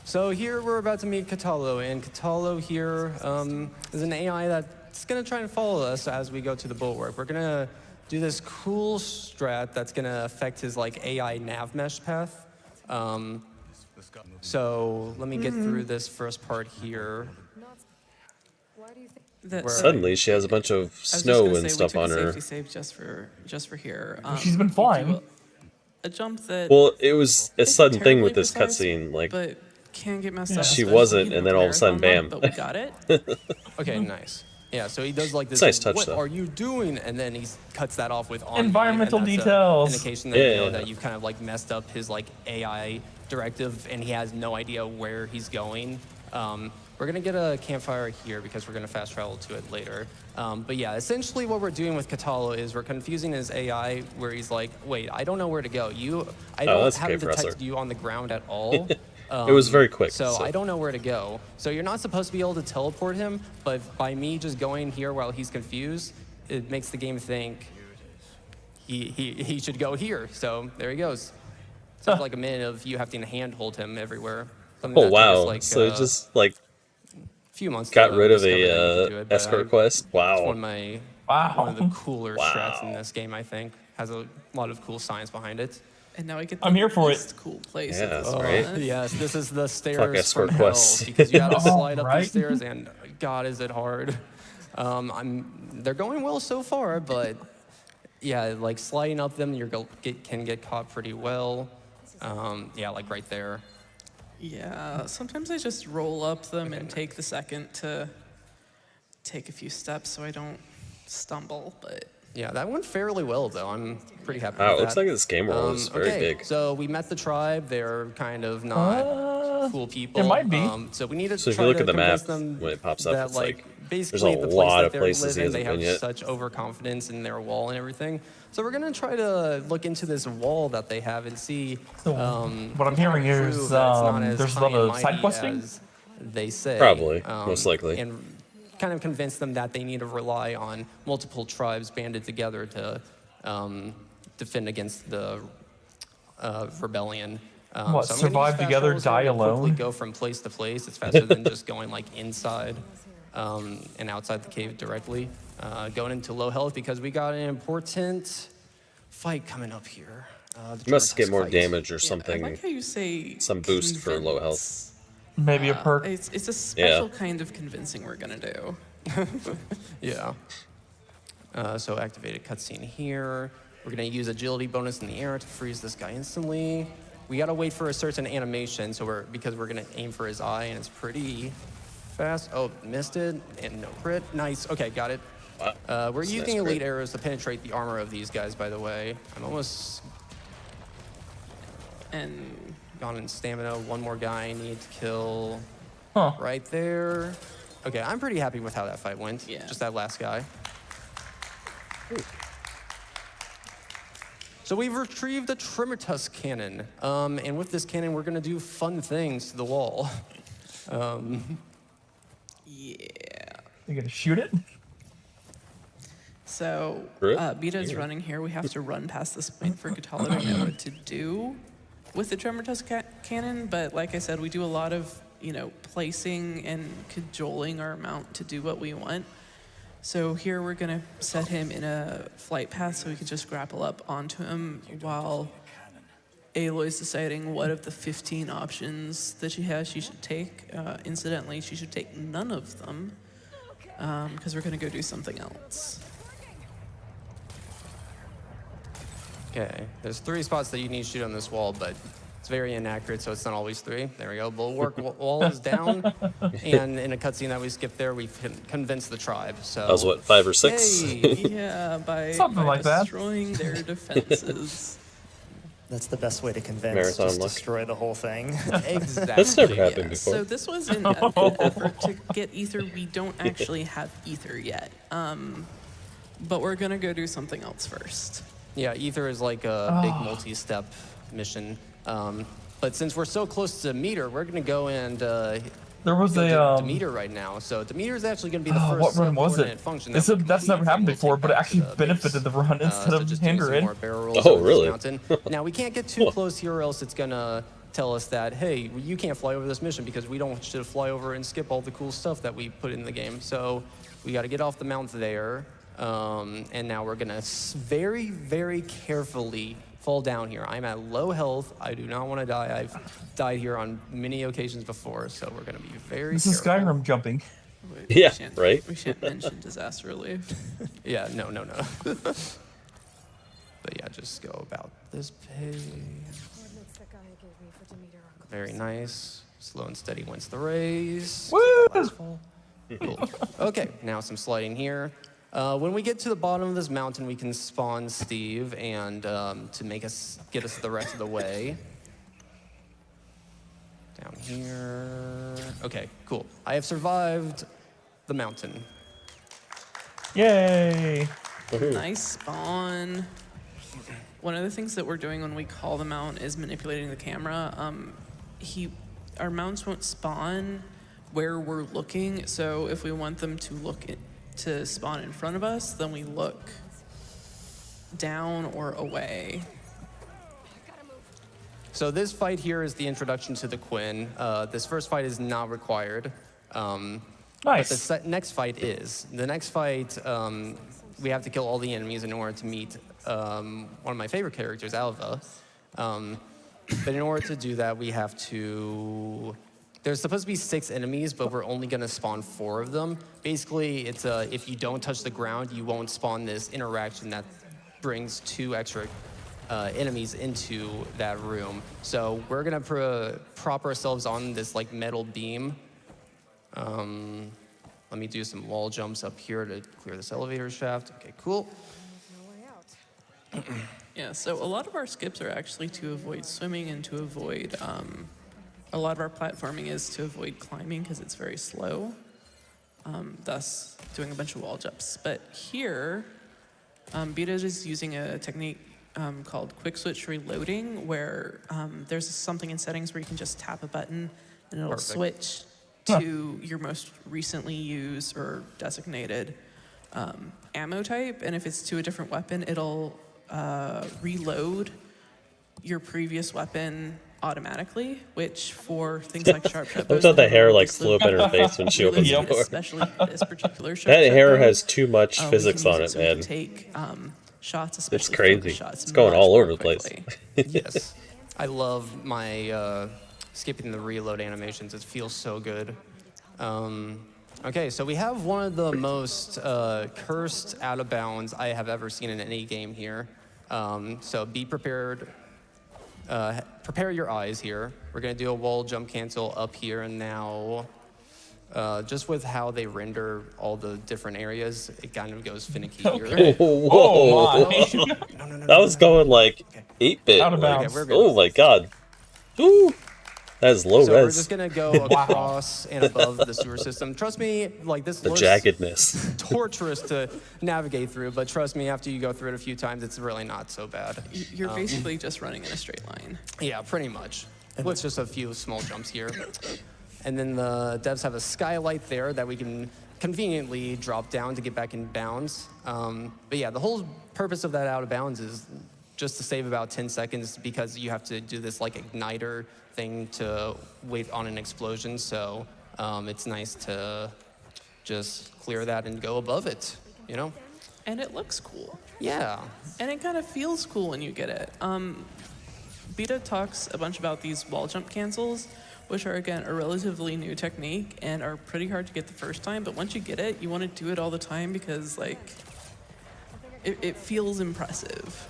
So here we're about to meet Katalo, and Katalo here is an AI that's gonna try and follow us as we go to the bulwark. We're gonna do this cool strat that's gonna affect his like AI nav mesh path. So let me get through this first part here. Where- Suddenly, she has a bunch of I was just snow gonna and say, stuff we took on a her. safety save just for here. She's been you do flying. a jump that Well, it was a isn't sudden thing with terribly this precise, cutscene. Like, but can get messed up. she especially wasn't, in and a then all of a sudden, marathon run, bam. But we got it. Okay, nice. Yeah, so he does like this. It's a nice touch, what though. are you doing? And then he cuts that off with on me, Environmental and that's details. A indication that, Yeah, you know, yeah. that you've kind of like messed up his like AI directive, and he has no idea where he's going. We're gonna get a campfire here because we're gonna fast travel to it later. But yeah, essentially what we're doing with Katalo is we're confusing his AI, where he's like, wait, I don't know where to go. I don't that's haven't okay for us, detected sir. you on the ground at all. It was very quick, So so- I don't know where to go. So you're not supposed to be able to teleport him, but by me just going here while he's confused, it makes the game think he should go here. So there he goes. So it's like a minute of you having to handhold him everywhere. Something oh that took us, wow! like, So it just like a few months got to rid of discover that you could a do it, but escort quest. It's one Wow. of my Wow. one of the cooler strats in Wow. this game. I think has a lot of cool science behind it. And now we get. I'm here for it. least Cool place. Yeah, of this that's right. run. Yes, this is the stairs escort from hell quests. because you got to Oh, slide up right. these stairs, and God, is it hard. They're going well so far, but yeah, like sliding up them, can get caught pretty well. Yeah, like right there. Yeah. Sometimes I just roll up them and take the second to take a few steps so I don't stumble. But Yeah, that went fairly well though. I'm pretty happy. Wow, with it looks that. like this game world is very okay, big. So we met the tribe. They're kind of not cool people. it might be. So we need to So if try you look to at the convince map, them when it pops up, that it's like, basically there's a the place lot that of they're places he living, they hasn't have been yet. such overconfidence in their wall and everything. So we're gonna try to look into this wall that they have and see. So what I'm hearing prove is that it's not as there's a high lot and of side mighty questing. as they say. Probably, most likely. And kind of convince them that they need to rely on multiple tribes banded together to defend against the rebellion. What, so I'm gonna survive use fast together, travels here die to quickly alone? Go from place to place. It's faster than just going like inside and outside the cave directly. Going into low health because we got an important fight coming up here. You must get more fight. damage or I something. like how you say Some boost for low health. convince. Maybe a perk. It's a special kind of convincing we're gonna do. Yeah. So activated cutscene here. We're gonna use agility bonus in the air to freeze this guy instantly. We gotta wait for a certain animation, so because we're gonna aim for his eye, and it's pretty fast. Oh, missed it, and no crit. Nice. Okay, got it. Wow. We're That's a using nice elite crit. arrows to penetrate the armor of these guys, by the way. I'm almost And gone in stamina. One more guy I need to kill. Huh. Right there. Okay, I'm pretty happy with how that fight went. Yeah. Just that last guy. So we've retrieved a Tremortusk cannon. And with this cannon, we're gonna do fun things to the wall. yeah. You gonna shoot it? So Right. Beta's running here. We have to run past this point for Katala to know what to do with the Tremortusk cannon. But like I said, we do a lot of placing and cajoling our mount to do what we want. So here we're gonna set him in a flight path so we can just grapple up onto him while Aloy's deciding what of the 15 options that she has she should take. Incidentally, she should take none of them because we're gonna go do something else. Okay, there's 3 spots that you need to shoot on this wall, but it's very inaccurate, so it's not always 3. There we go. Bulwark wall is down, and in a cutscene that we skipped there, we've convinced the tribe. So That was what, 5 or 6? Yay. Yeah, by Something like that. destroying their defenses. That's the best way to convince. Marathon Just luck. destroy the whole thing. Exactly. That's never happened Yeah, before. so this was an effort to get ether. We don't actually have ether yet, but we're gonna go do something else first. Yeah, Ether is like a big multi-step mission. But since we're so close to Meter, we're gonna go and There was go a to Demeter right now. So Demeter is actually gonna be the what first run was coordinate it? function. That's that never happened we'll before, take but it back actually to the benefited base. the run instead So of just doing some hinder it. more barrel rolls Oh, over this really? mountain. Now we can't get too close here, or else it's gonna tell us that, hey, you can't fly over this mission because we don't want you to fly over and skip all the cool stuff that we put in the game. So we got to get off the mount there. And now we're gonna very, very carefully fall down here. I'm at low health. I do not want to die. I've died here on many occasions before, so we're gonna be very This is careful. Skyrim jumping. Wait, Yeah, we shan't- right? We shan't mention disaster relief. Yeah, no. But yeah, just go about this page. Very nice. Slow and steady wins the race. Woo! Cool. Okay, now some sliding here. When we get to the bottom of this mountain, we can spawn Steve and to get us the rest of the way. Down here. Okay, cool. I have survived the mountain. Yay! Nice spawn. One of the things that we're doing when we call the mount is manipulating the camera. Our mounts won't spawn where we're looking, so if we want them to spawn in front of us, then we look down or away. So this fight here is the introduction to the Quinn. This first fight is not required. Nice. But the next fight is. The next fight, we have to kill all the enemies in order to meet one of my favorite characters, Alva. But in order to do that, we have to... There's supposed to be 6 enemies, but we're only going to spawn 4 of them. Basically, it's if you don't touch the ground, you won't spawn this interaction that brings 2 extra enemies into that room. So we're going to prop ourselves on this like metal beam. Let me do some wall jumps up here to clear this elevator shaft. Okay, cool. Yeah, so a lot of our skips are actually to avoid swimming and to avoid, a lot of our platforming is to avoid climbing because it's very slow, thus doing a bunch of wall jumps. But here, Beta is using a technique called quick switch reloading where there's something in settings where you can just tap a button and it'll Perfect. switch to your most recently used or designated ammo type, and if it's to a different weapon, it'll reload your previous weapon automatically, which for things like sharpshot I thought the hair like flew up in her face when she opened the door. especially this particular That sharpshot hair bow, has too much we physics can use on it, so we can man. take shots, especially crazy. focus shots. It's going much all more over the place. quickly. Yes. I love my skipping the reload animations. It feels so good. Okay, so we have one of the most cursed out of bounds I have ever seen in any game here. So be prepared. Prepare your eyes here. We're gonna do a wall jump cancel up here and now. Just with how they render all the different areas, it kind of goes finicky here. Whoa! Oh my. No, That was going like 8-bit. Out of like, bounds. we're good. oh my god. Ooh. That is low So we're res. just gonna go across and above the sewer system. Trust me, like this The looks jaggedness. torturous to navigate through, but trust me, after you go through it a few times, it's really not so bad. You're basically just running in a straight line. Yeah, pretty much. With just a few small jumps here. And then the devs have a skylight there that we can conveniently drop down to get back in bounds. But yeah, the whole purpose of that out of bounds is just to save about 10 seconds because you have to do this like igniter thing to wait on an explosion. So it's nice to just clear that and go above it, you know? And it looks cool. Yeah. And it kind of feels cool when you get it. Beta talks a bunch about these wall jump cancels, which are, again, a relatively new technique and are pretty hard to get the first time. But once you get it, you want to do it all the time because, like, it feels impressive.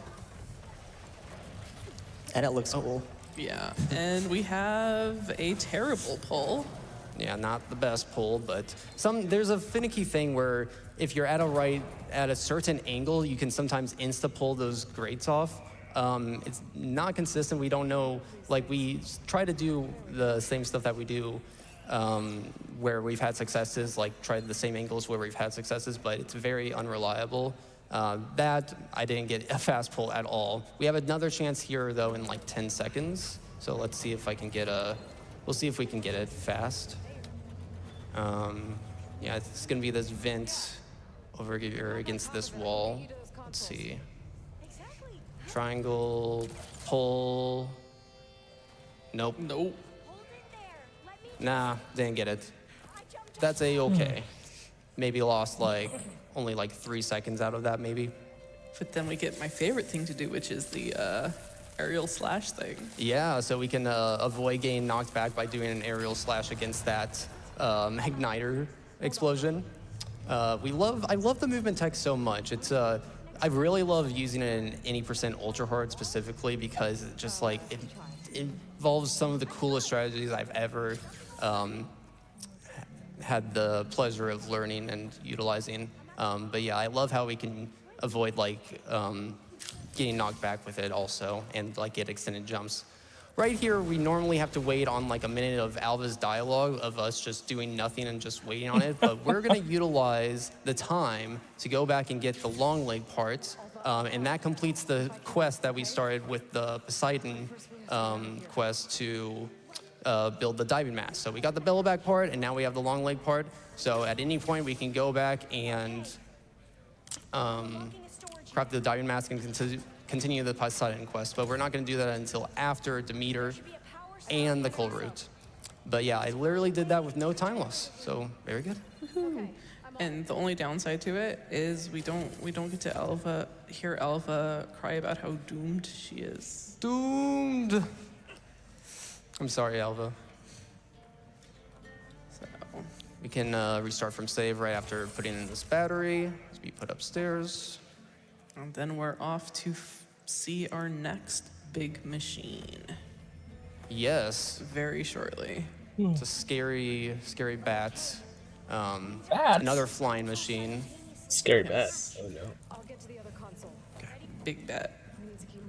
And it looks cool. Yeah. And we have a terrible pull. Yeah, not the best pull, but there's a finicky thing where if you're at a certain angle, you can sometimes insta-pull those grates off. It's not consistent. We don't know, like we try to do the same stuff that we do where we've had successes, like try the same angles where we've had successes, but it's very unreliable. That, I didn't get a fast pull at all. We have another chance here though in like 10 seconds. So let's see if I can get we'll see if we can get it fast. Yeah, it's gonna be this vent over here against this wall. Let's see. Triangle, pull. Nope. Nope. Nah, didn't get it. That's a-okay. Maybe lost only 3 seconds out of that, maybe. But then we get my favorite thing to do, which is the aerial slash thing. Yeah, so we can avoid getting knocked back by doing an aerial slash against that igniter explosion. I love the movement tech so much. It's I really love using it in any % ultra hard specifically because it just it involves some of the coolest strategies I've ever had the pleasure of learning and utilizing. But yeah, I love how we can avoid getting knocked back with it also and get extended jumps. Right here, we normally have to wait on a minute of Alva's dialogue of us just doing nothing and just waiting on it, but we're gonna utilize the time to go back and get the long leg part, and that completes the quest that we started with the Poseidon quest to build the diving mask. So we got the bellowback part, and now we have the long leg part. So at any point, we can go back and craft the diving mask and continue the Poseidon quest, but we're not going to do that until after Demeter and the cold route. But yeah, I literally did that with no time loss, so very good. And the only downside to it is we don't get to hear Alva cry about how doomed she is. Doomed. I'm sorry, Alva. So we can restart from save right after putting in this battery. Let's be put upstairs. And then we're off to see our next big machine. Yes. Very shortly. It's a scary, scary bat. Bats? Another flying machine. Scary Yes. bat. Oh no. Big bet.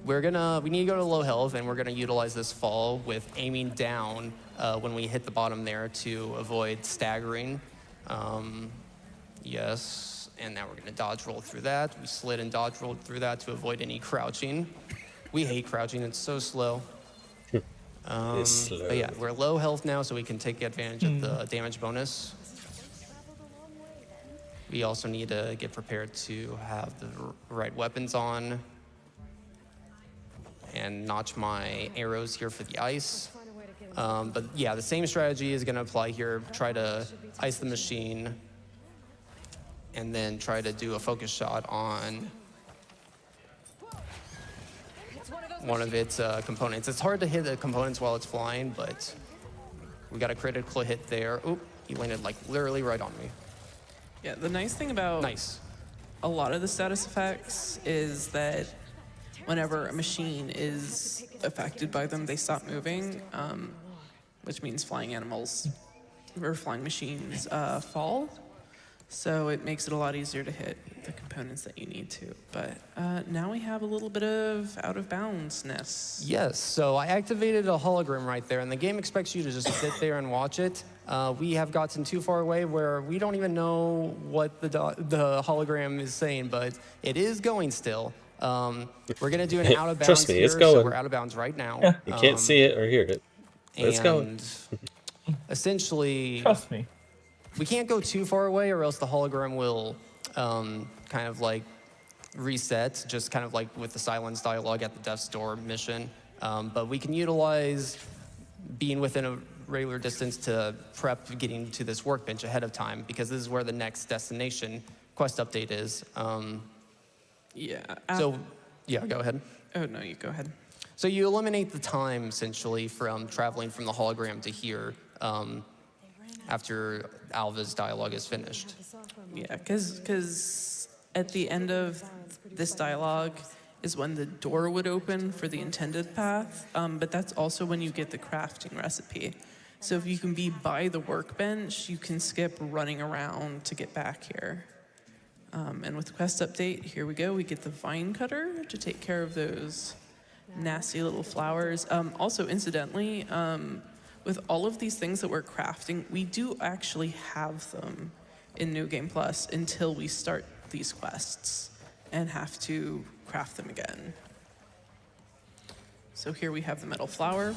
We need to go to low health, and we're gonna utilize this fall with aiming down when we hit the bottom there to avoid staggering. Yes, and now we're gonna dodge roll through that. We slid and dodge rolled through that to avoid any crouching. We hate crouching, it's so slow. It's slow. But yeah, we're low health now, so we can take advantage of the damage bonus. We also need to get prepared to have the right weapons on and notch my arrows here for the ice. But yeah, the same strategy is gonna apply here. Try to ice the machine and then try to do a focus shot on one of its components. It's hard to hit the components while it's flying, but we got a critical hit there. Oop, he landed like literally right on me. Yeah, the nice thing about a lot of the status effects is that whenever a machine is affected by them, they stop moving, which means flying animals or flying machines fall. So it makes it a lot easier to hit the components that you need to. But now we have a little bit of out of boundsness. Yes, so I activated a hologram right there, and the game expects you to just sit there and watch it. We have gotten too far away where we don't even know what the hologram is saying, but it is going still. We're going to do an out of bounds Trust me, here, it's going. so we're out of bounds right now. You can't see it or hear it, but it's going. Essentially, Trust me. we can't go too far away or else the hologram will kind of like reset, just kind of like with the silence dialogue at the Death's Door mission. But we can utilize being within a regular distance to prep getting to this workbench ahead of time, because this is where the next destination quest update is. Yeah. So, yeah, go ahead. Oh, no, you go ahead. So you eliminate the time, essentially, from traveling from the hologram to here after Alva's dialogue is finished. Yeah, because at the end of this dialogue is when the door would open for the intended path, but that's also when you get the crafting recipe. So if you can be by the workbench, you can skip running around to get back here. And with the quest update, here we go. We get the vine cutter to take care of those nasty little flowers. Also, incidentally, with all of these things that we're crafting, we do actually have them in New Game Plus until we start these quests and have to craft them again. So here we have the metal flower.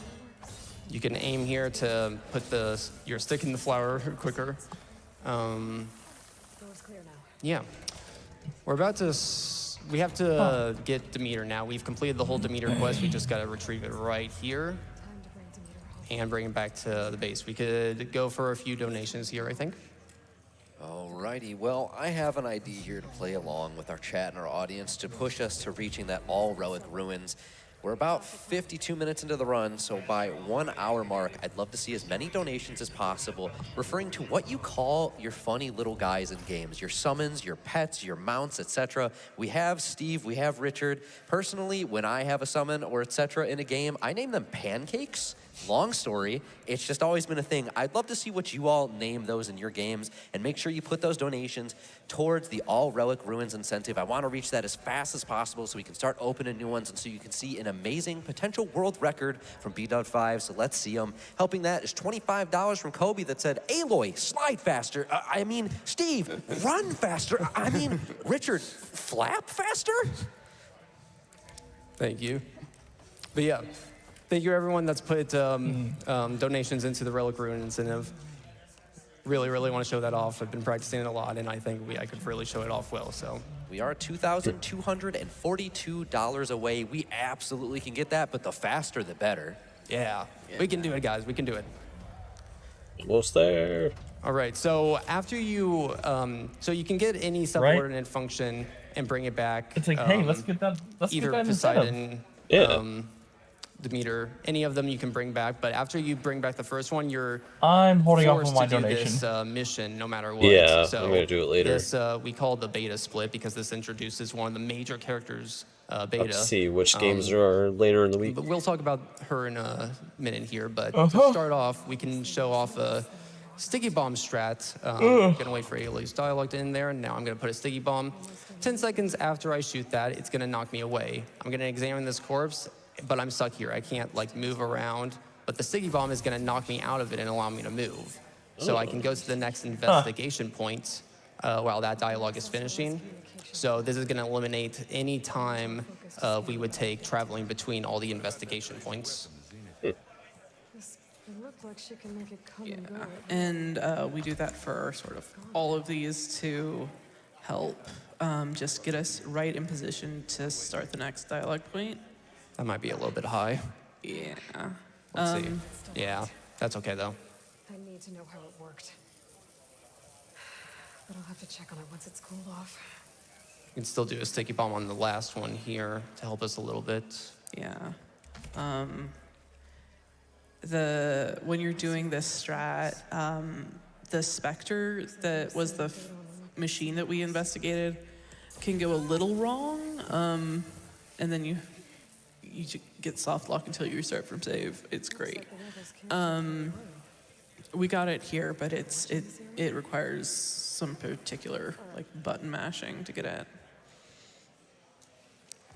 You can aim here to put your stick in the flower quicker. Yeah. We're about to, we have to get Demeter now. We've completed the whole Demeter quest. We just got to retrieve it right here and bring it back to the base. We could go for a few donations here, I think. Alrighty, well, I have an idea here to play along with our chat and our audience to push us to reaching that all relic ruins. We're about 52 minutes into the run, so by 1 hour mark, I'd love to see as many donations as possible, referring to what you call your funny little guys in games, your summons, your pets, your mounts, etc. We have Steve, we have Richard. Personally, when I have a summon or etc. in a game, I name them pancakes. Long story, it's just always been a thing. I'd love to see what you all name those in your games, and make sure you put those donations towards the All Relic Ruins incentive. I want to reach that as fast as possible so we can start opening new ones, and so you can see an amazing potential world record from B.5, so let's see them. Helping that is $25 from Kobe that said, Aloy, slide faster. I mean, Steve, run faster. I mean, Richard, flap faster? Thank you. But yeah. Thank you, everyone that's put donations into the Relic Ruin incentive. Really, really want to show that off. I've been practicing it a lot, and I think I could really show it off well. So we are $2,242 away. We absolutely can get that, but the faster, the better. Yeah, we can do it, guys. We can do it. Almost there. All right. So after you, so you can get any subordinate function and bring it back. It's like, hey, let's get that. Let's either get that Poseidon, yeah. Demeter, any of them you can bring back. But after you bring back the first one, I'm holding off forced on my to do donation. this mission no matter what. Yeah, so I'm gonna do it later. This we call the beta split because this introduces one of the major characters. Beta. Let's see which games are later in the week. But we'll talk about her in a minute here. But to start off, we can show off a sticky bomb strat. I'm gonna wait for Aloy's dialogue to end there, and now I'm gonna put a sticky bomb. 10 seconds after I shoot that, it's gonna knock me away. I'm gonna examine this corpse, but I'm stuck here. I can't like move around. But the sticky bomb is gonna knock me out of it and allow me to move. So I can go to the next investigation point while that dialogue is finishing. So this is gonna eliminate any time we would take traveling between all the investigation points. Yeah, and we do that for sort of all of these to help just get us right in position to start the next dialogue point. That might be a little bit high. Yeah. Let's see. Yeah, that's okay though. I need to know how it worked. But I'll have to check on it once it's cooled off. We can still do a sticky bomb on the last one here to help us a little bit. Yeah. When you're doing this strat, the Spectre that was the machine that we investigated can go a little wrong, and then you get soft lock until you restart from save. It's great. We got it here, but it requires some particular like button mashing to get at.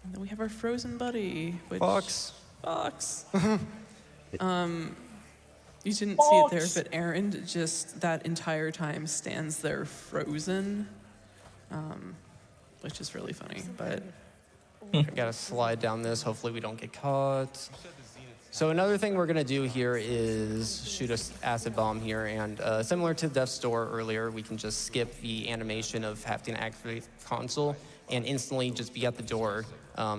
And then we have our frozen buddy, which Fox. You didn't see it there, but Aaron just that entire time stands there frozen, which is really funny. But I gotta slide down this. Hopefully we don't get caught. So another thing we're gonna do here is shoot an acid bomb here, and similar to Death's Door earlier, we can just skip the animation of having to activate the console and instantly just be at the door.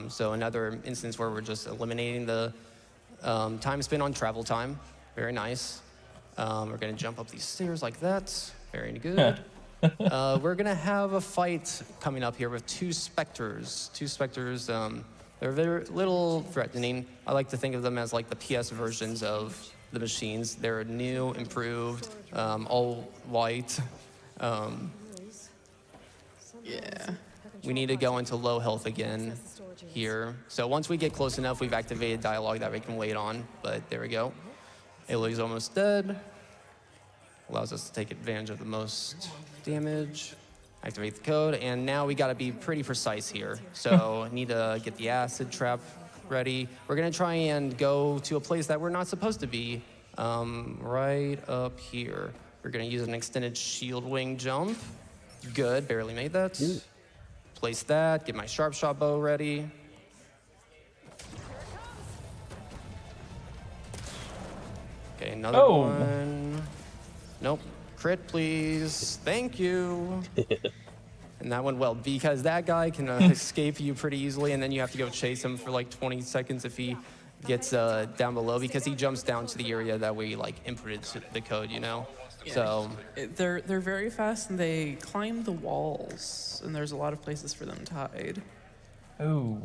So another instance where we're just eliminating the time spent on travel time. Very nice. We're gonna jump up these stairs like that. Very good. We're gonna have a fight coming up here with two specters. They're very little threatening. I like to think of them as like the PS versions of the machines. They're new, improved, all white. yeah. We need to go into low health again here. So once we get close enough, we've activated dialogue that we can wait on, but there we go. Aloy's almost dead. Allows us to take advantage of the most damage. Activate the code, and now we gotta be pretty precise here. So need to get the acid trap ready. We're gonna try and go to a place that we're not supposed to be, right up here. We're gonna use an extended shield wing jump. Good, barely made that. Ooh. Place that, get my sharp shot bow ready. Okay, another one. Nope. Crit, please. Thank you. And that went well, because that guy can escape you pretty easily, and then you have to go chase him for like 20 seconds if he gets down below, because he jumps down to the area that we like inputted the code, you know? Yeah. So They're very fast, and they climb the walls, and there's a lot of places for them to hide. Oh.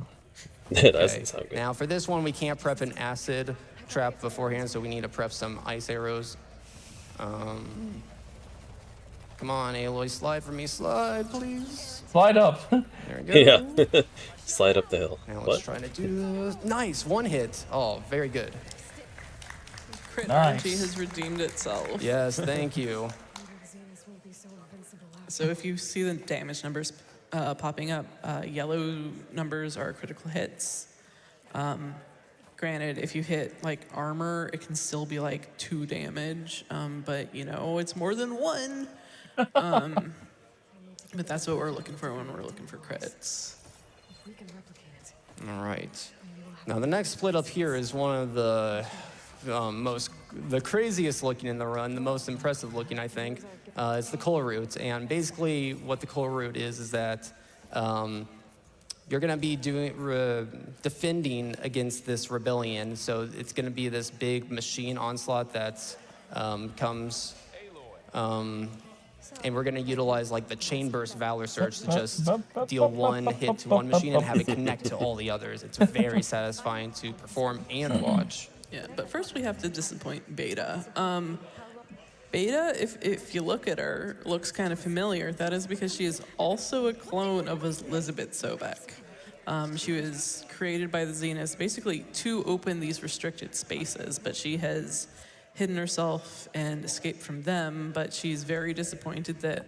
That doesn't sound good. now for this one, we can't prep an acid trap beforehand, so we need to prep some ice arrows. Come on, Aloy, slide for me. Slide, please. Slide up. There we go. Yeah. Slide up the hill. Now let's What? try to do this. Nice, one hit. Oh, very good. Crit Nice. RNG has redeemed itself. Yes, thank you. So if you see the damage numbers popping up, yellow numbers are critical hits. Granted, if you hit like armor, it can still be like 2 damage, but you know, it's more than 1. But that's what we're looking for when we're looking for crits. All right. Now the next split up here is one of the the craziest looking in the run, the most impressive looking, I think. It's the coal route, and basically what the coal route is that you're gonna be defending against this rebellion. So it's gonna be this big machine onslaught that comes, and we're gonna utilize like the chain burst valor surge to just deal 1 hit to one machine and have it connect to all the others. It's very satisfying to perform and watch. Yeah, but first we have to disappoint Beta. Beta, if you look at her, looks kind of familiar. That is because she is also a clone of Elizabeth Sobek. She was created by the Zeniths basically to open these restricted spaces, but she has hidden herself and escaped from them, but she's very disappointed that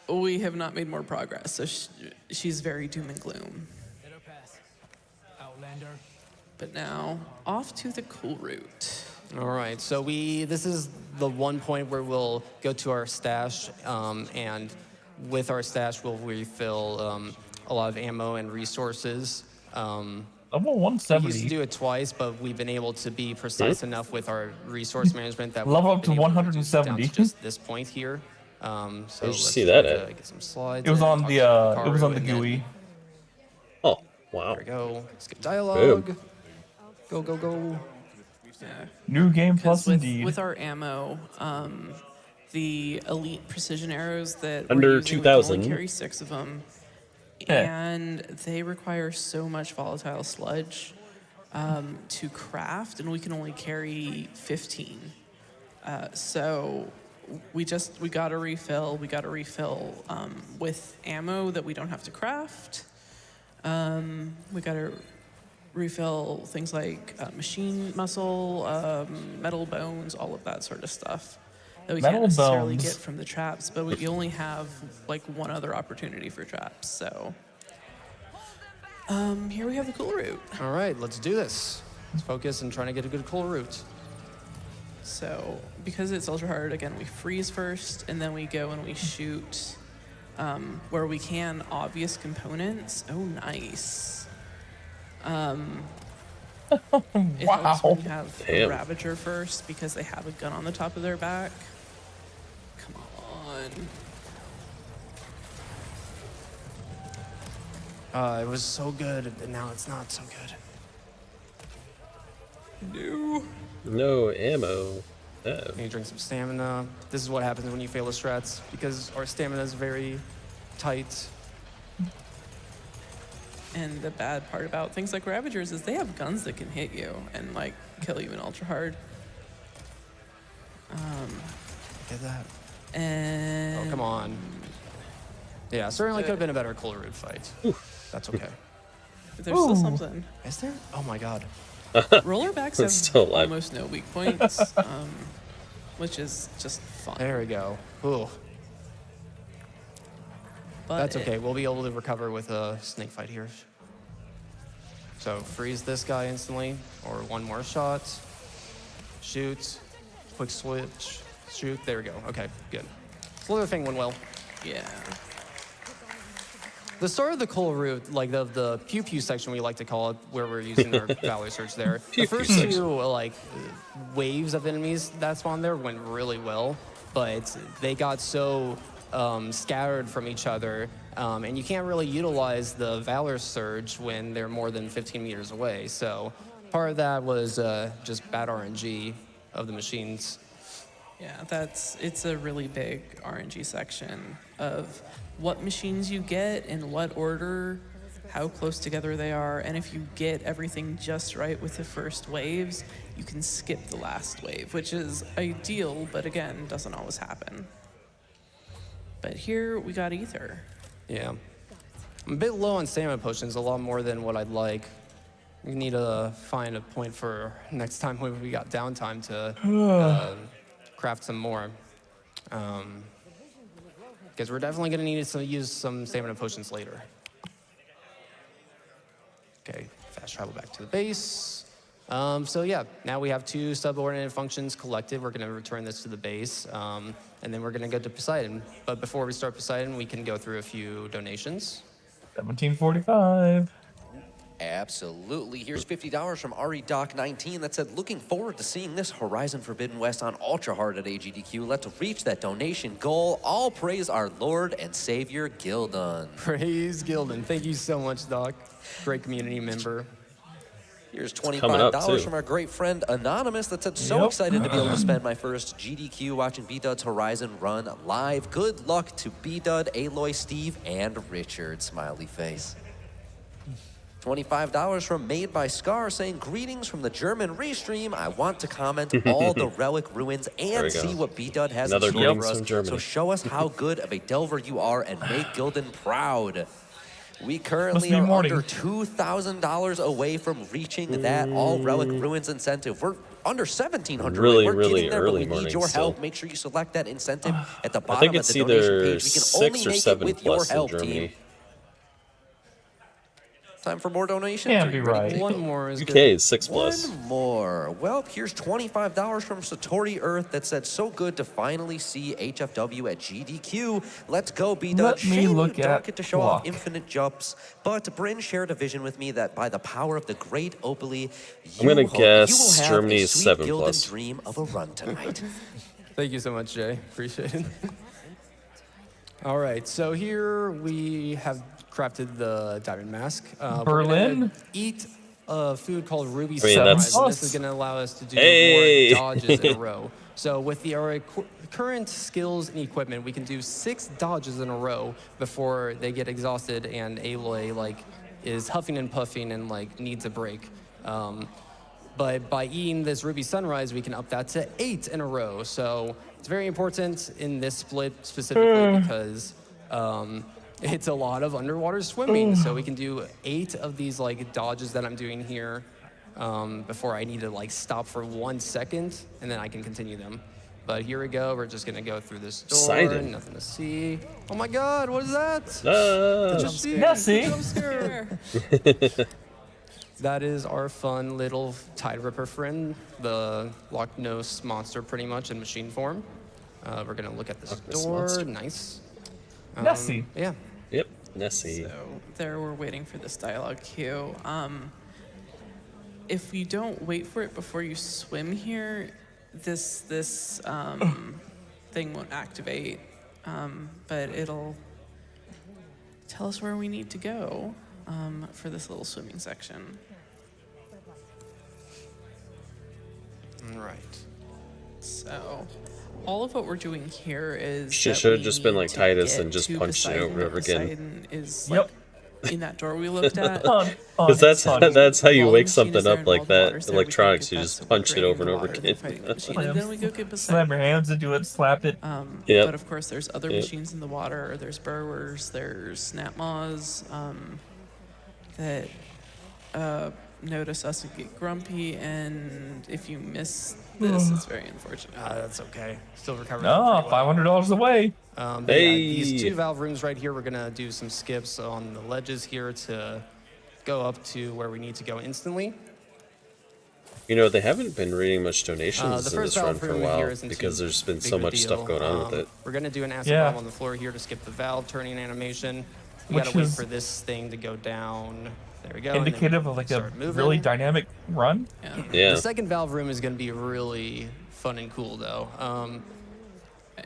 we have not made more progress, so she's very doom and gloom. But now, off to the cool route. All right, so this is the one point where we'll go to our stash, and with our stash, we'll refill a lot of ammo and resources. Level We 170. used to do it twice, but we've been able to be precise enough with our resource management that Level we've up to been able reduce it down 170. to just this point here. So Where'd you let's see try that to at? get some slides. It was in, on talk the to it was Hikaru, on the and then- GUI. Oh, wow. There we go. Skip dialogue. Go, go, go. Yeah. New game plus With, indeed. with our ammo, the elite precision arrows that Under we're using, we can 2,000. only carry 6 of them, Yeah. and they require so much volatile sludge to craft, and we can only carry 15. So we got a refill. We got a refill with ammo that we don't have to craft. We got to refill things like machine muscle, metal bones, all of that sort of stuff that we can't necessarily get from the traps, but we only have like one other opportunity for traps. So here we have the cool route. All right, let's do this. Let's focus on trying to get a good cool route. So because it's ultra hard, again, we freeze first, and then we go and we shoot where we can obvious components. Oh, nice. It helps when you have a Ravager first because they have a gun on the top of their back. Come on. It was so good, and now it's not so good. No ammo. Uh-oh. You drink some stamina. This is what happens when you fail the strats, because our stamina is very tight. And the bad part about things like Ravagers is they have guns that can hit you and like kill you in ultra hard. Get that. And oh, come on. Yeah, certainly could have been a better cool route fight. That's okay. There's still something. Is there? Oh my god. Rollerbacks have still almost no weak points, which is just fun. There we go. Ooh. But that's okay. We'll be able to recover with a snake fight here. So freeze this guy instantly, or one more shot. Shoot. Quick switch. Shoot. There we go. Okay, good. Slither thing went well. Yeah. The start of the coal route, like the pew pew section, we like to call it, where we're using our Valor Surge there. The first two like waves of enemies that spawned there went really well, but they got so scattered from each other, and you can't really utilize the Valor Surge when they're more than 15 meters away. So part of that was just bad RNG of the machines. Yeah, it's a really big RNG section of what machines you get, in what order, how close together they are, and if you get everything just right with the first waves, you can skip the last wave, which is ideal, but again, doesn't always happen. But here we got Ether. Yeah. I'm a bit low on stamina potions, a lot more than what I'd like. We need to find a point for next time when we got downtime to craft some more. Because we're definitely going to need to use some stamina potions later. Okay, fast travel back to the base. So yeah, now we have two subordinate functions collected. We're going to return this to the base, and then we're going to go to Poseidon. But before we start Poseidon, we can go through a few donations. 1745. Absolutely. Here's $50 from ReDoc19 that said, looking forward to seeing this Horizon Forbidden West on Ultra Hard at AGDQ. Let's reach that donation goal. All praise our Lord and Savior, Gildan. Praise Gildan. Thank you so much, Doc. Great community member. Here's $25 from our great friend Anonymous that said, so excited to be able to spend my first GDQ watching B-Dud's Horizon run live. Good luck to B-Dud, Aloy, Steve, and Richard. Smiley face. $25 from Made by Scar saying, greetings from the German restream. I want to comment all the relic ruins and see what B-Dud has in store for us. So show us how good of a delver you are and make Gildan proud. We currently are under $2,000 away from reaching that all relic ruins incentive. We're under 1,700. Really, We're really getting there, early but we need morning your help. still. Make sure you select that incentive at the I bottom think of it's the donation either page. We can 6 only or make it 7 with your plus in help, Germany. team. Time for more donations? Can't be right. One more is UK good. is 6 plus. One more. Well, here's $25 from Satori Earth that said, so good to finally see HFW at GDQ. Let's go, B-Dud. Let me Shame look you don't at get to show off clock. infinite jumps, but Bryn shared a vision with me that by the power of the great Opaly, I'm gonna you will guess have Germany a is sweet 7 Gildan plus. dream of a run tonight. Thank you so much, Jay. Appreciate it. All right, so here we have crafted the diamond mask. We're Berlin? gonna eat a food called Ruby I mean, Sunrise, that's- and this is going to allow us to do Hey! more dodges in a row. So with our current skills and equipment, we can do 6 dodges in a row before they get exhausted and Aloy like is huffing and puffing and like needs a break. But by eating this Ruby Sunrise, we can up that to 8 in a row. So it's very important in this split specifically because it's a lot of underwater swimming. So we can do 8 of these like dodges that I'm doing here before I need to like stop for 1 second, and then I can continue them. But here we go. We're just gonna go through this door. Exciting. Nothing to see. Oh my God! What is that? Nessie. Jump scare. That is our fun little Tide Ripper friend, the Loch Ness monster, pretty much in machine form. We're gonna look at this door. Monster. Nice. Nessie. Yeah. Yep, Nessie. So there we're waiting for this dialogue cue. If you don't wait for it before you swim here, this thing won't activate, but it'll tell us where we need to go for this little swimming section. All right. So all of what we're doing here is Should that have we just been need like to Titus get and just to punched it over and over again. Poseidon is Yep. like in that door we looked at. Because that's how you While wake the something machine is there up and like while the that. water's there, we can Electronics, get you that just so we're punch it creating over and the over water, then again. fighting the machine, and then we go get Slam Poseidon. your hands into it, slap it. Yep. But of course, there's other Yep. machines in the water. There's burrowers, there's snap maws that notice us and get grumpy. And if you miss this, it's very unfortunate. That's okay. Still recovering. No, $500 away. But Hey. yeah, these 2 valve rooms right here, we're gonna do some skips on the ledges here to go up to where we need to go instantly. You know, they haven't been reading much donations The in first this run valve for a room while here isn't because too there's been big so of a much stuff deal. going on with it. We're gonna do an acid Yeah. bomb on the floor here to skip the valve turning animation. We Which gotta wait is for this thing to go down. There we go. and then Indicative we of like a start moving. really dynamic run. Yeah. The second valve room is gonna be really fun and cool though.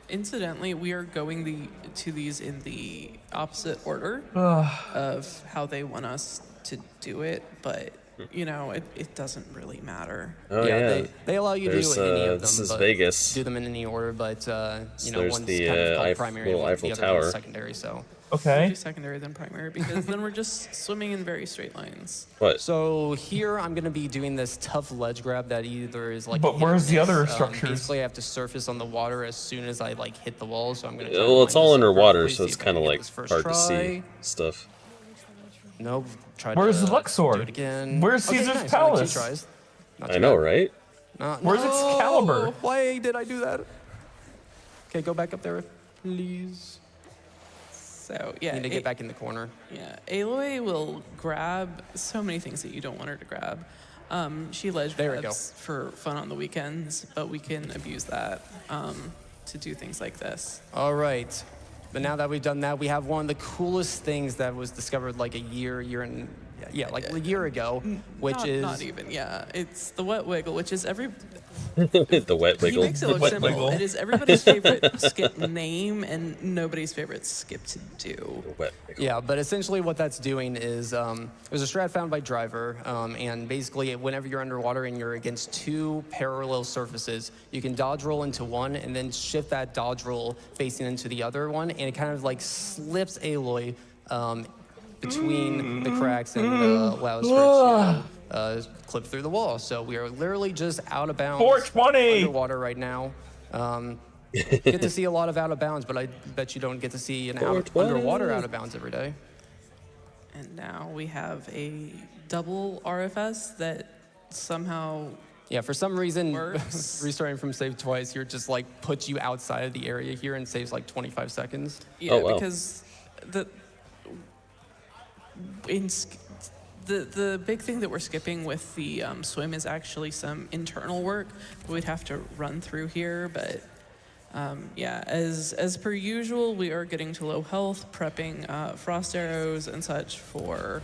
Incidentally, we are going to these in the opposite order Ugh. of how they want us to do it, but you know, it doesn't really matter. Oh yeah. They allow you to There's, do any of them. this is but Vegas. Do them in any order, but you know, there's one's the, kind of called Eiffel- primary, little and Eiffel the other Tower. one's secondary. So. We'll Okay. do secondary then primary because then we're just swimming in very straight lines. What? So here I'm gonna be doing this tough ledge grab that either is like. But hit or where's the miss. other structures? Basically, I have to surface on the water as soon as I like hit the wall. So I'm gonna. Well, it's all underwater, perfectly, so see it's if I kind of can get like this first hard to see try. stuff. Nope. Try Where's to the Luxor? Do it again. Where's Okay, Caesar's nice. Only 2 Palace? tries. Not I too know, bad. right? Where's Excalibur? Why did I do that? Okay, go back up there, please. So yeah, Need to get back in the corner. Yeah, Aloy will grab so many things that you don't want her to grab. She ledge There we grabs for fun on the weekends, but we can abuse that to do things like this. All right. But now that we've done that, we have one of the coolest things that was discovered like a year and like a year ago, which not, is not even. Yeah, it's the wet wiggle, which is The wet He wiggle. makes it look Wet simple. wiggle. It is everybody's favorite skip name and nobody's favorite skip to do. The wet wiggle. Yeah, but essentially what that's doing is there's a strat found by Driver, and basically whenever you're underwater and you're against 2 parallel surfaces, you can dodge roll into one and then shift that dodge roll facing into the other one, and it kind of like slips Aloy between the cracks and allows her to clip through the wall. So we are literally just out of bounds 420! underwater right now. Get to see a lot of out of bounds, but I bet you don't get to see an underwater out of bounds every day. And now we have a double RFS that somehow Yeah, for some reason, works. restarting from save twice here just like puts you outside of the area here and saves like 25 seconds. Yeah, Oh, wow. because the big thing that we're skipping with the swim is actually some internal work we'd have to run through here, but yeah, as per usual, we are getting to low health, prepping frost arrows and such for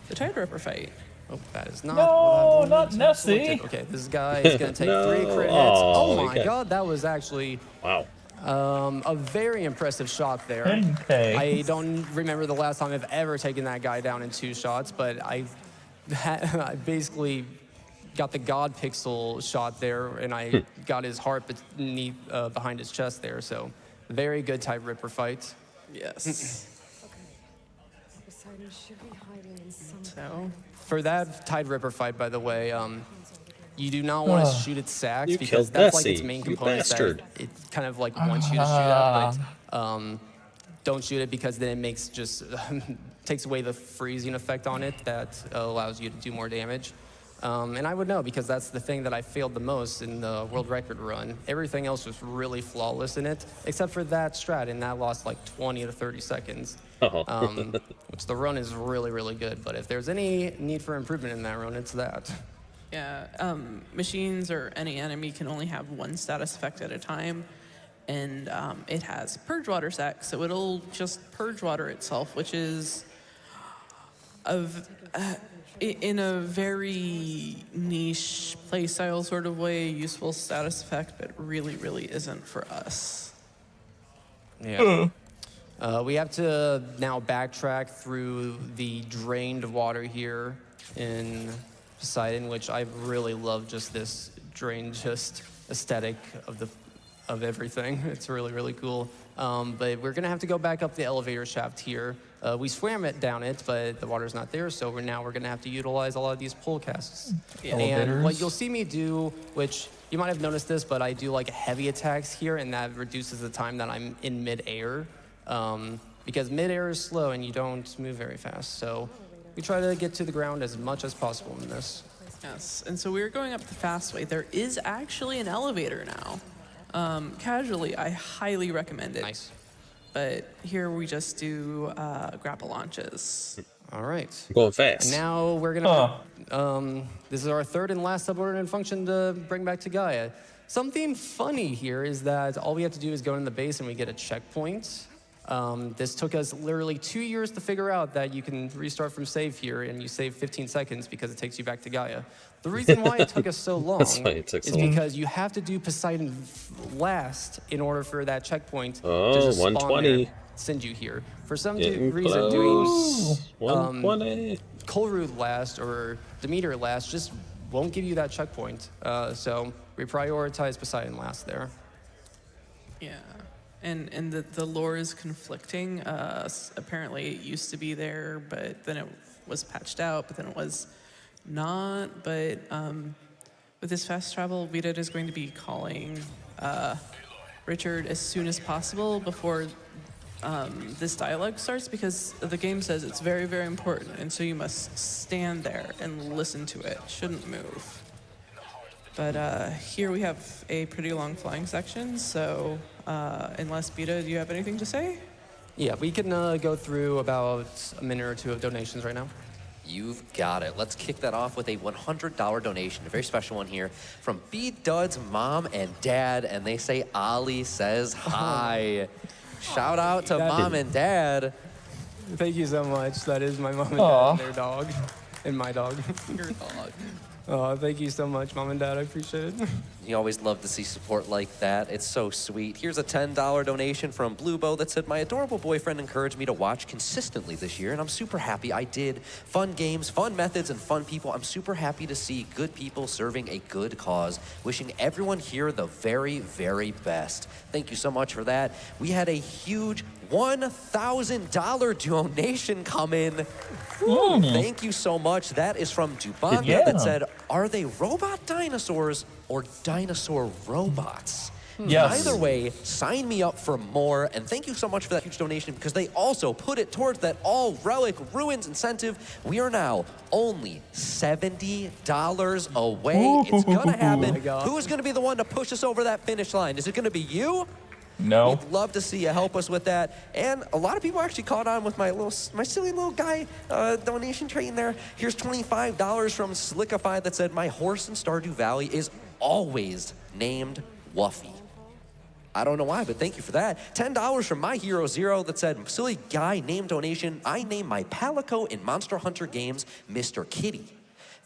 the Tide Ripper fight. Oh, that is not. No, what I not wanted. Nessie. Okay, this guy is gonna take No. 3 crit hits. Oh, Oh my he got- god, that was actually Wow. a very impressive shot there. 10K. I don't remember the last time I've ever taken that guy down in 2 shots, but I basically got the God Pixel shot there, and I got his heart beneath, behind his chest there. So very good Tide Ripper fight. Yes. Poseidon should be hiding in some So For that Tide Ripper fight, by the way, you do not want to shoot its sacks You because killed that's like its Bessie, main you component bastard. that it kind of like wants you to shoot at, but don't shoot it because then it makes just takes away the freezing effect on it that allows you to do more damage. And I would know because that's the thing that I failed the most in the world record run. Everything else was really flawless in it, except for that strat, and that lost like 20 to 30 seconds. Which the run is really, really good. But if there's any need for improvement in that run, it's that. yeah, machines or any enemy can only have one status effect at a time, and it has purge water sac, so it'll just purge water itself, which is in a very niche playstyle sort of way, useful status effect, but really, really isn't for us. Yeah. We have to now backtrack through the drained water here in Poseidon, which I really love just this drained just aesthetic of everything. It's really, really cool. But we're gonna have to go back up the elevator shaft here. We swam it down it, but the water's not there, so we're gonna have to utilize a lot of these pull casts. And what you'll see me do, which you might have noticed this, but I do like heavy attacks here, and that reduces the time that I'm in mid-air. Because mid-air is slow and you don't move very fast. So we try to get to the ground as much as possible in this. Yes, and so we're going up the fast way. There is actually an elevator now. Casually, I highly recommend it. Nice. But here we just do grapple launches. All right. Going fast. And now we're gonna. This is our third and last subordinate function to bring back to Gaia. Something funny here is that all we have to do is go in the base and we get a checkpoint. This took us literally 2 years to figure out that you can restart from save here and you save 15 seconds because it takes you back to Gaia. The reason why it took us so long That's why it took so is long. because you have to do Poseidon last in order for that checkpoint to Oh, just spawn 120. there, send you here. For some Getting reason, close. doing 120. Kolrud last or Demeter last just won't give you that checkpoint. So we prioritize Poseidon last there. Yeah, and the lore is conflicting. Apparently it used to be there, but then it was patched out, but then it was not. But with this fast travel, Vidit is going to be calling Richard as soon as possible before this dialogue starts, because the game says it's very, very important, and so you must stand there and listen to it. Shouldn't move. But here we have a pretty long flying section, so unless Beta, do you have anything to say? Yeah, we can go through about a minute or two of donations right now. You've got it. Let's kick that off with a $100 donation, a very special one here from B Dud's mom and dad, and they say Ali says hi. Shout out to mom and dad. Thank you so much. That is my mom and dad and their dog, and my dog. Your dog. Oh, thank you so much, mom and dad. I appreciate it. You always love to see support like that. It's so sweet. Here's a $10 donation from Blue Bow that said, my adorable boyfriend encouraged me to watch consistently this year, and I'm super happy I did. Fun games, fun methods, and fun people. I'm super happy to see good people serving a good cause. Wishing everyone here the very, very best. Thank you so much for that. We had a huge $1,000 donation come in. Thank you so much. That is from Dubanga that said, are they robot dinosaurs or dinosaur robots? Yes. Either way, sign me up for more, and thank you so much for that huge donation, because they also put it towards that All Relic Ruins incentive. We are now only $70 away. It's gonna happen. Who's gonna be the one to push us over that finish line? Is it gonna be you? No. We'd love to see you help us with that. And a lot of people actually caught on with my silly little guy donation train there. Here's $25 from Slickify that said, my horse in Stardew Valley is always named Wuffy. I don't know why, but thank you for that. $10 from My Hero Zero that said, silly guy name donation. I name my Palico in Monster Hunter games Mr. Kitty.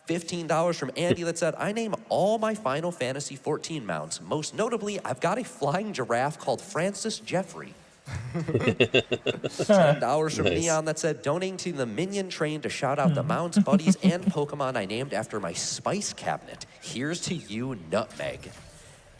$15 from Andy that said, I name all my Final Fantasy 14 mounts. Most notably, I've got a flying giraffe called Francis Jeffrey. $10 from Neon that said, donating to the Minion Train to shout out the mounts, buddies, and Pokemon I named after my spice cabinet. Here's to you, Nutmeg.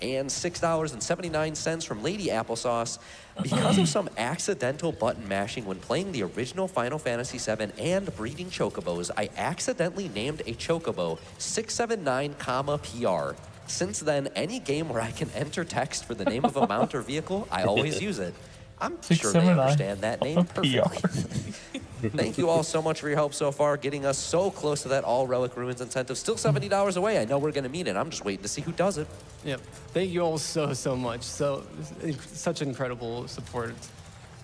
And $6.79 from Lady Applesauce. Because of some accidental button mashing when playing the original Final Fantasy VII and breeding chocobos, I accidentally named a chocobo 679, PR. Since then, any game where I can enter text for the name of a mount or vehicle, I always use it. I'm sure they understand that name perfectly. Thank you all so much for your help so far, getting us so close to that All Relic Ruins incentive. Still $70 away. I know we're going to meet it. I'm just waiting to see who does it. Yep. Thank you all so much. So such incredible support.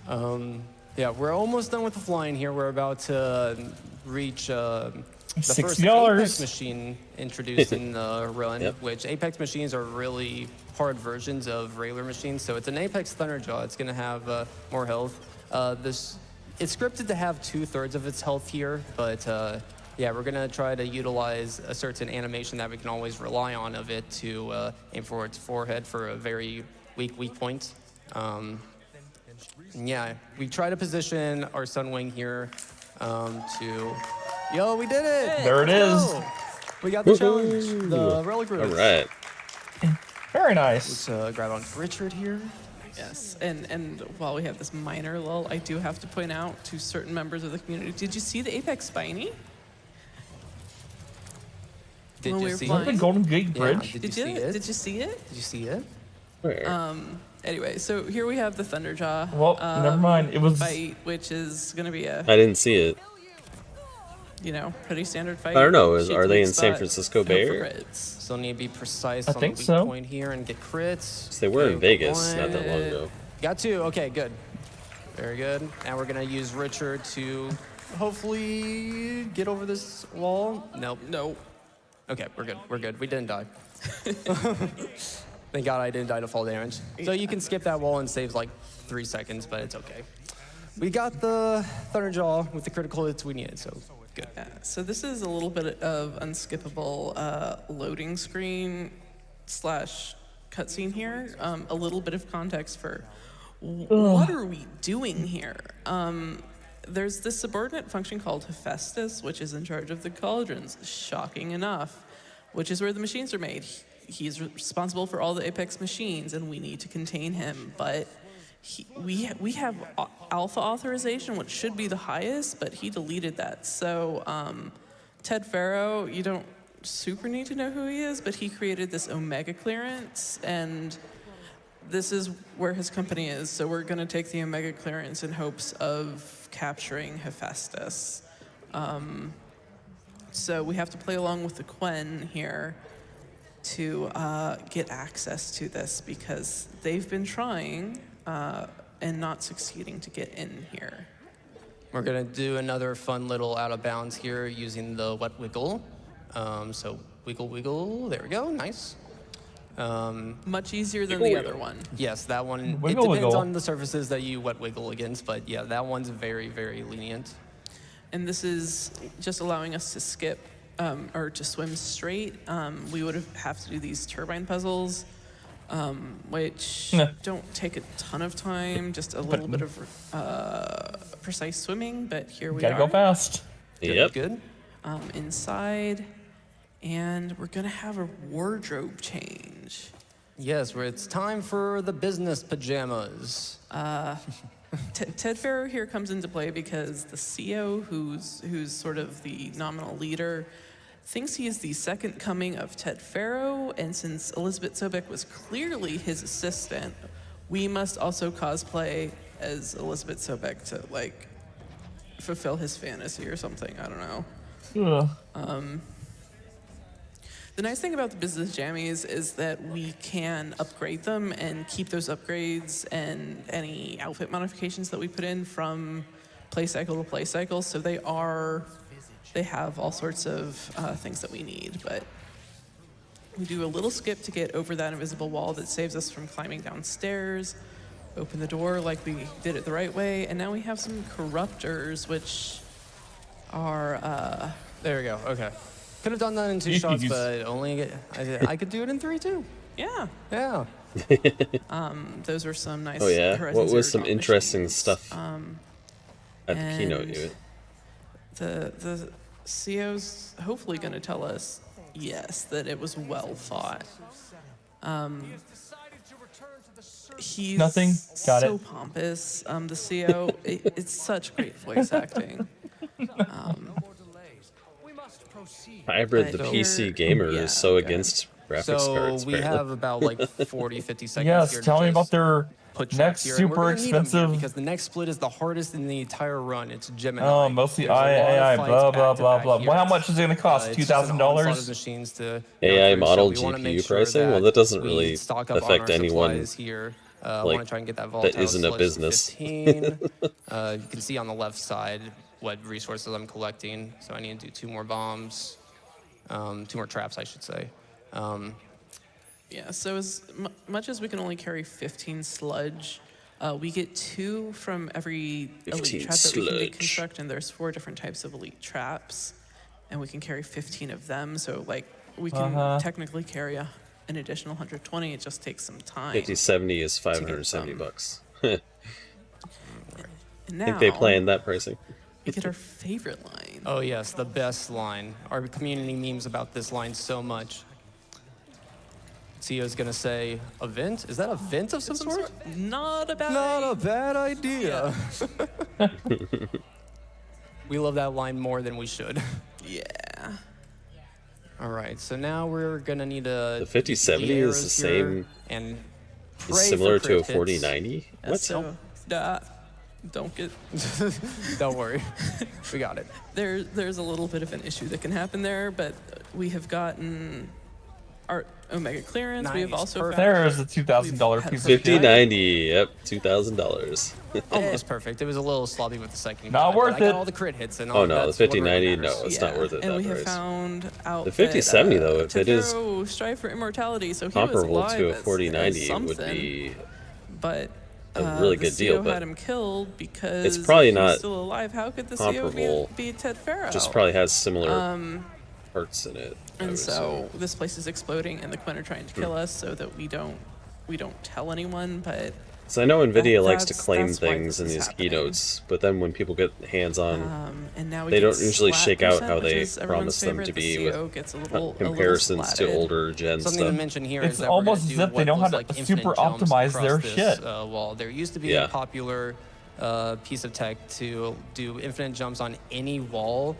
Yeah, we're almost done with the flying here. We're about to reach the first Apex machine introduced in the run, which Apex machines are really hard versions of regular machines. So it's an Apex Thunderjaw. It's going to have more health. It's scripted to have 2/3 of its health here, but yeah, we're gonna try to utilize a certain animation that we can always rely on of it to aim for its forehead for a very weak point. Yeah, we try to position our Sunwing here Yo, we did it! There it is. We got the challenge, the Relic Ruins. All right. Very nice. Let's grab on Richard here. Yes, and while we have this minor lull, I do have to point out to certain members of the community, did you see the Apex Spiny? Did you see the Golden Gate Bridge? Did you see it? Did you see it? Did you see it? Where? Anyway, so here we have the Thunderjaw. Well, never mind. It was fight, which is gonna be a. I didn't see it. You know, pretty standard fight. I don't know. Are they in spot, San Francisco Bay Area? Still need to be precise I on think the weak so. point here and get crits. They were in Vegas not that long ago. Got 2. Okay, good. Very good. Now we're gonna use Richard to hopefully get over this wall. Nope. Nope. Okay, we're good. We're good. We didn't die. Thank God I didn't die to fall damage. So you can skip that wall and saves like 3 seconds, but it's okay. We got the Thunderjaw with the critical hits we needed, so good. Yeah, so this is a little bit of unskippable loading screen / cutscene here. A little bit of context for what are we doing here? There's this subordinate function called Hephaestus, which is in charge of the cauldrons, shocking enough, which is where the machines are made. He's responsible for all the Apex machines, and we need to contain him, but we have alpha authorization, which should be the highest, but he deleted that. So Ted Farrow, you don't super need to know who he is, but he created this Omega clearance, and this is where his company is. So we're going to take the Omega clearance in hopes of capturing Hephaestus. So we have to play along with the Quen here to get access to this, because they've been trying and not succeeding to get in here. We're gonna do another fun little out of bounds here using the wet wiggle. So wiggle, wiggle, there we go, nice. Much easier than the other one. Yes, that one, Wiggle, it depends wiggle. on the surfaces that you wet wiggle against, but yeah, that one's very, very lenient. And this is just allowing us to skip or to swim straight. We would have to do these turbine puzzles, which don't take a ton of time, just a little bit of precise swimming, but here we Gotta are. go fast. Yep. Good. Inside, and we're gonna have a wardrobe change. Yes, where it's time for the business pajamas. Ted Farrow here comes into play because the CEO, who's sort of the nominal leader, thinks he is the second coming of Ted Farrow, and since Elizabeth Sobek was clearly his assistant, we must also cosplay as Elizabeth Sobek to, like, fulfill his fantasy or something. I don't know. Ugh. The nice thing about the business jammies is that we can upgrade them and keep those upgrades and any outfit modifications that we put in from play cycle to play cycle. So they have all sorts of things that we need, but we do a little skip to get over that invisible wall that saves us from climbing downstairs, open the door like we did it the right way, and now we have some corruptors, which are... There we go, okay. Could have done that in 2 shots, but only I could do it in 3 too. Yeah. Yeah. Those were some nice. Oh yeah. Horizon What was Zero some Dawn interesting missions. stuff at the keynote and unit? The CEO's hopefully going to tell us yes that it was well fought. He's Nothing? Got so it. pompous. The CO, it's such great voice acting. Hybrid, the But PC here- gamer, yeah, is so okay. against graphics So cards. we apparently. have about like 40, 50 seconds Yes, here to tell me about just their put next traps here. And we're super gonna need 'em here expensive. because the next split is the hardest in the entire run. It's Gemini. Oh, mostly There's a lot of AI, fights blah, blah, back to blah, back blah. here. Well, how much is it going to cost? It's just an onslaught of $2,000? machines to AI go through, model so we wanna make GPU sure pricing? Well, that doesn't we really stock up on affect our anyone, supplies here. I like, want to try and get that volatile that isn't a sludge to business. 15. You can see on the left side what resources I'm collecting. So I need to do 2 more bombs, 2 more traps, I should say. Yeah, so as much as we can only carry 15 sludge, we get 2 from every 15 elite trap that we can sludge. deconstruct, and there's 4 different types of elite traps, and we can carry 15 of them. So like we can technically carry an additional 120. It just takes some time. 5070 is get $570 bucks. And I now think they planned that pricing. we get our favorite line. Oh yes, the best line. Our community memes about this line so much. CEO's gonna say, a vent? Is that a vent of some sort? Not a bad Not a bad idea. We love that line more than we should. Yeah. All right, so now we're gonna need a. The 5070 is the arrows here same. and Is pray similar for to a crit hits. 4090. Yeah, What? so don't get. Don't worry, we got it. There's a little bit of an issue that can happen there, but we have gotten our Omega clearance. We have Nice, also perfect. found There's a $2,000 piece of shit. 5090. Yep, $2,000. Almost perfect. It was a little sloppy with the second. Not shot, but worth I got it. all the crit hits and Oh all. no, the that's what really 5090. matters. No, it's not worth it. And That we have price. found out The 5070 though, if it is Tefero strive for immortality, so he was comparable alive to a as 4090, would something, be but a really the good deal. CO But had him killed because it's probably if he's not still alive. How could the comparable. CO be Ted Farrow? just probably has similar parts in it. I And would so assume. this place is exploding, and the Quinn are trying to kill us, so that we don't tell anyone. But So I know Nvidia likes to that's- claim that's why things in this is these happening. keynotes, but then when people get hands on, and now we they get don't usually splat shake out percent, how which they is everyone's promise them favorite. to The be CO with gets a little comparisons to splatted. older gen Something stuff. to mention here It's is that almost we're as gonna if do they know what how looks to like infinite super jumps optimize across their this, shit. Wall. There used to be Yeah. a popular piece of tech to do infinite jumps on any wall,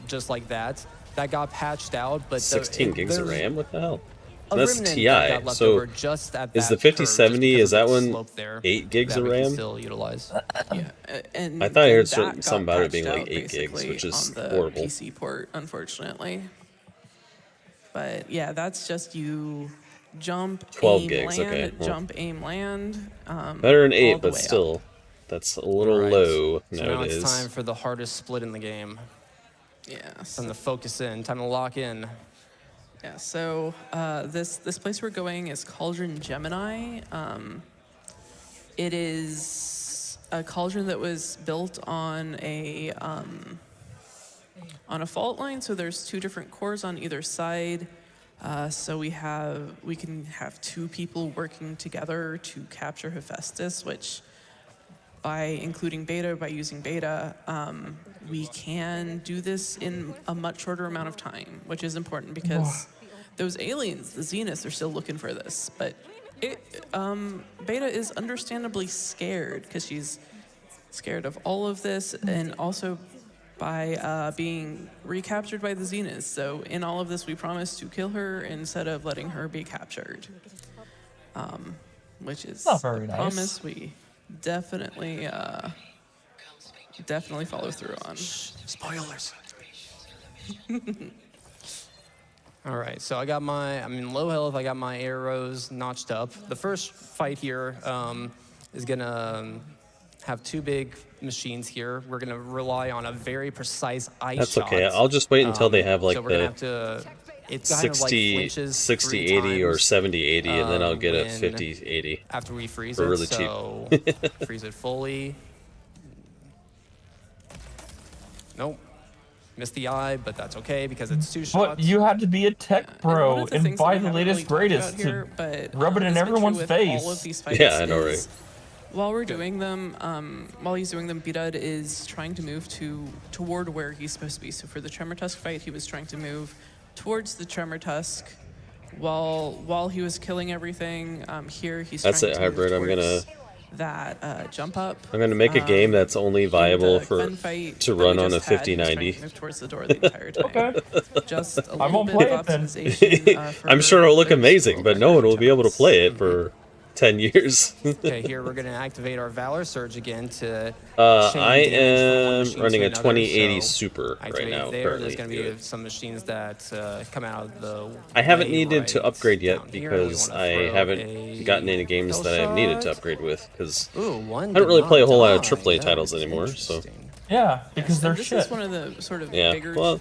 just like that. That got patched out, but 16 gigs of there's RAM. What the hell? a That's remnant TI. that got left So over just at is that the curve, just 5070? because Is that of the one slope there 8 gigs that of we can RAM? still utilize. Yeah, and I thought I then heard that something got about it being patched like out 8 gigs, basically which is on the horrible. PC port, unfortunately. But yeah, that's just you jump, 12 aim, gigs, land, okay, well. jump, aim, land. Better than all 8, the but way up. still, that's a little Right. low So now nowadays. it's time for the hardest split in the game. Yes. Time to focus in. Time to lock in. Yeah, so this place we're going is Cauldron Gemini. It is a cauldron that was built on a fault line. So there's 2 different cores on either side. So we can have 2 people working together to capture Hephaestus, which by including beta, by using beta, we can do this in a much shorter amount of time, which is important because those aliens, the Zeniths, are still looking for this. But beta is understandably scared because she's scared of all of this, and also by being recaptured by the Zeniths. So in all of this, we promise to kill her instead of letting her be captured, which is Not very a nice. promise we definitely follow through on. Spoilers. All right, so I'm in low health. I got my arrows notched up. The first fight here is gonna have 2 big machines here. We're gonna rely on a very precise eye That's shot. okay. I'll just wait until they have like so we're gonna the have to. It kind of like 60, flinches 60 3 80 or times, 70 80, and then I'll get a when- 50 80. after we freeze For it. really cheap. So freeze it fully. Nope. Missed the eye, but that's okay because it's 2 shots. But you have to be a tech And one pro of the and things that buy we the haven't latest, really talked greatest about here, but, rub it in it's been true everyone's with face. All of these fights Yeah, I know, right? is While we're doing them, while he's doing them, B-Dud is trying to move toward where he's supposed to be. So for the Tremor Tusk fight, he was trying to move towards the Tremor Tusk while he was killing everything, here he's That's trying it, to Hybrid. move I'm gonna towards that jump up. I'm gonna make a game that's only viable the for gunfight to that we run on a just had, he was trying 5090. to move towards the door the entire time. Okay. Just a I little won't bit play of it then. optimization. I'm sure it'll look there's amazing, little but no one will be able to tones. play it for 10 years. Okay, here we're going to activate our Valor Surge again to I chain damage from one am machine running to a another, 2080 so Super right activate now. there. Currently, There's going to do be it. some machines that come out of the I haven't way needed to right upgrade yet down here, and we because wanna I throw haven't a gotten any games that I've needed to shot. upgrade with because Ooh, I one don't really did play a not whole lot of die. AAA That titles is anymore. So interesting. Yeah, because they're This shit. is one of the sort of bigger well,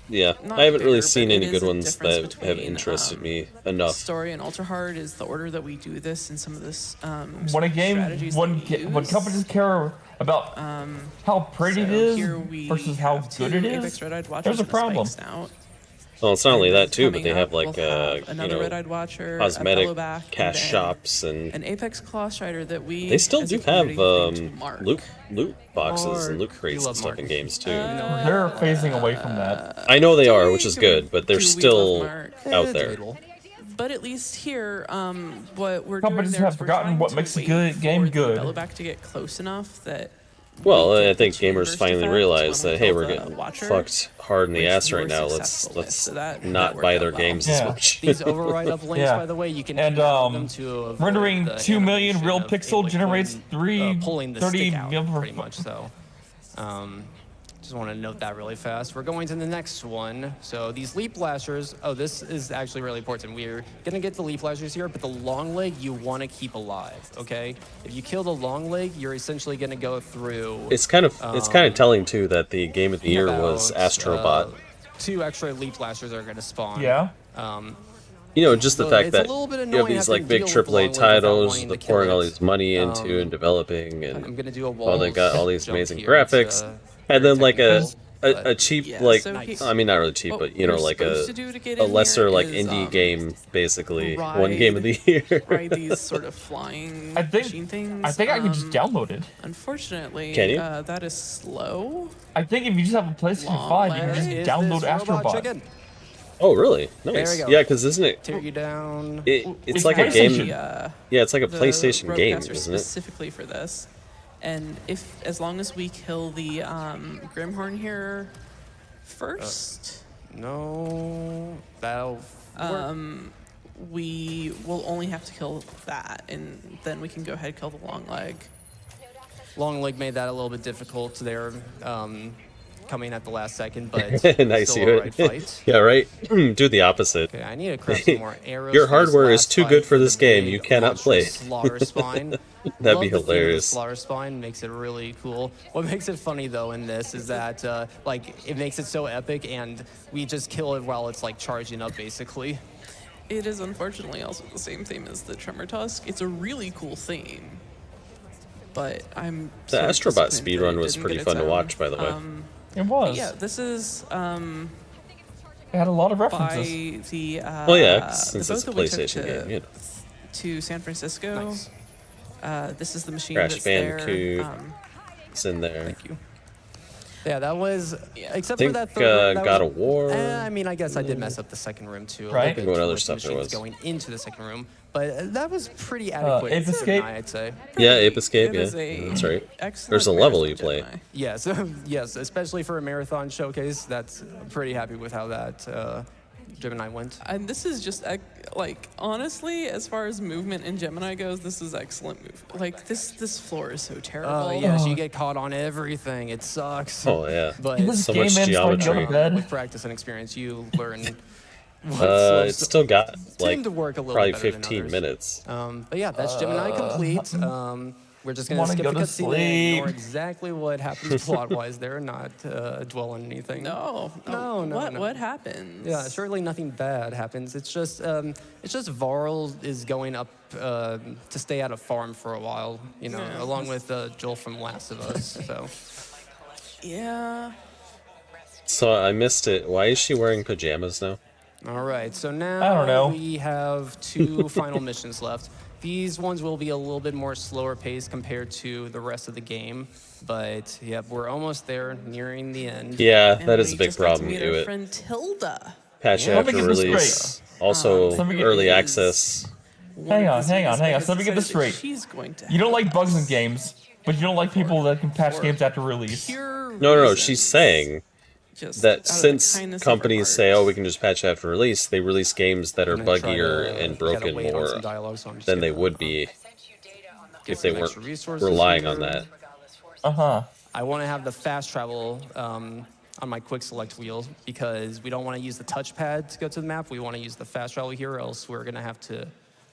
yeah, not I haven't really bigger, seen but any it good is a ones difference that have between, interested me enough. story and ultra hard is the order that we do this and some of this When a game, strategies when that we when use. companies care about how pretty it So is here we versus how have good two it Apex is, Red-Eyed Watchers there's a and problem. Spikes now. Well, it's not only And then that too, but coming they have up, like we'll have another Red-Eyed Watcher, a cosmetic Bellowback, cash and then shops, and an Apex Claw Strider that we they still as a do have community think to mark. loot boxes and loot Mark. crates We and love stuff Mark. in games too. They're phasing away from that. I know they do are, we- which is do we- good, but they're do we love still Mark? out It's there. debatable. But at least here, what we're Companies doing there have is we're forgotten trying what to makes a wait good game for good. the Bellowback to get close enough that Well, we get I think the chain gamers burst finally effect realize when we that hey, kill we're the getting Watcher, fucked hard in the which ass we right were now. successful with, Let's so that not worked buy out their well. games Yeah. as much. These override uplinks, Yeah. by the way, you can And, add them to avoid rendering the 2 million animation real of pixel it, like, generates pulling the 30 stick out, mil per- pretty much. So, just want to note that really fast. We're going to the next one. So these leap flashers. Oh, this is actually really important. We're gonna get the leap flashers here, but the long leg you want to keep alive. Okay, if you kill the long leg, you're essentially gonna go through. It's kind of telling too that the game of the year was about, Astrobot. 2 extra leap flashers are gonna spawn. Yeah. You know, just the So fact it's a that little bit you have annoying these having like to big deal with the AAA long leg without titles, wanting they're to kill pouring all it. these money into and developing, I'm and gonna do a well, they wall got all these jump amazing here. graphics, and then like a cheap Yeah, like so I mean not really cheap, what but you know we're like supposed to do to get a in lesser here like is, indie game basically one game of the ride- year. ride these sort of flying I think- machine things. I think I can just download it. Unfortunately, Can you? that is slow. I think if you just have a PlayStation Long 5, you can just leg. Is download this robot Astrobot. chicken? Oh really? we Nice. go. Yeah, because isn't it? Tear you down. It's It's like a PlayStation. game. Yeah, it's like a The PlayStation game, roadcaster isn't it? specifically for this. And as long as we kill the Grimhorn here first, No, that'll work. we will only have to kill that, and then we can go ahead and kill the long leg. Long leg made that a little bit difficult there, coming at the last second, but Nice, still you a right fight. yeah, right. Do the opposite. Okay, I need to craft some more arrows. Your for this hardware is last too fight good for the this game. big You cannot play. monstrous Slaughter spine. That'd be Love the theme of the hilarious. Slaughter spine makes it really cool. What makes it funny though in this is that like it makes it so epic, and we just kill it while it's like charging up, basically. It is unfortunately also the same theme as the Tremor Tusk. It's a really cool theme, but I'm The sort of Astrobot disappointed speedrun that it was didn't pretty get fun its to own. watch, by the way. It was. Yeah, this is It had a lot of by references. the Well, yeah, the since boat it's a that we took PlayStation to, game, you know. to San Francisco. Nice. This is the machine Crash that's Bandicoot. there. It's in there. Thank you. Yeah, that was Yeah. except Think, for that third room, that God was- of War. I mean, I guess I did mess up the second room too. A Right. little bit What other with stuff there machines was? going into the second room, but that was pretty adequate. Ape for Escape? Gemini, I'd say. Yeah, Ape Escape. It Yeah, is a that's right. excellent There's a level you marathon play. Gemini. Yes, yes, especially for a marathon showcase. That's I'm pretty happy with how that Gemini went. And this is just like honestly, as far as movement in Gemini goes, this is excellent move. Like this floor is so terrible. Oh yes, you get caught on everything. It sucks. Oh yeah. But This So game much ends before you go to geometry. bed. with practice and experience, you learn. What It's still got like tend to work a little probably better than 15 others. minutes. But yeah, that's Gemini complete. We're just gonna Wanna skip go the to cutscene and ignore sleep. exactly what happens plot-wise there, not dwell on anything. No. No. What happens? Yeah, surely nothing bad happens. It's just Varl is going up to stay at a farm for a while, you know, Yeah. along with Joel from Last of Us. So Yeah. So I missed it. Why is she wearing pajamas now? all right, so now I don't know. we have 2 final missions left. These ones will be a little bit more slower paced compared to the rest of the game, but yeah, we're almost there, nearing the end. Yeah, And that is we a big just got to problem. meet You our it. friend Tilda. patch Let me after get this release. straight. Also, Let me get- early access. Hang on. So let me get this straight. She's going to You don't have like bugs in us games, but you don't like people that can patch for games after release. pure No, reasons. she's saying Just that out of the since kindness of her companies heart. say, "Oh, we can just patch after release," they release games that are I'm gonna try buggier to and get a broken wait on more some dialogue, so I'm just than they gonna, would be get if they some weren't extra resources relying here. on that. I want to have the fast travel on my quick select wheel because we don't want to use the touchpad to go to the map. We want to use the fast travel here, or else we're gonna have to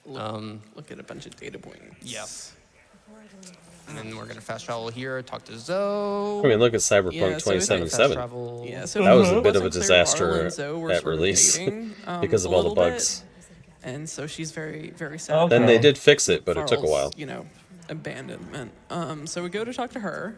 look at a bunch of data points. Yeah. And then we're gonna fast travel here, talk to Zoe. I mean, look at Cyberpunk Yeah, so if 2077. travel. Yeah, so That was if a it bit of a wasn't clear, Harlan disaster and Zoe were at sort of release dating, because of a all the little bit, bugs. and so she's very, very sad. Then about they did fix it, but it took a Farrell's, while. You know, abandonment. So we go to talk to her.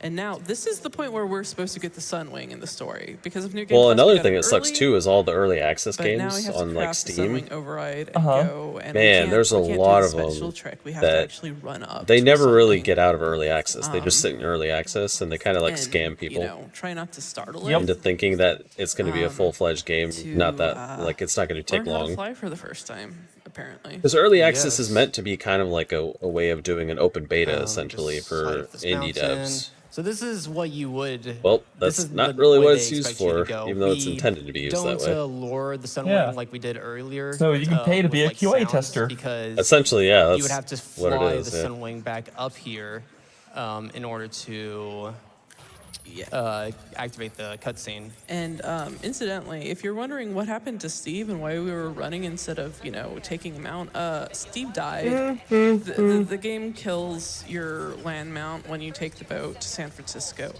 And now this is the point where we're supposed to get the Sunwing in the story because of New Game Well, Plus, we another got thing it that sucks early, too is all the early access but now we games have to on like craft the Steam. Sunwing override and go, and Man, there's a we can't lot do of the special them trick. We have to that actually run up. they to never the really Sunwing. get out of early access. They just sit in early access and they kind of like and, scam people You know, try not to startle into it. thinking that it's going to be a full-fledged game. Not that like it's not going to Learn take how to long. fly for the first time, apparently. Because early access is meant to be kind of like a way of doing an open beta essentially for indie devs. So this is what you would. Well, this that's is not the really way what they it's used expect you to for, go. even though it's We intended to be used that way. Don't lure the Sunwing Yeah. like we did earlier. So you can pay to be a with, QA like, sounds, tester. Because Essentially, yeah, you would have that's to what it fly is, the yeah. Sunwing back up here in order to activate the cutscene. And incidentally, if you're wondering what happened to Steve and why we were running instead of, you know, taking him out, Steve died. The game kills your land mount when you take the boat to San Francisco.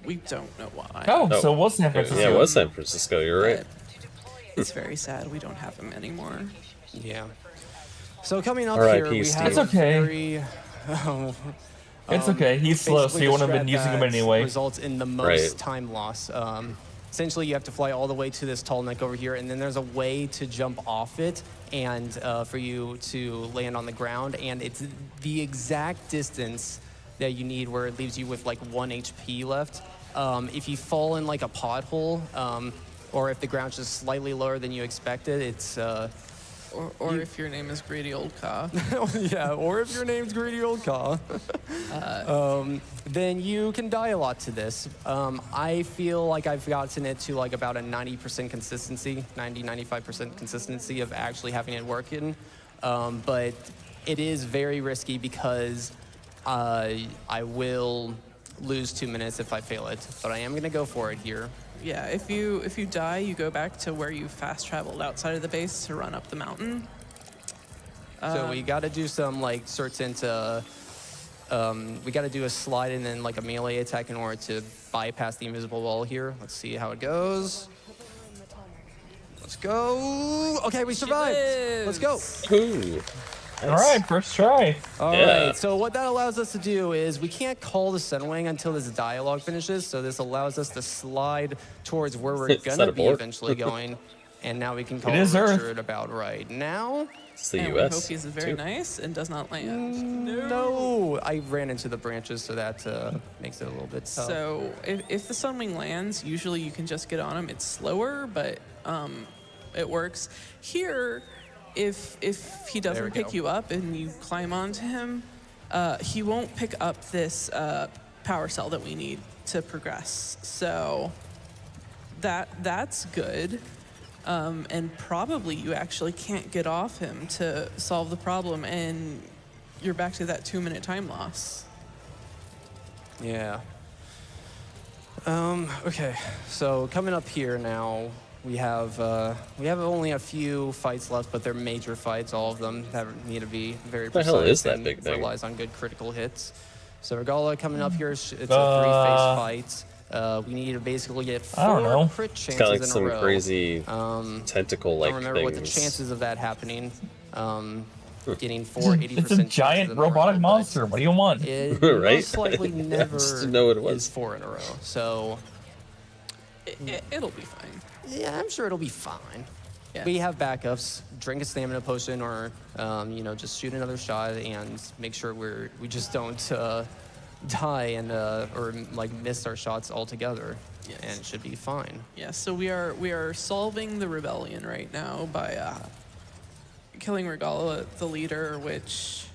We don't know why. Oh, so it was San Francisco. Yeah, it was San Francisco. You're right. It's very sad we don't have him anymore. Yeah. So coming up R.I.P. here, we Steve. have It's okay. very. It's okay. He's slow, so basically you the wouldn't have been strat using him that anyway. Results in the most Right. time loss. Essentially, you have to fly all the way to this tall neck over here, and then there's a way to jump off it and for you to land on the ground, and it's the exact distance that you need where it leaves you with like 1 HP left. If you fall in like a pothole, or if the ground's just slightly lower than you expected, it's Or if your name is Greedy Old Ka. yeah, or if your name's Greedy Old Ka, then you can die a lot to this. I feel like I've gotten it to like about a 90% consistency, 95% consistency of actually having it working. But it is very risky because I will lose 2 minutes if I fail it. But I am gonna go for it here. Yeah, if you die, you go back to where you fast traveled outside of the base to run up the mountain. So we got to do some like certs into. We got to do a slide and then like a melee attack in order to bypass the invisible wall here. Let's see how it goes. Let's go. Okay, we survived. Let's go. Ooh. All right, first try. All Yeah. right, so what that allows us to do is we can't call the Sunwing until this dialogue finishes, so this allows us to slide towards where we're Is gonna that a be board? eventually going, and now we can call It is Earth. Richard about right now. It's the And we U.S. hope he's very too. nice and does not land. No, I ran into the branches, so that makes it a little bit tough. So if the Sunwing lands, usually you can just get on him. It's slower, but it works. Here, if he There we doesn't pick go. you up and you climb onto him, he won't pick up this power cell that we need to progress. So that's good. And probably you actually can't get off him to solve the problem, and you're back to that 2-minute time loss. Yeah. Okay, so coming up here now, we have only a few fights left, but they're major fights, all of them that need to be very What the precise. hell is that and big thing? Relies on good critical hits. So Regala coming up here, it's a 3-phase fight. We need to basically get I don't 4 know. crit It's chances got like in some a row. crazy tentacle-like I don't remember what the things. chances of that happening. Getting 4 80% It's a giant robotic monster. What do you want? It Right? most likely I never just didn't know what it was. is 4 in a row. So It'll be fine. yeah, I'm sure it'll be fine. Yeah. We have backups. Drink a stamina potion, or just shoot another shot and make sure we just don't die and or like miss our shots altogether. and it should be fine. Yeah, so we are solving the rebellion right now by killing Regala, the leader, which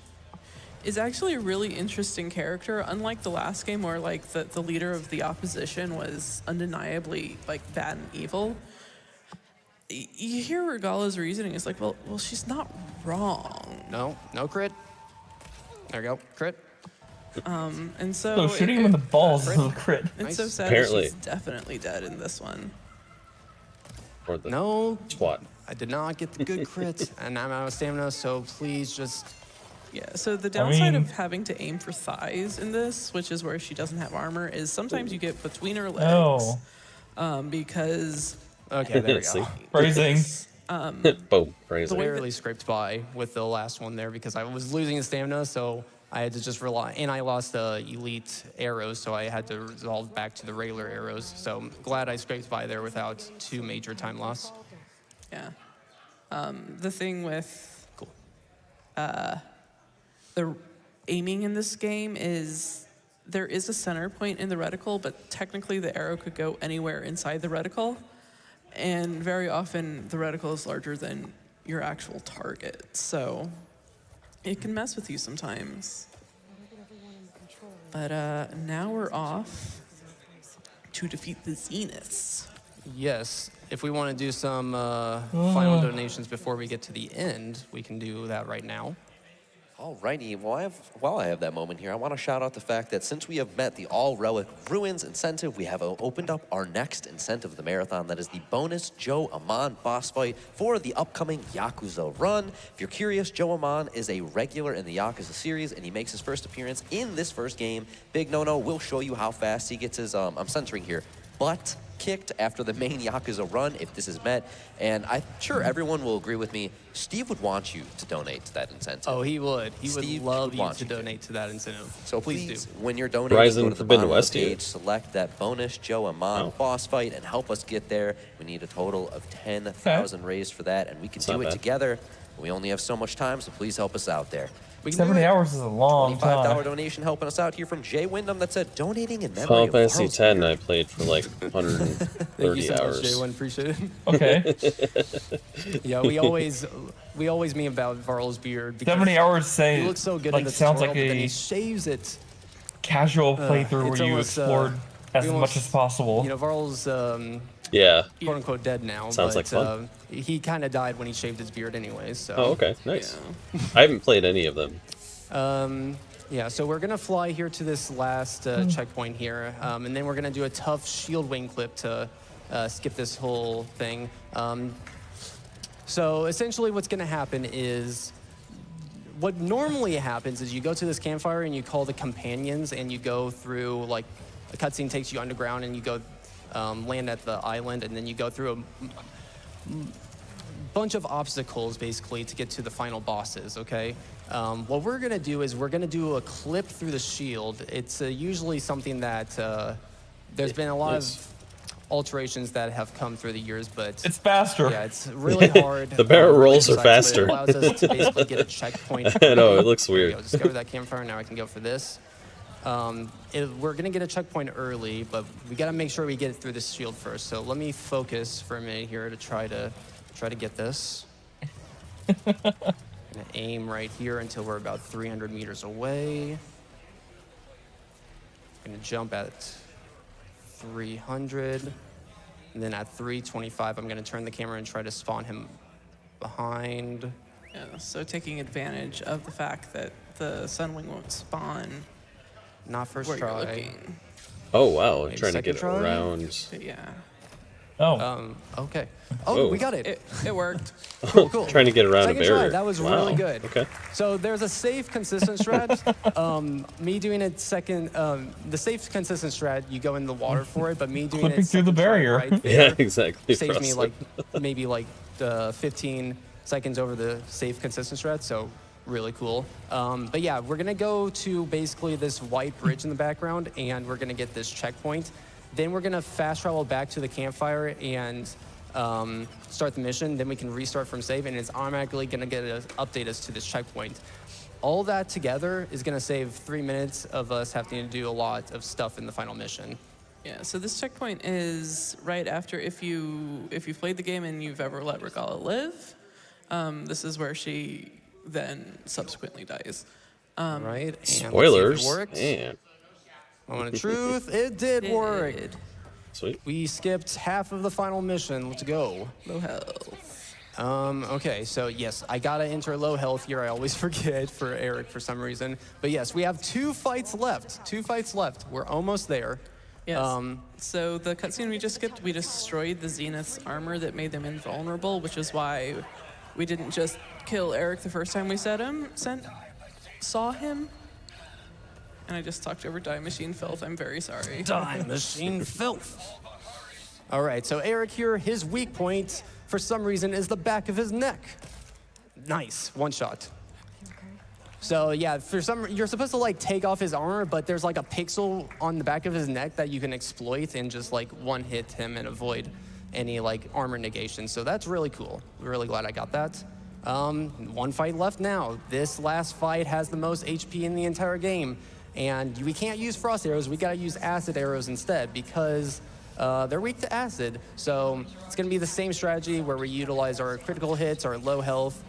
is actually a really interesting character. Unlike the last game where like the leader of the opposition was undeniably like bad and evil. You hear Regala's reasoning is like, well, she's not wrong. No crit. There we go, crit. And so shooting him in the balls is a crit. It's so sad Apparently. that she's definitely dead in this one. Or the No, SWAT. I did not get the good crit, and I'm out of stamina, so please just... Yeah, so the downside mean- of having to aim for thighs in this, which is where she doesn't have armor, is sometimes you get between her legs. Because... Okay, there we See? go. Phrasing. Boom. Phrasing. Barely scraped by with the last one there because I was losing the stamina, so I had to just rely. And I lost the elite arrows, so I had to resolve back to the regular arrows. So I'm glad I scraped by there without too major time loss. Yeah. The thing with the aiming in this game is there is a center point in the reticle, but technically the arrow could go anywhere inside the reticle. And very often the reticle is larger than your actual target. So it can mess with you sometimes. But now we're off to defeat the Zeniths. Yes, if we want to do some final donations before we get to the end, we can do that right now. Alrighty, while I have that moment here, I want to shout out the fact that since we have met the All Relic Ruins incentive, we have opened up our next incentive of the marathon. That is the bonus Joe Amon boss fight for the upcoming Yakuza run. If you're curious, Joe Amon is a regular in the Yakuza series, and he makes his first appearance in this first game. Big no-no, we'll show you how fast he gets his, I'm censoring here, butt kicked after the main Yakuza run if this is met. And I'm sure everyone will agree with me, Steve would want you to donate to that incentive. Oh, he would. He Steve would love would you want to donate to that incentive. So please do. When you're donating, Horizon go to the Forbidden bottom West of the here. page, select that bonus Joe Amon boss fight, and help us get there. We need a total of 10,000 raised for that, and we can It's do not it bad. together. We only have so much time, so please help us out there. We can do 70 it. hours is a long $25 time. donation helping us out here from Jay Wyndham that said donating in memory Final of Fantasy Carl's X Beard. I played for like Thank you 130 so much, hours. Jay. Appreciate it. Okay. Yeah, we always meme about Varl's beard. because 70 hours say He looks so good like in the sounds tutorial, like but then a he shaves it. casual playthrough It's where you almost, explored as we much almost- as possible. You know, Varl's Yeah. quote unquote dead now. Sounds but, like fun. He kind of died when he shaved his beard, anyways. So. Oh, okay. Nice. I haven't played any of them. Yeah, so we're gonna fly here to this last checkpoint here, and then we're gonna do a tough shield wing clip to skip this whole thing. So essentially what's gonna happen is, what normally happens is you go to this campfire and you call the companions and you go through, like, a cutscene takes you underground and you go land at the island, and then you go through a bunch of obstacles basically to get to the final bosses, okay? What we're gonna do is we're gonna do a clip through the shield. It's usually something that there's been a lot of alterations that have come through the years, but It's faster. yeah, it's really hard. The barrel rolls are exercise, but faster. It allows us to basically get a checkpoint. I know, it looks There we weird. go, discover that campfire. Now I can go for this. We're gonna get a checkpoint early, but we gotta make sure we get it through this shield first. So let me focus for a minute here to try to get this. Gonna aim right here until we're about 300 meters away. Gonna jump at 300. And then at 325, I'm gonna turn the camera and try to spawn him behind. Yeah, so taking advantage of the fact that the Sunwing won't spawn Not first where try. you're looking. Oh, wow. Maybe Trying to second get try? around. But yeah, Oh, Okay. Oh, Whoa. we got it. it worked. Cool, cool. Trying to get around Second a barrier. try. That was Wow. really good. Okay. So there's a safe, consistent strat. Me doing it second, the safe, consistent strat, you go in the water for it, but me doing Clipping it through the second try barrier. right there Yeah, exactly. saves me Russell. like maybe like 15 seconds over the safe, consistent strat. So really cool. But yeah, we're gonna go to basically this white bridge in the background, and we're gonna get this checkpoint. Then we're gonna fast travel back to the campfire and start the mission. Then we can restart from save, and it's automatically gonna update us to this checkpoint. All that together is gonna save 3 minutes of us having to do a lot of stuff in the final mission. Yeah, so this checkpoint is right after if you've played the game and you've ever let Regala live, this is where she then subsequently dies. Right. And Spoilers. Worked. Man. Moment of truth. It did work. Sweet. We skipped half of the final mission. Let's go. Low health. Okay, so yes, I gotta enter low health here. I always forget for Eric for some reason. But yes, we have 2 fights left. 2 fights left. We're almost there. Yes. So the cutscene we just skipped, we destroyed the Zenith's armor that made them invulnerable, which is why we didn't just kill Eric the first time we saw him. And I just talked over Die Machine Filth. I'm very sorry. Die Machine Filth. All right, so Eric here, his weak point, for some reason, is the back of his neck. Nice, 1 shot. So yeah, you're supposed to like take off his armor, but there's like a pixel on the back of his neck that you can exploit and just like one-hit him and avoid any like armor negation. So that's really cool. Really glad I got that. 1 fight left now. This last fight has the most HP in the entire game. And we can't use frost arrows, we gotta use acid arrows instead because they're weak to acid. So it's gonna be the same strategy where we utilize our critical hits, our low health,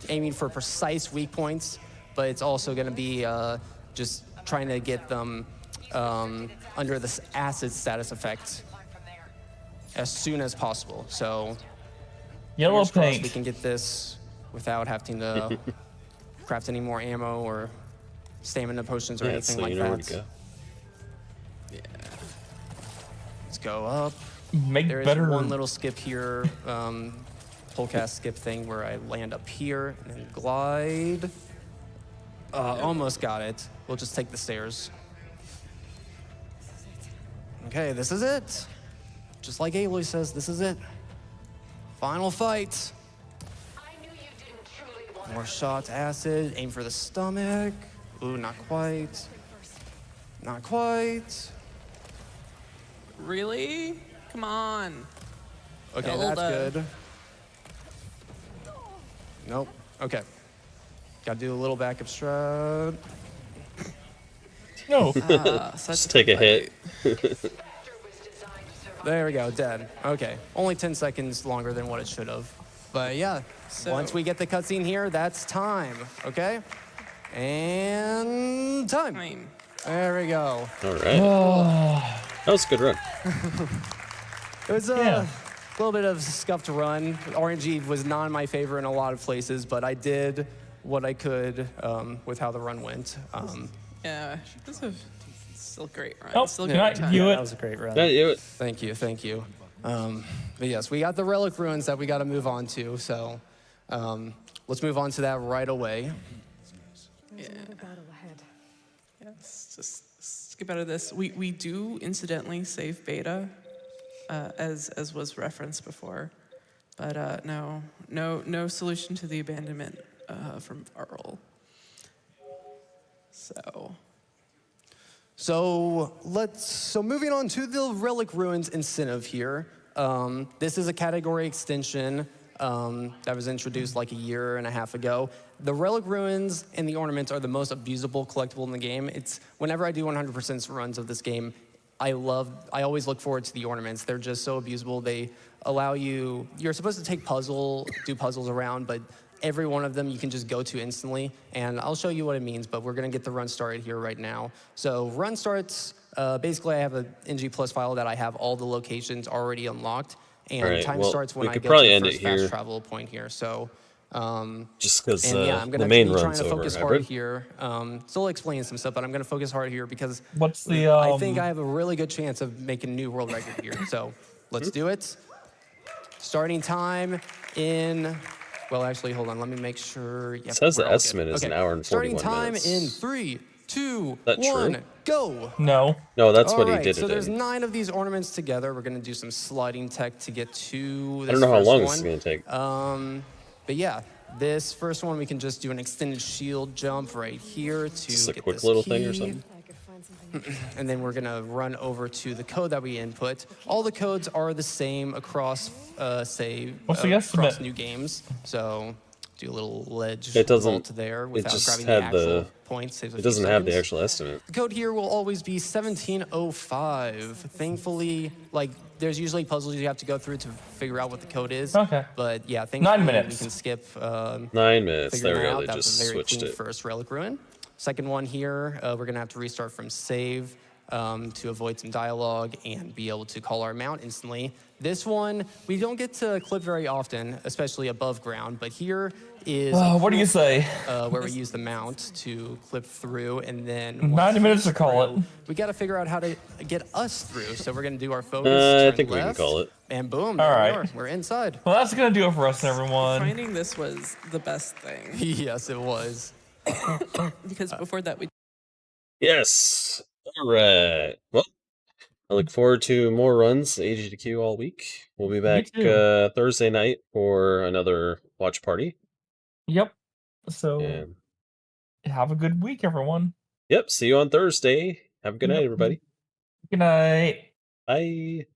aiming for precise weak points, but it's also gonna be just trying to get them under this acid status effect as soon as possible. So Yellow fingers crossed paint. we can get this without having to craft any more ammo or stamina potions or anything so like you know where that. to go. Yeah. Let's go up. Make There is better. one little skip here, pull cast skip thing where I land up here and then glide. Almost got it. We'll just take the stairs. Okay, this is it. Just like Aloy says, this is it. Final fight. More shots, acid, aim for the stomach. Ooh, not quite. Not quite. Really? Come on. Okay, Zelda. that's good. Nope. Okay. Gotta do a little backup strat. No. Just take a hit. There we go, dead. Okay, only 10 seconds longer than what it should have. But yeah, once we get the cutscene here, that's time, okay? And time. There we go. All right. That was a good run. It was a little bit of a scuffed run. RNG was not my favorite in a lot of places, but I did what I could with how the run went. Yeah, this is still a great run. Oh, Still can I good view time. it? That was a great run. Thank you, thank you. But yes, we got the relic ruins that we got to move on to, so let's move on to that right away. Yeah. Yes, just skip out of this. We do incidentally save beta, as was referenced before, but no solution to the abandonment from Varl. So moving on to the relic ruins incentive here. This is a category extension that was introduced like a year and a half ago. The relic ruins and the ornaments are the most abusable collectible in the game. It's whenever I do 100% runs of this game, I always look forward to the ornaments. They're just so abusable. They allow you're supposed to do puzzles around, but every one of them you can just go to instantly. And I'll show you what it means, but we're gonna get the run started here right now. So run starts, basically I have an NG Plus file that I have all the locations already unlocked. And time starts when I go to the first fast travel point here. So, just because I'm gonna the main be run's trying to over. focus hard here. Still explaining some stuff, but I'm gonna focus hard here because What's the? I think I have a really good chance of making a new world record here. So let's do it. Starting time in. Well, actually, hold on. Let me make sure. Yep, it says the all estimate good. is an hour and 41 Starting time minutes. in 3, 2, That 1, true? go. No. No, that's what he Alright, did so it there's in. 9 of these ornaments together. We're gonna do some sliding tech to get to this I don't know how first long one. this is going to take. But yeah, this first one we can just do an extended shield jump right here to Just a get quick this little key. thing or something? And then we're gonna run over to the code that we input. All the codes are the same across, What's the estimate? across new games. So do a little ledge It doesn't. vault there It without just grabbing the had actual points. Saves a It few doesn't have the seconds. actual estimate. The code here will always be 1705. Thankfully, like, there's usually puzzles you have to go through to figure out what the code is. Okay. But yeah, thankfully 9 minutes. we can skip 9 minutes. figuring There we that go. out. They That was just a very switched clean it. first Relic Ruin. Second one here, we're gonna have to restart from save to avoid some dialogue and be able to call our mount instantly. This one, we don't get to clip very often, especially above ground, but here is What do you say? where we use the mount to clip through, and then 90 minutes to it's call through, it. We got to figure out how to get us through. So we're gonna do our focus. I turn think we can left, call it. And boom, All there right. we are. We're inside. Well, that's gonna do it for us, everyone. Finding this was the best thing. Yes, it was. Because before that, we Yes. All right. Well, I look forward to more runs, AGDQ all week. We'll be back too. Thursday night for another watch party. Yep. So And have a good week, everyone. yep, see you on Thursday. Have a good night, everybody. Good night. Bye.